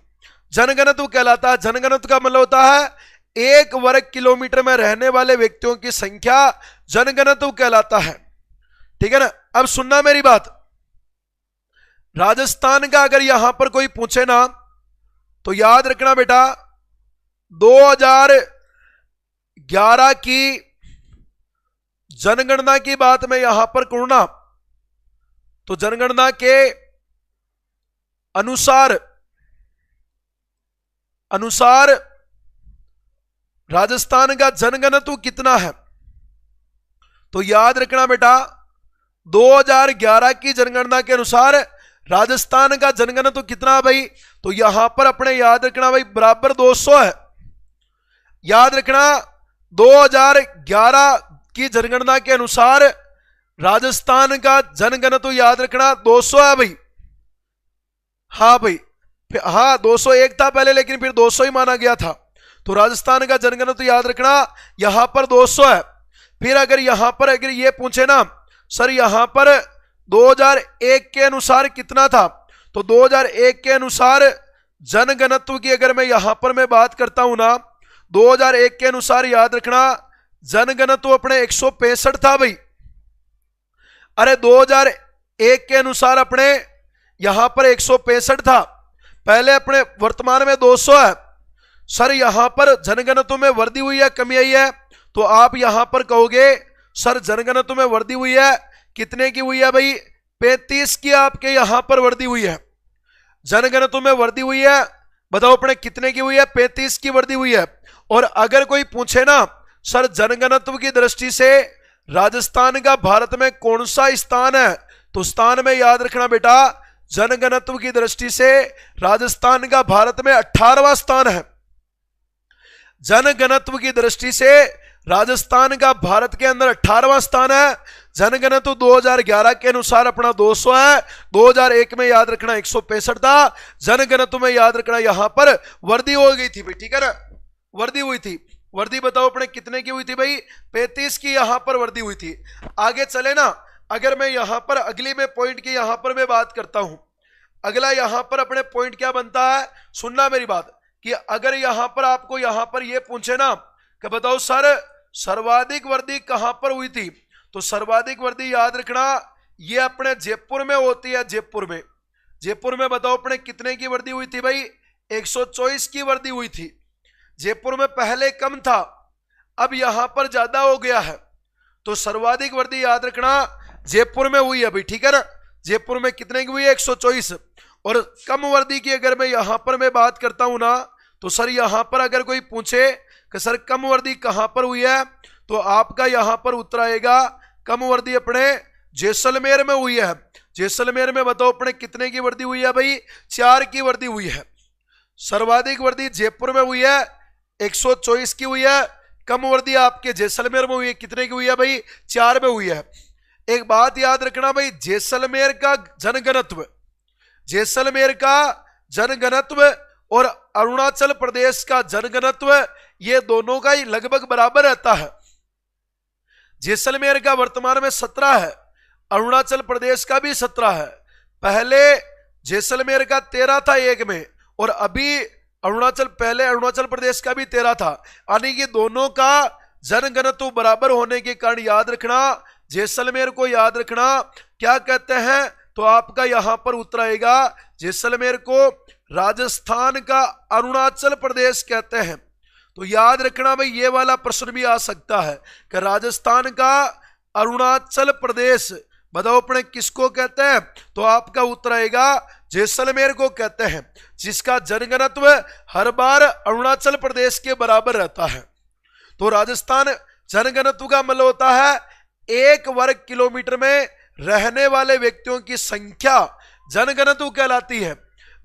जनघनत्व कहलाता है। जनघनत्व का मतलब होता है 1 वर्ग किलोमीटर में रहने वाले व्यक्तियों की संख्या जनघनत्व कहलाता है, ठीक है ना। अब सुनना मेरी बात, राजस्थान का अगर यहां पर कोई पूछे ना तो याद रखना बेटा 2011 की जनगणना की बात मैं यहां पर करूं ना तो जनगणना के अनुसार राजस्थान का जनघनत्व कितना है? तो याद रखना बेटा 2011 की जनगणना के अनुसार राजस्थान का जनघनत्व कितना है भाई? तो यहां पर अपने याद रखना भाई बराबर 200 है। याद रखना 2011 की जनगणना के अनुसार राजस्थान का जनघनत्व याद रखना 200 है भाई। हाँ भाई, हाँ 201 था पहले लेकिन फिर 200 ही माना गया था। तो राजस्थान का जनघनत्व याद रखना यहां पर 200 है। फिर अगर यहां पर अगर ये पूछे ना सर यहां पर 2001 के अनुसार कितना था, तो 2001 के अनुसार जनघनत्व की अगर मैं यहां पर मैं बात करता हूं ना 2001 के अनुसार याद रखना जनघनत्व अपने 165 था भाई। अरे 2001 के अनुसार अपने यहां पर 165 था, पहले अपने वर्तमान में 200 है। सर यहां पर जनघनत्व में वृद्धि हुई है कमी आई है? तो आप यहां पर कहोगे सर जनगणना में वर्दी हुई है, कितने की हुई है भाई? 35 की आपके यहां पर वर्दी हुई है। जनगणना में वर्दी हुई है, बताओ अपने कितने की हुई है? 35 की वर्दी हुई है। और अगर कोई पूछे ना सर जनगणना की दृष्टि से राजस्थान का भारत में कौन सा स्थान है, तो स्थान में याद रखना बेटा, जनगणना की दृष्टि से राजस्थान का भारत में 18वां स्थान है। जनगणना की दृष्टि से राजस्थान का भारत के अंदर 18वां स्थान है। जनगणना 2011 के अनुसार अपना 200 है, 2001 में याद रखना 165 था। जनगणना में याद रखना यहां पर वर्दी हो गई थी भाई, ठीक है ना, वर्दी हुई थी। वर्दी बताओ अपने कितने की हुई थी भाई? 35 की यहां पर वर्दी हुई थी। आगे चले ना, अगर मैं यहां पर अगली में पॉइंट की यहां पर मैं बात करता हूं, अगला यहां पर अपने पॉइंट क्या बनता है, सुनना मेरी बात, कि अगर यहां पर आपको यहां पर यह पूछे ना कि बताओ सर सर्वाधिक वर्दी कहां पर हुई थी, तो सर्वाधिक वर्दी याद रखना ये अपने जयपुर में होती है। जयपुर में, जयपुर में बताओ अपने कितने की वर्दी हुई थी भाई? 124 की वर्दी हुई थी। जयपुर में पहले कम था, अब यहां पर ज्यादा हो गया है, तो सर्वाधिक वर्दी याद रखना जयपुर में हुई है भाई, ठीक है ना। जयपुर में कितने की हुई है? 124। और कम वर्दी की अगर मैं यहां पर मैं बात करता हूं ना, तो सर यहां पर अगर कोई पूछे कि सर कम वर्दी कहां पर हुई है, तो आपका यहां पर उत्तर आएगा कम वर्दी अपने जैसलमेर में हुई है। जैसलमेर में बताओ अपने कितने की वर्दी हुई है भाई? 4 की वर्दी हुई है। सर्वाधिक वर्दी जयपुर में हुई है, 124 की हुई है। कम वर्दी आपके जैसलमेर में हुई है, कितने की हुई है भाई? 4 में हुई है। एक बात याद रखना भाई, जैसलमेर का जनगणत्व, जैसलमेर का जनगणत्व और अरुणाचल प्रदेश का जनगणत्व, ये दोनों का ही लगभग बराबर रहता है। जैसलमेर का वर्तमान में 17 है, अरुणाचल प्रदेश का भी 17 है। पहले जैसलमेर का 13 था एक में, और अभी पहले अरुणाचल प्रदेश का भी 13 था, यानी कि दोनों का जनगणत्व बराबर होने के कारण याद रखना जैसलमेर को याद रखना क्या कहते हैं, तो आपका यहां पर उत्तर आएगा जैसलमेर को राजस्थान का अरुणाचल प्रदेश कहते हैं। तो याद रखना भाई, ये वाला प्रश्न भी आ सकता है कि राजस्थान का अरुणाचल प्रदेश बताओ अपने किसको कहते हैं, तो आपका उत्तर आएगा जैसलमेर को कहते हैं, जिसका जनगणत्व हर बार अरुणाचल प्रदेश के बराबर रहता है। तो राजस्थान जनगणत्व का मतलब होता है 1 वर्ग किलोमीटर में रहने वाले व्यक्तियों की संख्या जनगणत्व कहलाती है।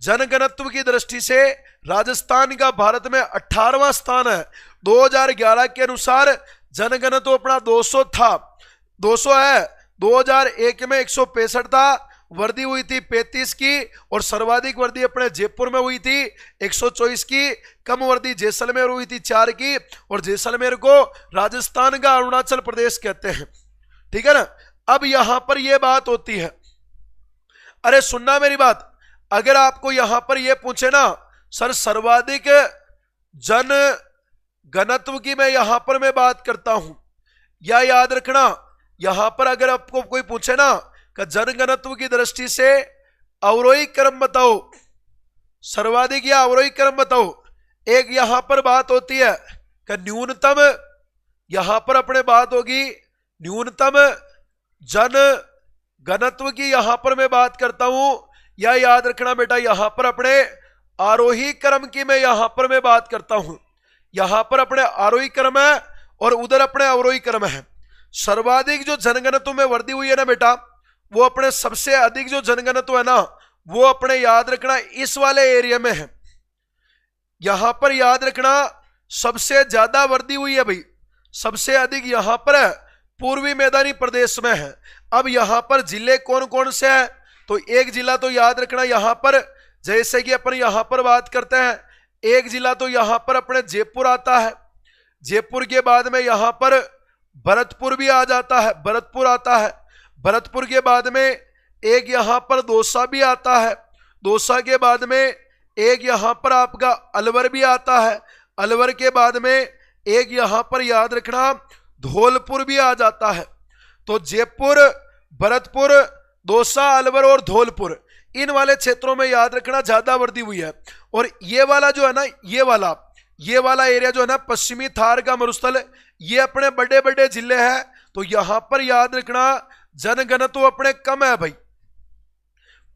जनगणत्व की दृष्टि से राजस्थान का भारत में 18वां स्थान है। 2011 के अनुसार जनगणत्व अपना 200 था, 200 है। 2001 में 165 था, वर्दी हुई थी 35 की, और सर्वाधिक वर्दी अपने जयपुर में हुई थी 124 की। कम वर्दी जैसलमेर हुई थी 4 की, और जैसलमेर को राजस्थान का अरुणाचल प्रदेश कहते हैं, ठीक है ना। अब यहां पर यह बात होती है, अरे सुनना मेरी बात, अगर आपको यहां पर यह पूछे ना सर सर्वाधिक जन घनत्व की मैं यहां पर मैं बात करता हूं, या याद रखना यहां पर अगर आपको कोई पूछे ना कि जनघनत्व की दृष्टि से अवरोही क्रम बताओ, सर्वाधिक या अवरोही क्रम बताओ, एक यहां पर बात होती है कि न्यूनतम, यहां पर अपने बात होगी न्यूनतम जन घनत्व की, यहां पर मैं बात करता हूं, या याद रखना बेटा यहां पर अपने आरोही क्रम की मैं यहां पर मैं बात करता हूं। यहां पर अपने आरोही क्रम है और उधर अपने अवरोही क्रम है। सर्वाधिक जो जनघनत्व में वृद्धि हुई है ना बेटा, वो अपने सबसे अधिक जो जनघनत्व है ना, वो अपने याद रखना इस वाले एरिया में है। यहां पर याद रखना सबसे ज्यादा वृद्धि हुई है भाई, सबसे अधिक यहां पर है पूर्वी मैदानी प्रदेश में है। अब यहां पर जिले कौन कौन से हैं, तो एक जिला तो याद रखना यहां पर, जैसे कि अपन यहां पर बात करते हैं, एक जिला तो यहां पर अपने जयपुर आता है, जयपुर के बाद में यहां पर भरतपुर भी आ जाता है, भरतपुर आता है, भरतपुर के बाद में एक यहां पर दौसा भी आता है, दौसा के बाद में एक यहां पर आपका अलवर भी आता है, अलवर के बाद में एक यहां पर याद रखना धौलपुर भी आ जाता है। तो जयपुर, भरतपुर, दौसा, अलवर और धौलपुर, इन वाले क्षेत्रों में याद रखना ज्यादा वृद्धि हुई है। और ये वाला जो है ना, ये वाला एरिया जो है ना, पश्चिमी थार का मरुस्थल, ये अपने बड़े बड़े जिले हैं, तो यहां पर याद रखना जनघनत्व अपने कम है भाई।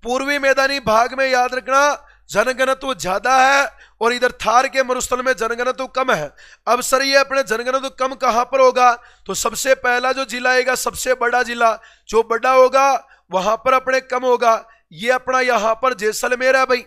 पूर्वी मैदानी भाग में याद रखना जनघनत्व ज्यादा है और इधर थार के मरुस्थल में जनघनत्व कम है। अब सर ये अपने जनघनत्व कम कहां पर होगा, तो सबसे पहला जो जिला आएगा, सबसे बड़ा जिला जो बड़ा होगा वहां पर अपने कम होगा। ये अपना यहां पर जैसलमेर है भाई।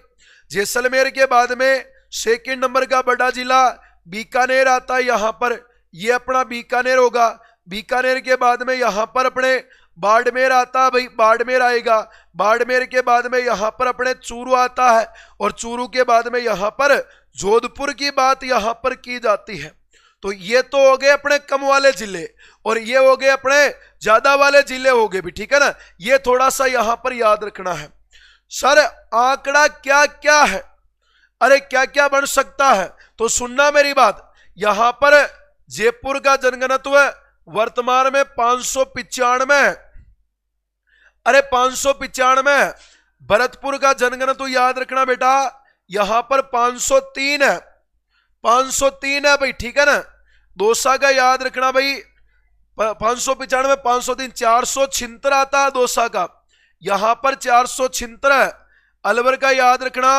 जैसलमेर के बाद में सेकंड नंबर का बड़ा जिला बीकानेर आता है यहां पर, ये अपना बीकानेर होगा। बीकानेर के बाद में यहां पर अपने बाड़मेर आता है भाई, बाड़मेर आएगा। बाड़मेर के बाद में यहां पर अपने चूरू आता है और चूरू के बाद में यहां पर जोधपुर की बात यहां पर की जाती है। तो ये तो हो गए अपने कम वाले जिले और ये हो गए अपने ज्यादा वाले जिले हो गए भी, ठीक है ना। ये थोड़ा सा यहां पर याद रखना है। सर आंकड़ा क्या क्या है, अरे क्या क्या बन सकता है, तो सुनना मेरी बात। यहां पर जयपुर का जनघनत्व वर्तमान में 595 है, अरे 595। भरतपुर का जनघनत्व याद रखना बेटा यहां पर 503 है, 503 है भाई, ठीक है ना। दौसा का याद रखना भाई 595 503 476 आता है दौसा का, यहां पर 476 है। अलवर का याद रखना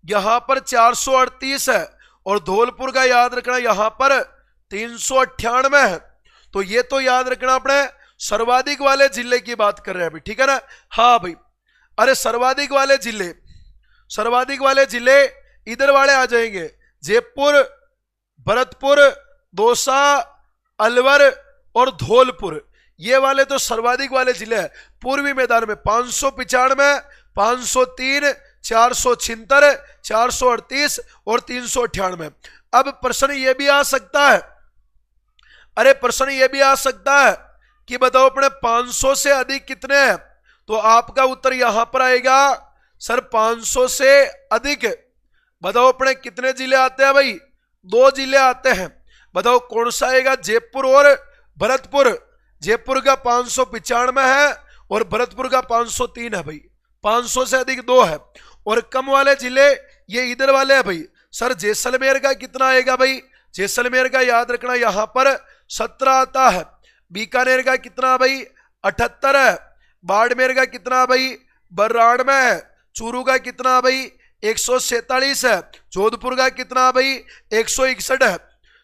यहां पर 438 है और धौलपुर का याद रखना यहां पर 398 है। तो ये तो याद रखना अपने सर्वाधिक वाले जिले की बात कर रहे हैं अभी, ठीक है ना। हाँ भाई, अरे सर्वाधिक वाले जिले, सर्वाधिक वाले जिले इधर वाले आ जाएंगे, जयपुर, भरतपुर, दौसा, अलवर और धौलपुर, ये वाले तो सर्वाधिक वाले जिले हैं। पूर्वी मैदान में 595, 503, 476, 438 और 398। अब प्रश्न ये भी आ सकता है, अरे प्रश्न ये भी आ सकता है कि बताओ अपने 500 से अधिक कितने हैं, तो आपका उत्तर यहां पर आएगा सर 500 से अधिक। बताओ अपने कितने जिले आते हैं भाई, 2 जिले आते हैं। बताओ कौन सा आएगा, जयपुर और भरतपुर। जयपुर का 595 है और भरतपुर का 503 है भाई, 500 से अधिक 2 है। और कम वाले जिले ये इधर वाले हैं भाई। सर जैसलमेर का कितना आएगा भाई, जैसलमेर का याद रखना यहां पर 17 आता है। बीकानेर का कितना भाई 78 है। बाड़मेर का कितना भाई 92 है। चूरू का कितना भाई 147 है। जोधपुर का कितना भाई 161 है।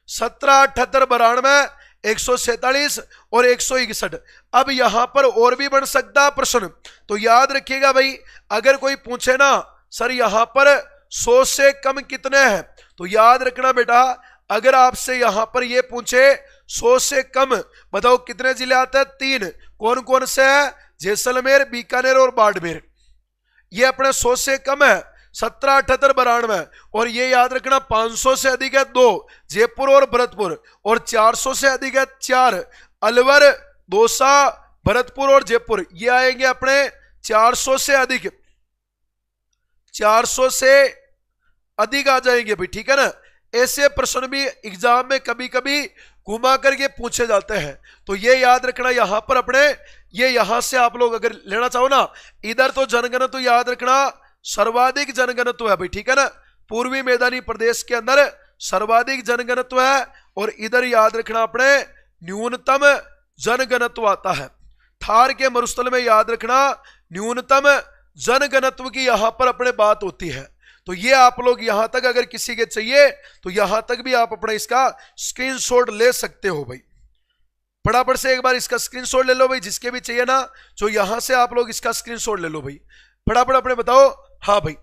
17, 78, 92, 147 और 161। अब यहां पर और भी बन सकता है प्रश्न, तो याद रखिएगा भाई, अगर कोई पूछे ना सर यहां पर 100 से कम कितने हैं, तो याद रखना बेटा अगर आपसे यहां पर ये पूछे 100 से कम बताओ कितने जिले आते हैं, 3। कौन कौन से है, जैसलमेर, बीकानेर और बाड़मेर। ये अपने 100 से कम है 17, 78, 92 और ये याद रखना 500 से अधिक है 2 जयपुर और भरतपुर और 400 से अधिक है 4 अलवर, दौसा, भरतपुर और जयपुर। ये आएंगे अपने 400 से अधिक, 400 से अधिक आ जाएंगे भाई, ठीक है ना। ऐसे प्रश्न भी एग्जाम में कभी कभी घुमा करके पूछे जाते हैं, तो ये याद रखना यहां पर अपने, ये यहां से आप लोग अगर लेना चाहो ना, इधर तो जनगणना तो याद रखना सर्वाधिक जनगणत्व है भाई, ठीक है ना। पूर्वी मैदानी प्रदेश के अंदर सर्वाधिक जनगणत्व है और इधर याद रखना अपने न्यूनतम जनगणत्व आता है। थार के मरुस्थल में याद रखना न्यूनतम जनगणत्व की यहां पर अपने बात होती है। तो ये आप लोग यहां तक अगर किसी के चाहिए तो यहां तक भी आप अपने इसका स्क्रीनशॉट ले सकते हो भाई। फटाफट से एक बार इसका स्क्रीनशॉट ले लो भाई, जिसके भी चाहिए ना, जो यहां से आप लोग इसका स्क्रीनशॉट ले लो भाई। फटाफट अपने बताओ हाँ भाई,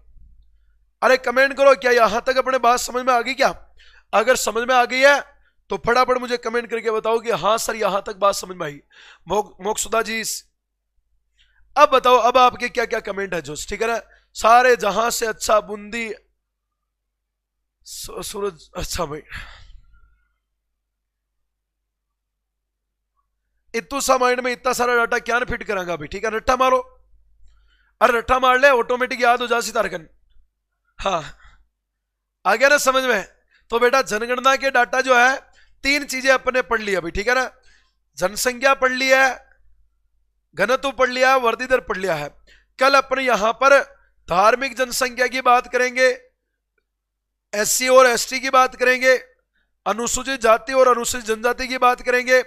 अरे कमेंट करो क्या यहां तक अपने बात समझ में आ गई क्या। अगर समझ में आ गई है तो फटाफट मुझे कमेंट करके बताओ कि हाँ सर यहां तक बात समझ में आई। मोक्षदा जी अब बताओ, अब आपके क्या क्या कमेंट है जोश, ठीक है ना। सारे जहां से अच्छा बूंदी सूरज, अच्छा भाई इतू सा माइंड में इतना सारा डाटा क्या फिट करांगा भाई, ठीक है। रट्टा मारो, अरे रट्टा मार ले ऑटोमेटिक याद हो जासी तारकन। हाँ आ गया ना समझ में। तो बेटा जनगणना के डाटा जो है 3 चीजें अपने पढ़ लिया भाई, ठीक है ना। जनसंख्या पढ़ लिया है, घनत्व पढ़ लिया है, वृद्धि दर पढ़ लिया है। कल अपने यहां पर धार्मिक जनसंख्या की बात करेंगे, एससी और एसटी की बात करेंगे, अनुसूचित जाति और अनुसूचित जनजाति की बात करेंगे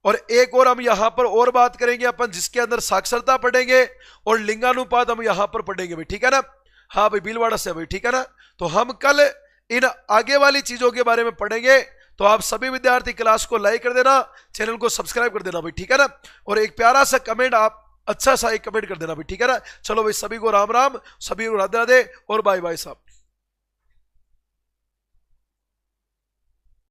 और एक और हम यहां पर और बात करेंगे अपन, जिसके अंदर साक्षरता पढ़ेंगे और लिंगानुपात हम यहां पर पढ़ेंगे भाई, ठीक है ना। हाँ भाई भीलवाड़ा से भाई, ठीक है ना। तो हम कल इन आगे वाली चीजों के बारे में पढ़ेंगे। तो आप सभी विद्यार्थी क्लास को लाइक कर देना, चैनल को सब्सक्राइब कर देना भाई, ठीक है ना। और एक प्यारा सा कमेंट, आप अच्छा सा एक कमेंट कर देना भाई, ठीक है ना। चलो भाई, सभी को राम राम, सभी को राधे राधे और बाय बाय साहब।